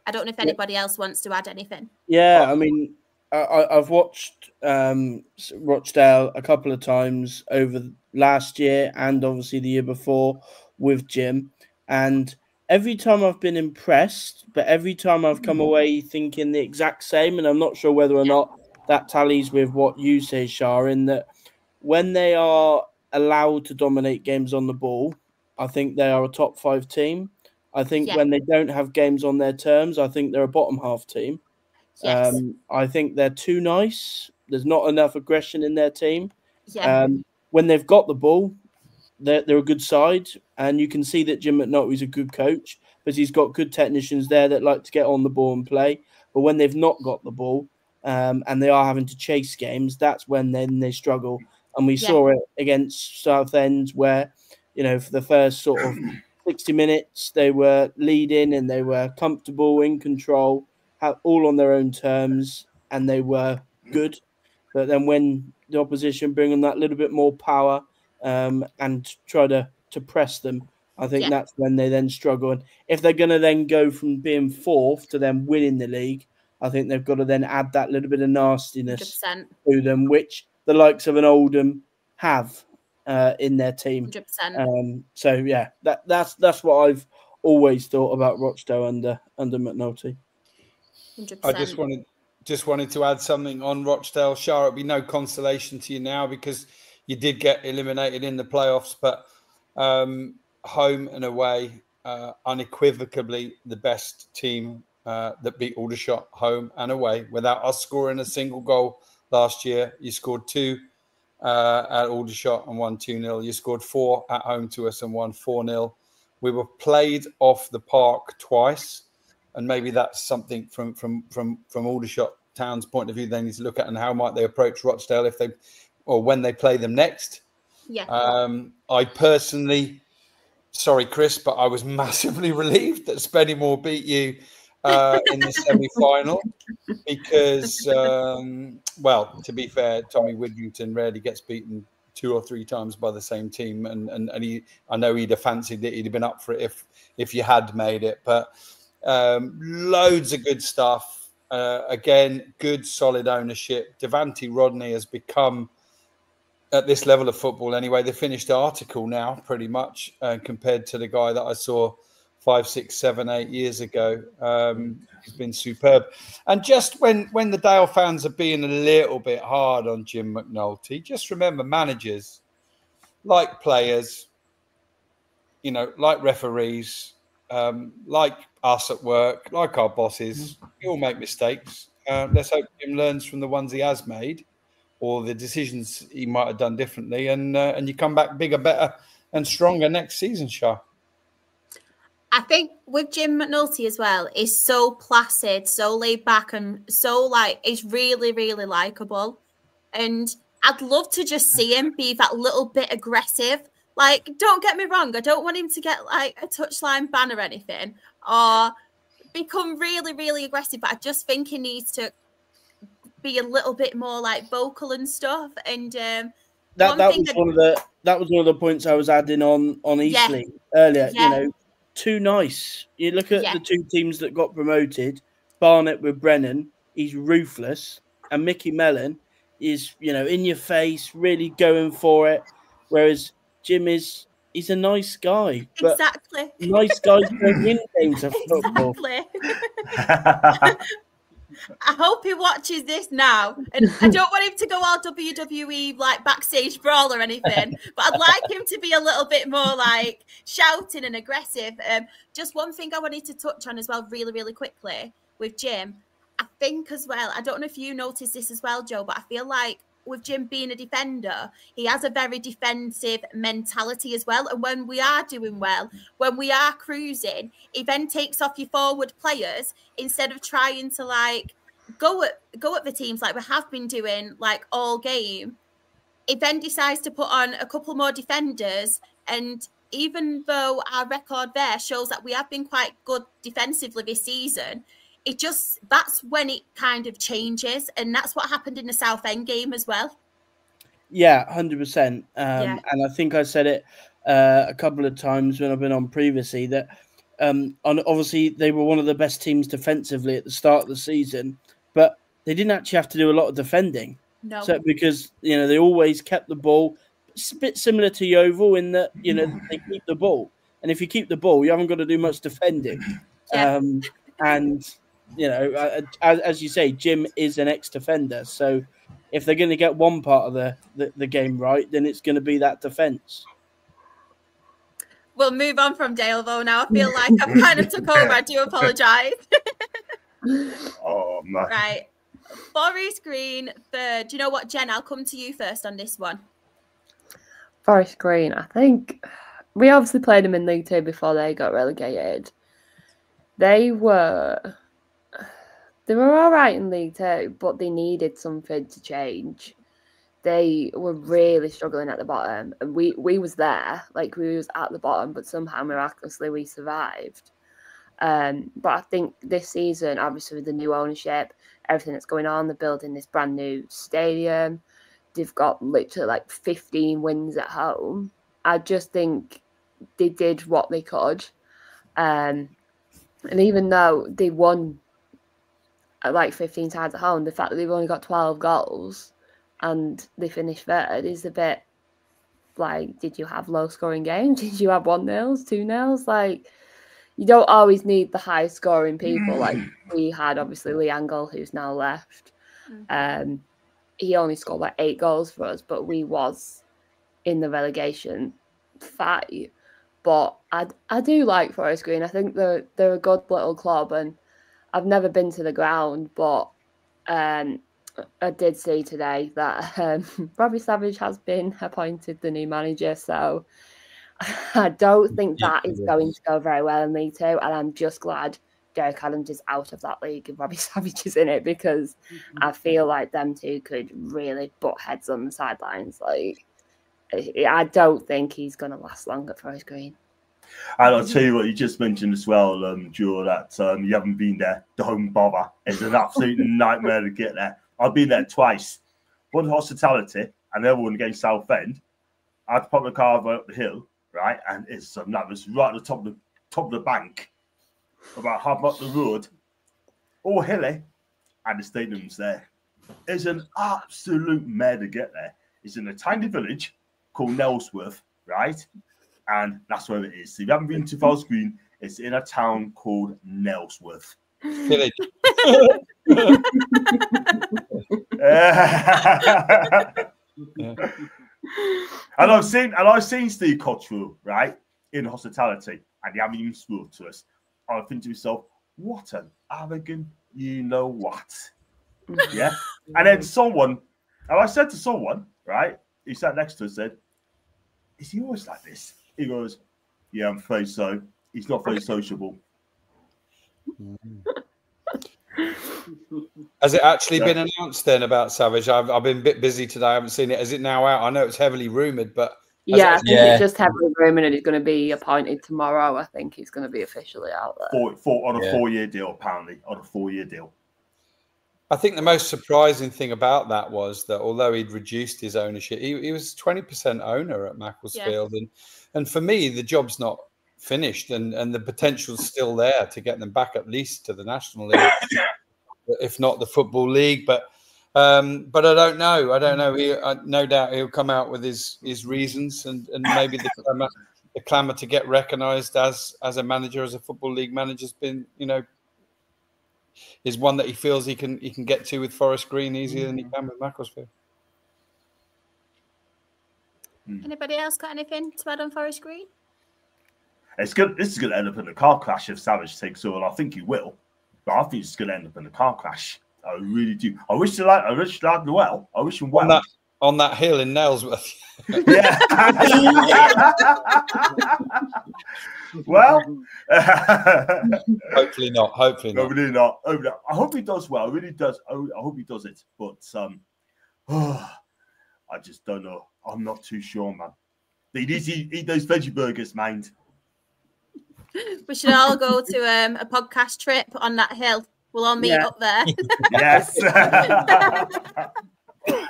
I don't know if anybody else wants to add anything. Yeah, I mean, I've watched Rochdale a couple of times over last year and obviously the year before with Jim. And every time I've been impressed, but every time I've come away thinking the exact same. And I'm not sure whether or not that tallies with what you say, Shah, in that when they are allowed to dominate games on the ball, I think they are a top 5 team. I think when they don't have games on their terms, I think they're a bottom half team. Yes. I think they're too nice. There's not enough aggression in their team. Yeah. When they've got the ball, they're a good side. And you can see that Jim McNulty's a good coach, because he's got good technicians there that like to get on the ball and play. But when they've not got the ball and they are having to chase games, that's when then they struggle. And we saw it against Southend where, you know, for the first sort of 60 minutes, they were leading and they were comfortable, in control, all on their own terms, and they were good. But then when the opposition bring them that little bit more power and try to press them, I think that's when they then struggle. And if they're going to then go from being 4th to then winning the league, I think they've got to then add that little bit of nastiness 100%. to them, which the likes of an Oldham have in their team. 100%. So yeah, that's what I've always thought about Rochdale under McNulty. 100%. I just wanted to add something on Rochdale. Shah, it'll be no consolation to you now because you did get eliminated in the playoffs, but home and away, unequivocally the best team that beat Aldershot home and away without us scoring a single goal last year. You scored 2 at Aldershot and won 2-0. You scored 4 at home to us and won 4-0. We were played off the park twice, and maybe that's something from Aldershot Town's point of view they need to look at, and how might they approach Rochdale if they or when they play them next. Yeah. I personally, sorry, Chris, but I was massively relieved that Spennymoor beat you in the semi-final because, well, to be fair, Tommy Widrington rarely gets beaten 2 or 3 times by the same team, and I know he'd have fancied it. He'd have been up for it if you had made it. But Loads of good stuff. Again, good solid ownership. Devante Rodney has become, at this level of football anyway, the finished article now, pretty much, compared to the guy that I saw 5, 6, 7, 8 years ago. He's been superb. And just when the Dale fans are being a little bit hard on Jim McNulty, just remember managers, like players, you know, like referees, like us at work, like our bosses, we all make mistakes. Let's hope Jim learns from the ones he has made or the decisions he might have done differently, and you come back bigger, better and stronger next season, Shah. I think with Jim McNulty as well, he's so placid, so laid back, and so he's really, really likable. And I'd love to just see him be that little bit aggressive. Like, don't get me wrong, I don't want him to get like a touchline ban or anything or become really, really aggressive, but I just think he needs to be a little bit more like vocal and stuff. And that was one of the points I was adding on Eastleigh earlier. You know, too nice. You look at the two teams that got promoted, Barnet with Brennan, he's ruthless, and Mickey Mellon is, you know, in your face, really going for it. Whereas Jim he's a nice guy. But exactly. Nice guys don't win games of football. Exactly. I hope he watches this now. And I don't want him to go all WWE like backstage brawl or anything, but I'd like him to be a little bit more like shouting and aggressive. Just one thing I wanted to touch on as well, really, really quickly with Jim. I think as well, I don't know if you noticed this as well, Joe, but I feel like with Jim being a defender, he has a very defensive mentality as well. And when we are doing well, when we are cruising, he then takes off your forward players instead of trying to like go at the teams like we have been doing like all game. He then decides to put on a couple more defenders, and even though our record there shows that we have been quite good defensively this season, that's when it kind of changes, and that's what happened in the Southend game as well. Yeah, 100%. And I think I said it a couple of times when I've been on previously that obviously they were one of the best teams defensively at the start of the season, but they didn't actually have to do a lot of defending. No. So because, you know, they always kept the ball. It's a bit similar to Yeovil in that, you know, they keep the ball. And if you keep the ball, you haven't got to do much defending. Yeah. And, you know, as you say, Jim is an ex-defender. So if they're going to get one part of the game right, then it's going to be that defence. We'll move on from Dale, though, now. I feel like I've kind of took over. I do apologise. Oh, man. Right. Forest Green, third. Do you know what, Jen? I'll come to you first on this one. Forest Green, I think we obviously played them in League Two before they got relegated. They were all right in League Two, but they needed something to change. They were really struggling at the bottom, and we was there, like we was at the bottom, but somehow miraculously we survived. But I think this season, obviously with the new ownership, everything that's going on, they're building this brand new stadium. They've got literally like 15 wins at home. I just think they did what they could. And even though they won like 15 times at home, the fact that they've only got 12 goals and they finished third is a bit like, did you have low scoring games? Did you have 1-0, 2-0? Like, you don't always need the high scoring people. Like we had obviously Lee Angle, who's now left. He only scored like 8 goals for us, but we was in the relegation fight. But I do like Forest Green. I think they're a good little club, and I've never been to the ground, but I did see today that Robbie Savage has been appointed the new manager, so I don't think that is going to go very well in League Two, and I'm just glad Derek Adams is out of that league and Robbie Savage is in it, because I feel like them two could really butt heads on the sidelines. Like, I don't think he's going to last long at Forest Green. And I'll tell you what, you just mentioned as well, Joe, that you haven't been there. Don't bother. It's an absolute nightmare to get there. I've been there twice. One hospitality and the other one against Southend. I had to pop the car up the hill, right? And that was right at the top of the bank. about half up the road, all hilly, and the stadium's there. It's an absolute mare to get there. It's in a tiny village called Nelsworth, right? And that's where it is. So if you haven't been to Forest Green, it's in a town called Nelsworth. Village. And I've seen Steve Cottrell, right, in hospitality, and he haven't even spoke to us. I think to myself, what an arrogant, you know what? Yeah. And then I said to someone, right, he sat next to us, said, is he always like this? He goes, yeah, I'm afraid so. He's not very sociable. Has it actually been announced then about Savage? I've been a bit busy today. I haven't seen it. Is it now out? I know it's heavily rumoured, but yeah, I think it's just heavily rumoured and he's going to be appointed tomorrow. I think he's going to be officially out there. On a 4-year deal, apparently. On a 4-year deal. I think the most surprising thing about that was that although he'd reduced his ownership, he was 20% owner at Macclesfield. Yeah. And for me, the job's not finished and the potential's still there to get them back at least to the National League, if not the Football League. But I don't know. No doubt he'll come out with his reasons and maybe the clamour to get recognised as a manager, as a Football League manager, has been, is one that he feels he can get to with Forest Green easier than he can with Macclesfield. Anybody else got anything to add on Forest Green? It's good. This is going to end up in a car crash if Savage takes over. I think he will, but I think it's going to end up in a car crash. I really do. I wish the lad well. I wish him well on that hill in Nailsworth. Yeah. Well, hopefully not. Hopefully not. I hope he does well. Really does. I hope he does it. But I just don't know. I'm not too sure, man. He needs to eat those veggie burgers, mind. We should all go to a podcast trip on that hill. We'll all meet up there. Yes.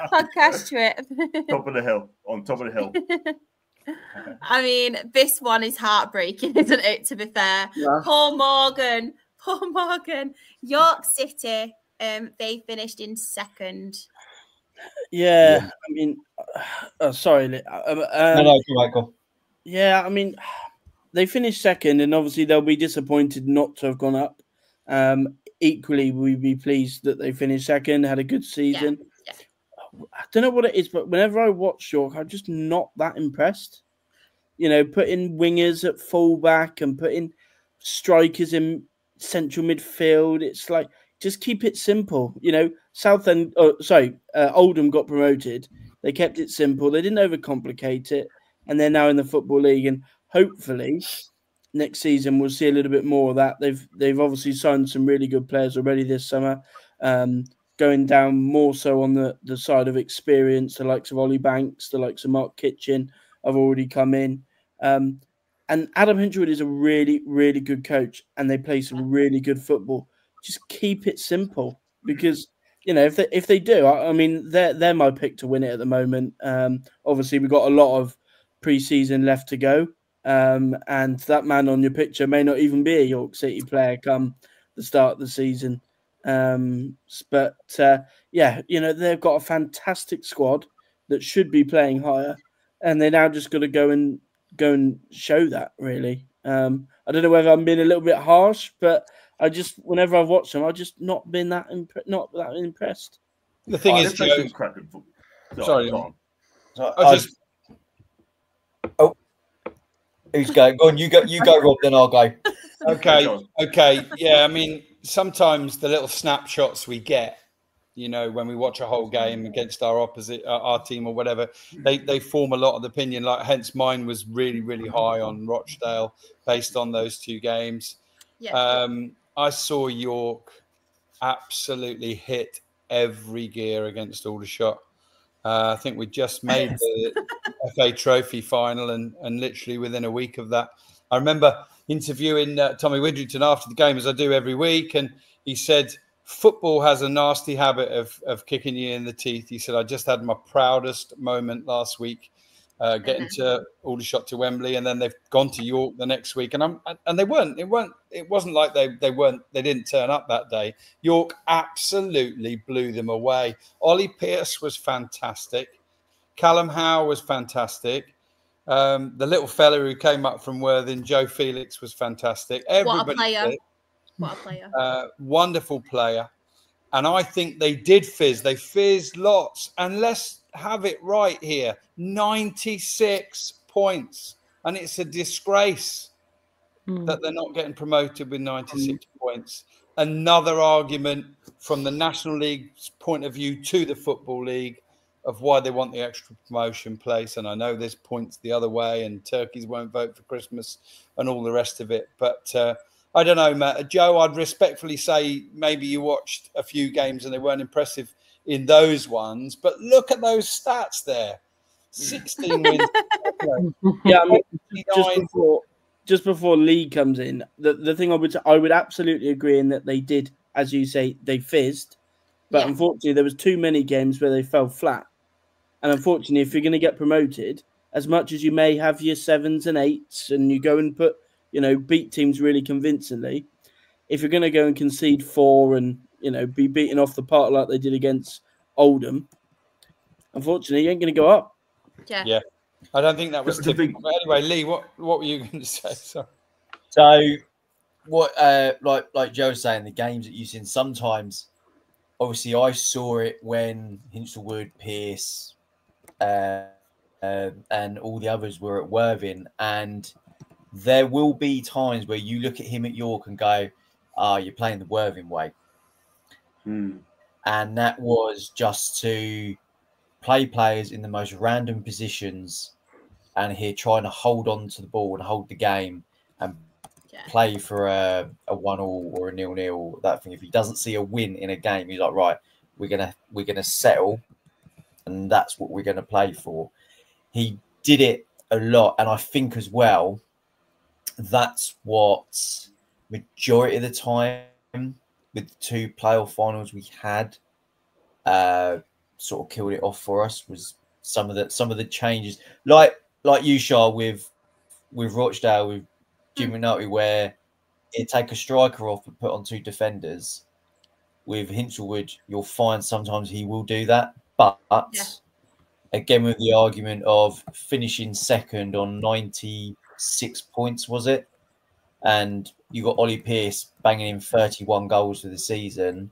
Podcast trip. On top of the hill. I mean, this one is heartbreaking, isn't it, to be fair? Yeah. Poor Morgan. York City, they finished in second. Yeah. I mean, sorry. No, Michael. Yeah, I mean, they finished second, and obviously they'll be disappointed not to have gone up. Equally, we'd be pleased that they finished second, had a good season. Yeah. I don't know what it is, but whenever I watch York, I'm just not that impressed. Putting wingers at fullback and putting strikers in central midfield. It's like, just keep it simple. Southend, Oldham got promoted. They kept it simple. They didn't overcomplicate it. And they're now in the Football League. And hopefully next season we'll see a little bit more of that. They've obviously signed some really good players already this summer. Going down more so on the side of experience, the likes of Ollie Banks, the likes of Mark Kitchen have already come in. And Adam Hinchwood is a really, really good coach, and they play some really good football. Just keep it simple, because if they do, I mean, they're my pick to win it at the moment. Obviously, we've got a lot of pre-season left to go, and that man on your picture may not even be a York City player come the start of the season. But they've got a fantastic squad that should be playing higher, and they're now just got to go and show that, really. I don't know whether I'm being a little bit harsh, but whenever I've watched them, I've just not been that impressed. The thing is, Joe, sorry, go on. Who's going? Go on, you go, Rob, then I'll go. Okay. Yeah, I mean, sometimes the little snapshots we get, when we watch a whole game against our opposite, our team or whatever, they form a lot of opinion. Like, hence mine was really, really high on Rochdale based on those two games. Yeah. I saw York absolutely hit every gear against Aldershot. I think we just made the FA Trophy final, and literally within a week of that, I remember interviewing Tommy Widrington after the game, as I do every week, and he said, football has a nasty habit of kicking you in the teeth. He said, I just had my proudest moment last week getting to Aldershot to Wembley, and then they've gone to York the next week. And they weren't. It wasn't like they didn't turn up that day. York absolutely blew them away. Ollie Pearce was fantastic. Callum Howe was fantastic. The little fella who came up from Worthing, Joe Felix, was fantastic. What a player! What a player! Wonderful player. And I think they did fizz. They fizzed lots. And let's have it right here. 96 points. And it's a disgrace that they're not getting promoted with 96 points. Another argument from the National League's point of view to the Football League of why they want the extra promotion place. And I know there's points the other way and turkeys won't vote for Christmas and all the rest of it. But I don't know, Matt. Joe, I'd respectfully say maybe you watched a few games and they weren't impressive in those ones. But look at those stats there. 16 wins. Yeah, I mean, just before Lee comes in, the thing I would absolutely agree in that they did, as you say, they fizzed. But unfortunately, there was too many games where they fell flat. And unfortunately, if you're going to get promoted, as much as you may have your 7s and 8s and you go and beat teams really convincingly, if you're going to go and concede 4 and, be beaten off the park like they did against Oldham, unfortunately, you ain't going to go up. Yeah. I don't think that was typical. But anyway, Lee, what were you going to say? Sorry. So, what, like Joe was saying, the games that you've seen, sometimes, obviously, I saw it when Hinchelwood, Pearce, and all the others were at Worthing, and there will be times where you look at him at York and go, you're playing the Worthing way. And that was just to play players in the most random positions and here trying to hold on to the ball and hold the game and play for a 1-1 or a 0-0, that thing. If he doesn't see a win in a game, he's like, right, we're gonna settle and that's what we're gonna play for. He did it a lot, and I think as well that's what majority of the time with the 2 playoff finals we had sort of killed it off for us, was some of the changes, like you, Shah, with Rochdale, with Jim McNulty, where he'd take a striker off and put on 2 defenders. With Hinchelwood, you'll find sometimes he will do that, but again, with the argument of finishing second on 96 points, was it? And you got Ollie Pearce banging in 31 goals for the season.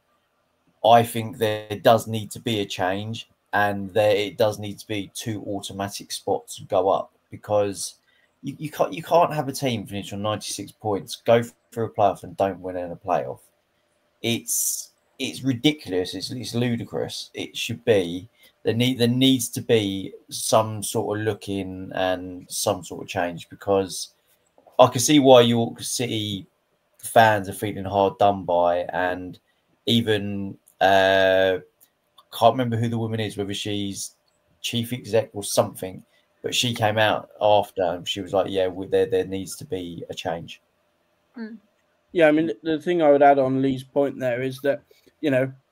I think there does need to be a change, and it does need to be 2 automatic spots to go up, because you can't have a team finish on 96 points, go for a playoff and don't win in a playoff. It's ridiculous. It's ludicrous. It should be. There needs to be some sort of look-in and some sort of change, because I can see why York City fans are feeling hard done by, and even can't remember who the woman is, whether she's chief exec or something, but she came out after and she was like, "Yeah, there needs to be a change." Yeah, I mean, the thing I would add on Lee's point there is that,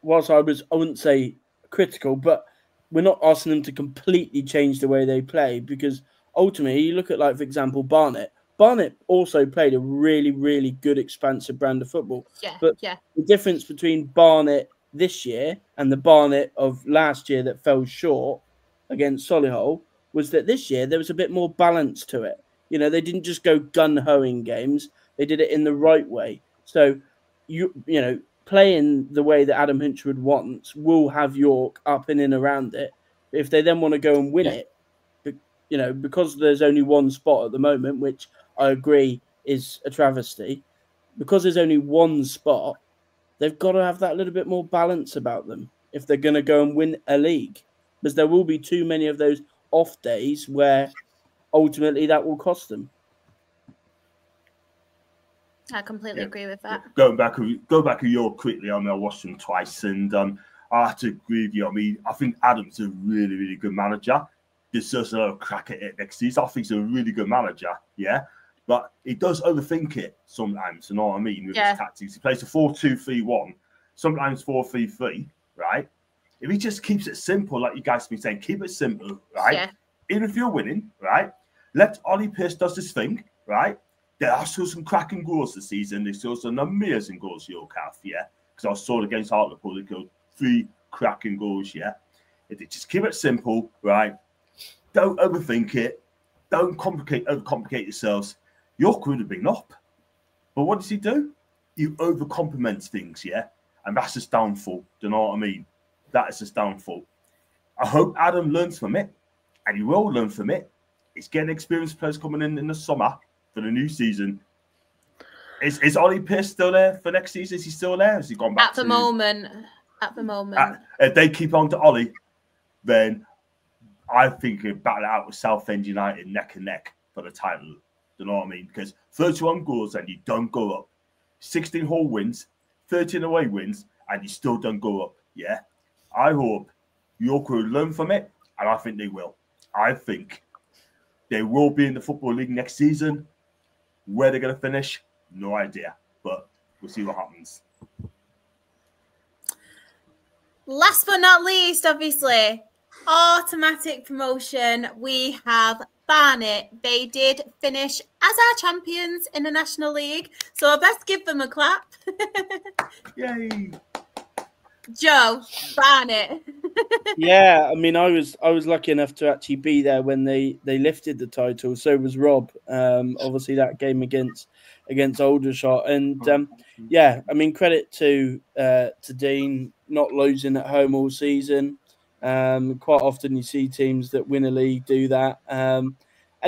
whilst I wouldn't say critical, but we're not asking them to completely change the way they play, because ultimately, you look at, like, for example, Barnet. Barnet also played a really, really good, expansive brand of football. But the difference between Barnet this year and the Barnet of last year that fell short against Solihull was that this year there was a bit more balance to it. They didn't just go gun-hoing games. They did it in the right way. So, playing the way that Adam Hinchelwood wants will have York up and in around it. If they then want to go and win it, because there's only one spot at the moment, which I agree is a travesty, because there's only one spot, they've got to have that little bit more balance about them if they're going to go and win a league, because there will be too many of those off days where ultimately that will cost them. I completely agree with that. Go back to York quickly. I watched them twice, and I have to agree with you. I think Adam's a really, really good manager. Deserves another crack at it next season. I think he's a really good manager, but he does overthink it sometimes. You know what I mean? With his tactics, he plays a 4-2-3-1, sometimes 4-3-3. Right? If he just keeps it simple, like you guys have been saying, keep it simple, right? even if you're winning, right, let Ollie Pearce does his thing, right? There are still some cracking goals this season. There's still some amazing goals, York have, yeah? Because I saw it against Hartlepool, they got 3 cracking goals, yeah? If they just keep it simple, right? Don't overthink it. Don't overcomplicate yourselves. York would have been up. But what does he do? You overcomplement things, yeah? And that's his downfall. Do you know what I mean? That is his downfall. I hope Adam learns from it, and he will learn from it. He's getting experienced players coming in the summer for the new season. Is Ollie Pearce still there for next season? Is he still there? Has he gone back At the moment. If they keep on to Ollie, then I think he'll battle it out with Southend United neck and neck for the title. Do you know what I mean? Because 31 goals and you don't go up. 16 home wins, 13 away wins, and you still don't go up. Yeah? I hope York will learn from it, and I think they will. I think they will be in the Football League next season. Where they're going to finish, no idea. But we'll see what happens. Last but not least, obviously, automatic promotion. We have Barnet. They did finish as our champions in the National League, so I best give them a clap. Yay! Joe, Barnet. Yeah, I mean, I was lucky enough to actually be there when they lifted the title. So was Rob. Obviously, that game against Aldershot, and yeah, I mean, credit to Dean not losing at home all season. Quite often you see teams that win a league do that, and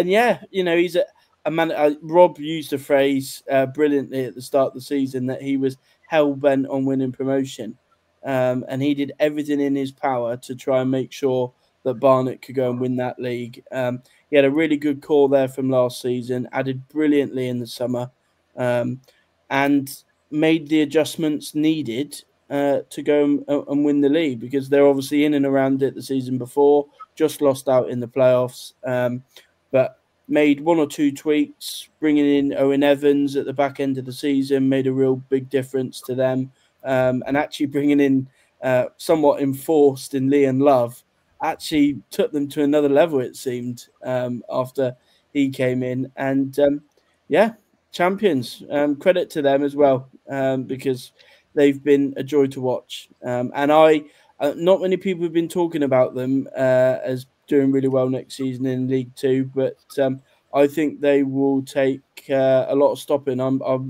yeah, you know, he's a man. Rob used the phrase brilliantly at the start of the season that he was hell bent on winning promotion. And he did everything in his power to try and make sure that Barnet could go and win that league. He had a really good call there from last season, added brilliantly in the summer, and made the adjustments needed to go and win the league, because they're obviously in and around it the season before, just lost out in the playoffs, but made 1 or 2 tweaks, bringing in Owen Evans at the back end of the season made a real big difference to them. And actually bringing in somewhat enforced in Leon Love actually took them to another level, it seemed, after he came in. And yeah, champions. Credit to them as well, because they've been a joy to watch. And not many people have been talking about them as doing really well next season in League Two, but I think they will take a lot of stopping. I'll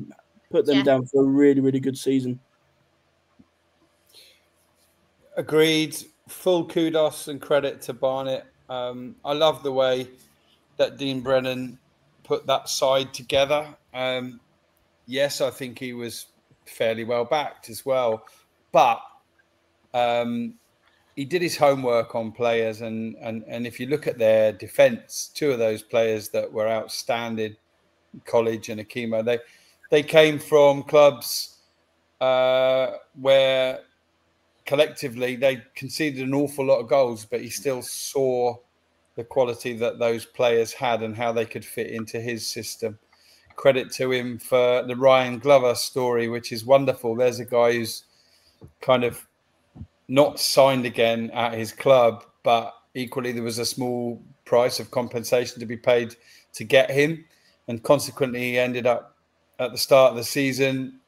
put them down for a really, really good season. Agreed. Full kudos and credit to Barnet. I love the way that Dean Brennan put that side together. Yes, I think he was fairly well backed as well, but he did his homework on players, and if you look at their defence, 2 of those players that were outstanding, College and Akimo, they came from clubs where collectively they conceded an awful lot of goals, but he still saw the quality that those players had and how they could fit into his system. Credit to him for the Ryan Glover story, which is wonderful. There's a guy who's kind of not signed again at his club, but equally there was a small price of compensation to be paid to get him, and consequently he ended up at the start of the season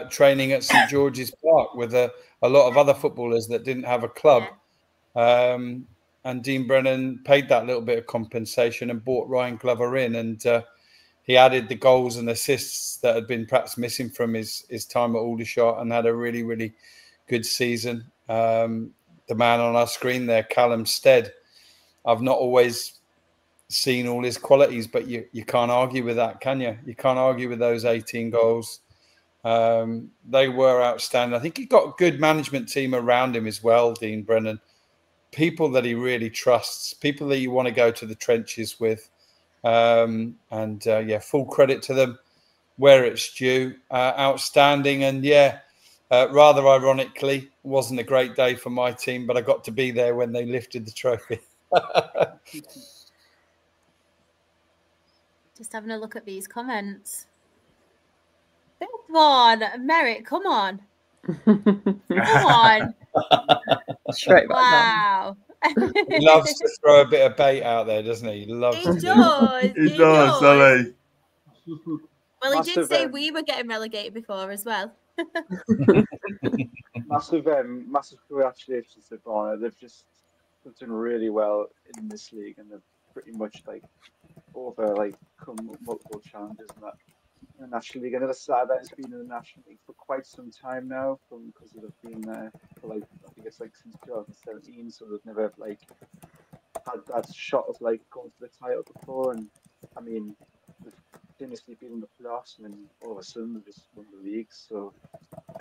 training at St George's Park with a lot of other footballers that didn't have a club. And Dean Brennan paid that little bit of compensation and brought Ryan Glover in, and he added the goals and assists that had been perhaps missing from his time at Aldershot, and had a really, really good season. The man on our screen there, Callum Stead, I've not always seen all his qualities, but you can't argue with that, can you? You can't argue with those 18 goals. They were outstanding. I think he got a good management team around him as well, Dean Brennan. People that he really trusts, people that you want to go to the trenches with. Yeah, full credit to them where it's due. Outstanding. And yeah, rather ironically, it wasn't a great day for my team, but I got to be there when they lifted the trophy. Just having a look at these comments. Big one, Merrick, come on. Come on. Straight back wow. He loves to throw a bit of bait out there, doesn't he? He loves He to do does. He does, doesn't he? Well, he did Massive, say we were getting relegated before as well. massive congratulations to Barnet. They've done really well in this league, and they've pretty much overcome multiple challenges in the National League. Another side that has been in the National League for quite some time now, because they've been there for I think it's since 2017. So they've never had that shot of going for the title before. And I mean, they've continuously been in the playoffs, and then all of a sudden they just won the league. So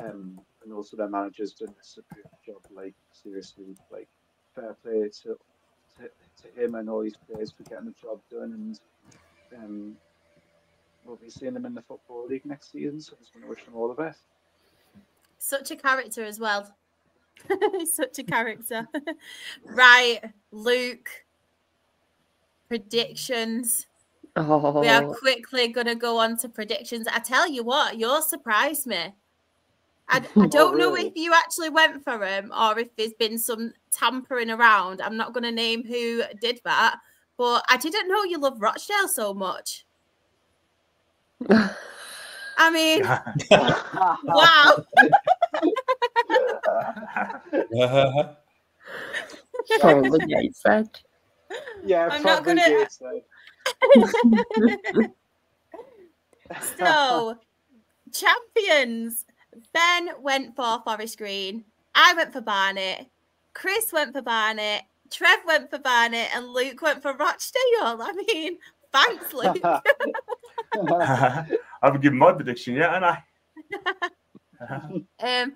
and also their manager's done a superb job. Seriously, fair play to him and all these players for getting the job done. And we'll be seeing them in the Football League next season, so I just want to wish them all the best. Such a character as well. Such a character. Right, Luke. Predictions. Oh. We are quickly going to go on to predictions. I tell you what, you surprised me. I don't know if you actually went for him or if there's been some tampering around. I'm not going to name who did that, but I didn't know you love Rochdale so much. I mean, wow. Probably Gateshead. Yeah, I'm not gonna. Gateshead. So, champions. Ben went for Forest Green. I went for Barnet. Chris went for Barnet. Trev went for Barnet, and Luke went for Rochdale. I mean, thanks, Luke. I haven't given my prediction yet, haven't I?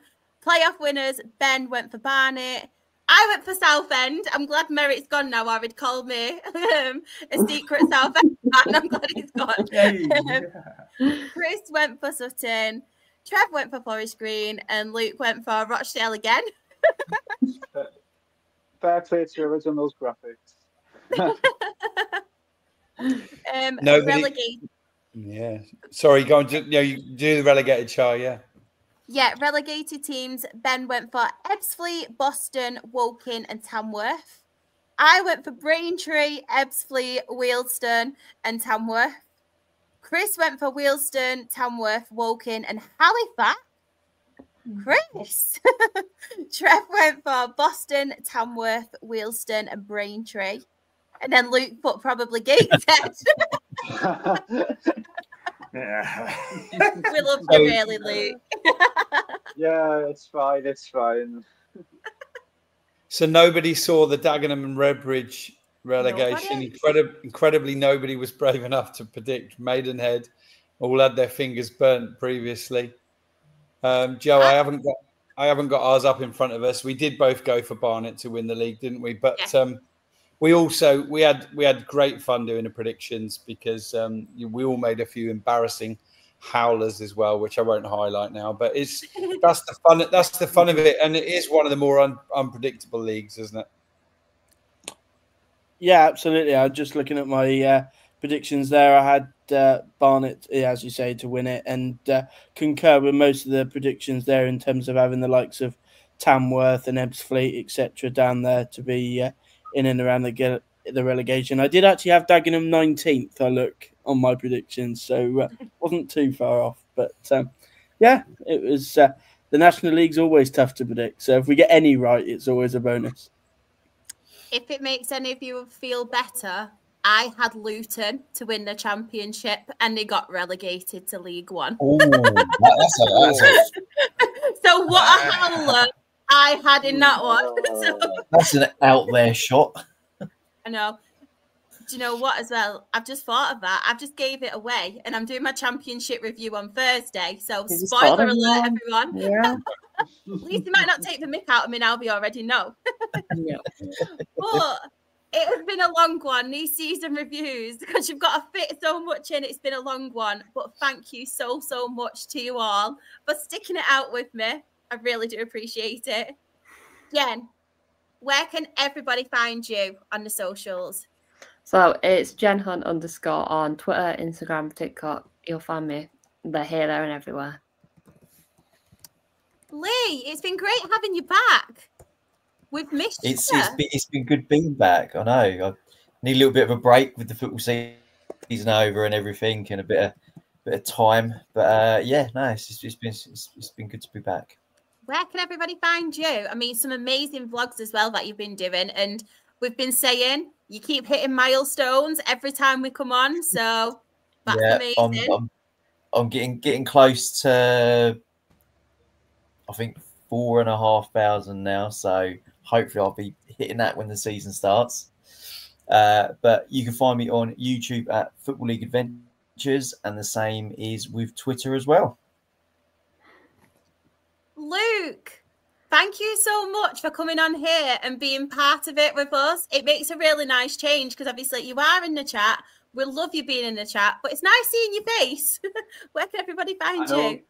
Playoff winners, Ben went for Barnet. I went for Southend. I'm glad Merritt's gone now, or he'd called me a secret Southend fan. I'm glad he's gone. Chris went for Sutton. Trev went for Forest Green, and Luke went for Rochdale again. Fair play to whoever's on those graphics. Relegated. Yeah. Sorry, go on. You do the relegated char, yeah. Yeah, relegated teams. Ben went for Ebbsfleet, Boston, Woking, and Tamworth. I went for Braintree, Ebbsfleet, Wealdstone, and Tamworth. Chris went for Wealdstone, Tamworth, Woking, and Halifax. Chris. Trev went for Boston, Tamworth, Wealdstone, and Braintree. And then Luke put probably Gateshead. Yeah. We love you really, Luke. Yeah, it's fine. It's fine. So nobody saw the Dagenham and Redbridge relegation. Incredibly, nobody was brave enough to predict Maidenhead. All had their fingers burnt previously. Joe, I haven't got ours up in front of us. We did both go for Barnet to win the league, didn't we? But we had great fun doing the predictions because we all made a few embarrassing howlers as well, which I won't highlight now. But that's the fun of it, and it is one of the more unpredictable leagues, isn't it? Yeah, absolutely. I was just looking at my predictions there. I had Barnet, as you say, to win it, and concur with most of the predictions there in terms of having the likes of Tamworth and Ebbsfleet, etc., down there to be in and around the relegation. I did actually have Dagenham 19th, I look, on my predictions, so wasn't too far off. But yeah, it was the National League's always tough to predict, so if we get any right, it's always a bonus. If it makes any of you feel better, I had Luton to win the championship, and they got relegated to League One. Oh, that's so what a howler I had in that one. That's an out there shot. I know. Do you know what as well? I've just thought of that. I've just gave it away, and I'm doing my championship review on Thursday. So spoiler alert, everyone. Yeah. At least they might not take the mick out of me now. We already know. Yeah. But it has been a long one, these season reviews, because you've got to fit so much in. It's been a long one. But thank you so much to you all for sticking it out with me. I really do appreciate it. Jen, where can everybody find you on the socials? So it's Jen Hunt _ on Twitter, Instagram, TikTok. You'll find me. They're here, there, and everywhere. Lee, it's been great having you back. We've missed It's you. it's been good being back. I know. I need a little bit of a break with the football season over and everything, and a bit of time. But yeah, no, it's been good to be back. Where can everybody find you? I mean, some amazing vlogs as well that you've been doing, and we've been saying you keep hitting milestones every time we come on. So that's amazing. I'm getting close to, I think, 4,500 now. So hopefully I'll be hitting that when the season starts. But you can find me on YouTube at Football League Adventures, and the same is with Twitter as well. Luke, thank you so much for coming on here and being part of it with us. It makes a really nice change because obviously you are in the chat. We love you being in the chat, but it's nice seeing your face. Where can everybody find you?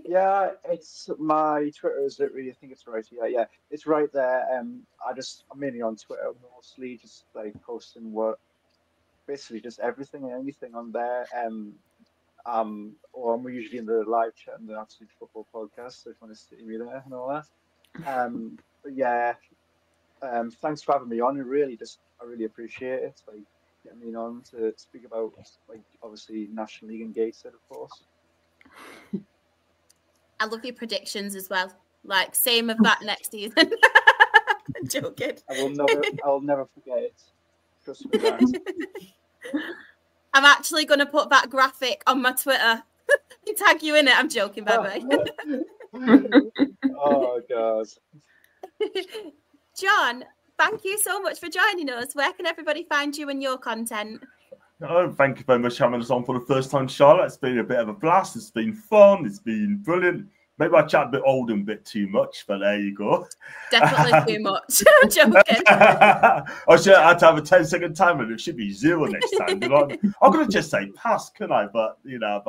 Yeah, it's my Twitter is literally, I think it's right here. Yeah, it's right there. I'm mainly on Twitter mostly, just like posting basically just everything and anything on there. Or I'm usually in the live chat in the Absolute Football podcast, so if you want to see me there and all that. But yeah, thanks for having me on. I really appreciate it. Like getting me on to speak about, like, obviously National League and Gateshead, of course. I love your predictions as well. Like, same of that next season. I'm joking. I'll never forget it. Trust me, guys. I'm actually going to put that graphic on my Twitter and tag you in it. I'm joking, baby. Oh, God. John, thank you so much for joining us. Where can everybody find you and your content? Oh, thank you very much for having us on for the first time, Charlotte. It's been a bit of a blast. It's been fun. It's been brilliant. Maybe I chat a bit Oldham a bit too much, but there you go. Definitely too much. I'm joking. I should have to have a 10-second timer, and it should be 0 next time. You know? I'm going to just say pass, couldn't I? But, nah.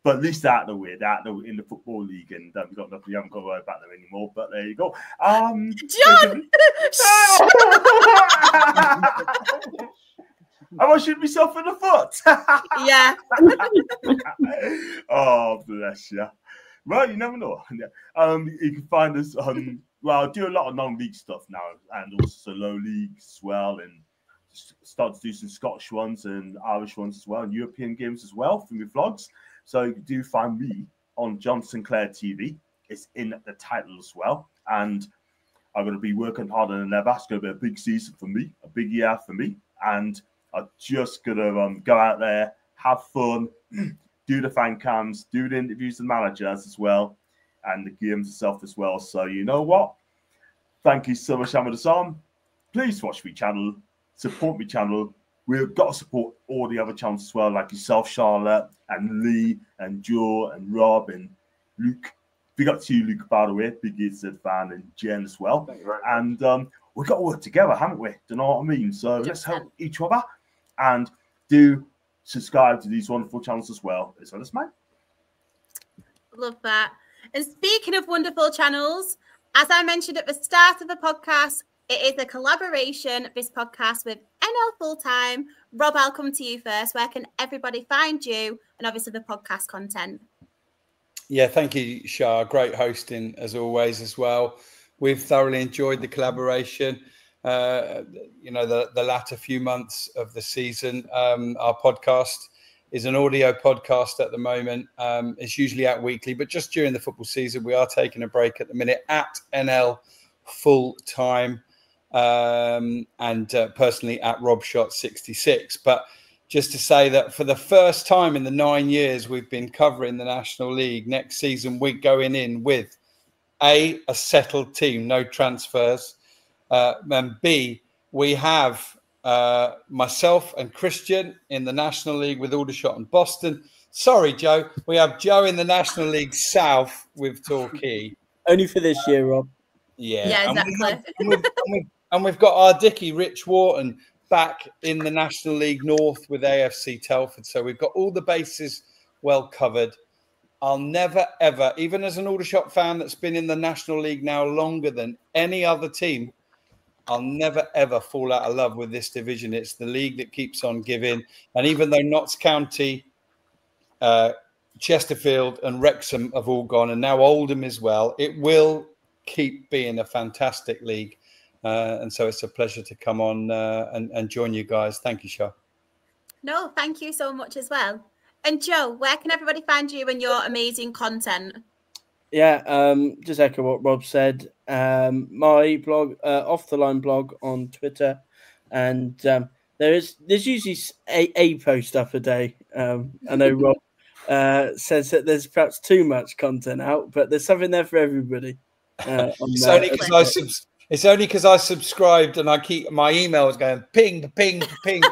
But at least out of the way, in the Football League, and we haven't got to worry about them anymore. But there you go. John! I want to shoot myself in the foot. Yeah. Oh, bless you. Well, you never know. You can find us on, I do a lot of non-league stuff now, and also low leagues as well, and start to do some Scottish ones and Irish ones as well, and European games as well from your vlogs. So you do find me on John Sinclair TV. It's in the title as well. And I'm going to be working harder than ever. It's going to be a big season for me, a big year for me. And I'm just going to go out there, have fun, do the fan cams, do the interviews with managers as well, and the games itself as well. So you know what? Thank you so much for having us on. Please watch my channel, support my channel. We've got to support all the other channels as well, like yourself, Charlotte, and Lee, and Joe, and Rob, and Luke. Big up to you, Luke, by the way, big Gateshead fan, and Jen as well. And we've got to work together, haven't we? Do you know what I mean? So let's help each other, and do subscribe to these wonderful channels as well as mine. Love that. And speaking of wonderful channels, as I mentioned at the start of the podcast, it is a collaboration, this podcast, with NL Fulltime. Rob, I'll come to you first. Where can everybody find you and obviously the podcast content? Yeah, thank you, Shah. Great hosting as always as well. We've thoroughly enjoyed the collaboration. The latter few months of the season. Our podcast is an audio podcast at the moment. It's usually out weekly, but just during the football season, we are taking a break at the minute at NL Fulltime, and personally at Robshot66. But just to say that for the first time in the 9 years we've been covering the National League, next season we're going in with a settled team, no transfers. And B, we have myself and Christian in the National League with Aldershot and Boston. Sorry, Joe. We have Joe in the National League South with Torquay. Only for this year, Rob. Yeah, exactly. And we've got our Dickie, Rich Wharton, back in the National League North with AFC Telford. So we've got all the bases well covered. I'll never, ever, even as an Aldershot fan that's been in the National League now longer than any other team, I'll never, ever fall out of love with this division. It's the league that keeps on giving. And even though Notts County, Chesterfield and Wrexham have all gone, and now Oldham as well, it will keep being a fantastic league. And so it's a pleasure to come on and join you guys. Thank you, Shah. No, thank you so much as well. And Joe, where can everybody find you and your amazing content? Yeah, just echo what Rob said. My blog, Off the Line blog on Twitter, and there's usually a post up a day. I know Rob says that there's perhaps too much content out, but there's something there for everybody. It's only because I subscribed and I keep my emails going ping, ping, ping,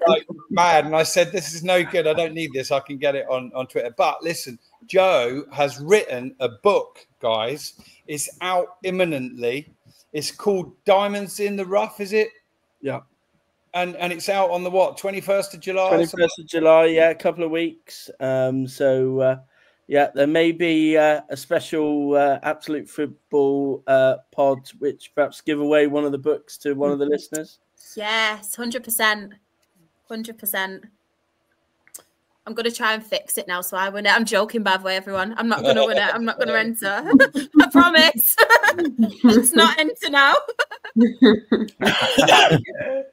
like mad. And I said, this is no good. I don't need this. I can get it on Twitter. But listen, Joe has written a book, guys. It's out imminently. It's called Diamonds in the Rough, is it? Yeah. And it's out on the what, 21st of July? 21st of July, yeah, a couple of weeks. Yeah, there may be a special Absolute Football pod, which perhaps give away one of the books to one of the listeners. Yes, 100%. 100%. I'm going to try and fix it now so I win it. I'm joking, by the way, everyone. I'm not going to win it. I'm not going to enter. I promise. Let's not enter now.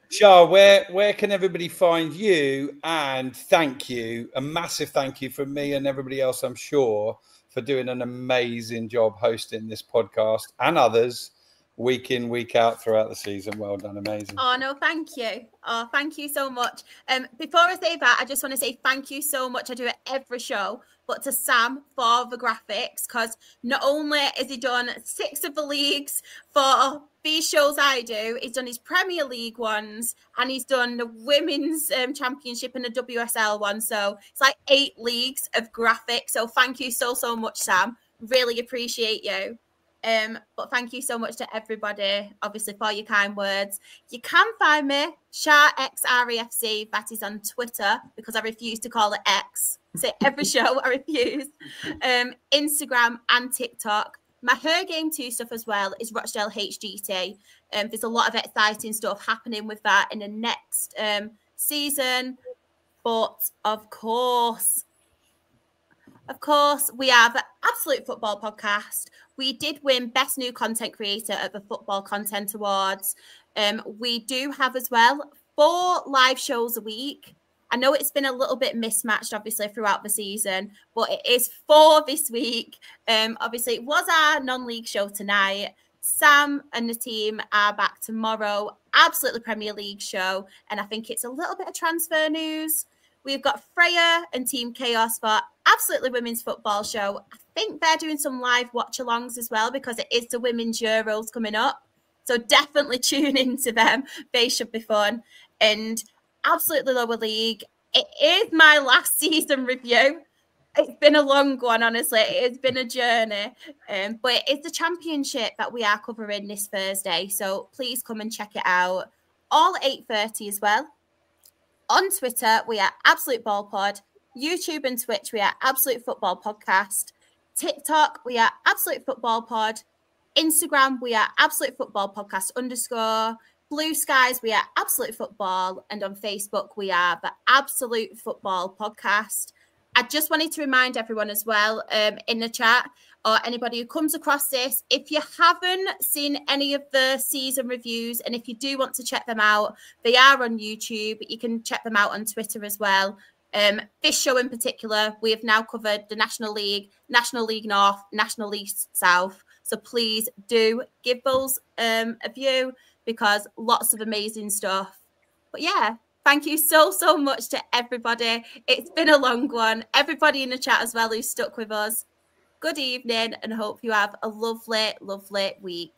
Shah, where can everybody find you? And thank you, a massive thank you from me and everybody else, I'm sure, for doing an amazing job hosting this podcast and others week in, week out throughout the season. Well done, amazing. Oh, no, thank you. Oh, thank you so much. Before I say that, I just want to say thank you so much. I do it every show, but to Sam for the graphics, because not only has he done 6 of the leagues for these shows I do, he's done his Premier League ones, and he's done the Women's Championship and the WSL one. So it's like 8 leagues of graphics. So thank you so much, Sam. Really appreciate you. But thank you so much to everybody, obviously, for your kind words. You can find me, SharXREFC, that is on Twitter, because I refuse to call it X. So every show, I refuse. Instagram and TikTok. My Her Game 2 stuff as well is Rochdale HGT. There's a lot of exciting stuff happening with that in the next season. But of course, we have Absolute Football Podcast. We did win Best New Content Creator at the Football Content Awards. We do have as well 4 live shows a week. I know it's been a little bit mismatched, obviously, throughout the season, but it is 4 this week. Obviously, it was our non-league show tonight. Sam and the team are back tomorrow. Absolutely Premier League show. And I think it's a little bit of transfer news. We've got Freya and Team Chaos for Absolutely Women's Football Show. I think they're doing some live watch-alongs as well, because it is the Women's Euros coming up. So definitely tune into them. They should be fun. And Absolutely Lower League, it is my last season review. It's been a long one, honestly. It has been a journey. But it's the championship that we are covering this Thursday. So please come and check it out. All at 8:30 as well. On Twitter, we are Absolute Ball Pod. YouTube and Twitch, we are Absolute Football Podcast. TikTok, we are Absolute Football Pod. Instagram, we are Absolute Football Podcast _. Blue Skies, we are Absolute Football. And on Facebook, we are the Absolute Football Podcast. I just wanted to remind everyone as well in the chat, or anybody who comes across this, if you haven't seen any of the season reviews, and if you do want to check them out, they are on YouTube. You can check them out on Twitter as well. This show in particular, we have now covered the National League North, National League South. So please do give those a view, because lots of amazing stuff. But yeah, thank you so much to everybody. It's been a long one. Everybody in the chat as well who stuck with us. Good evening, and hope you have a lovely, lovely week.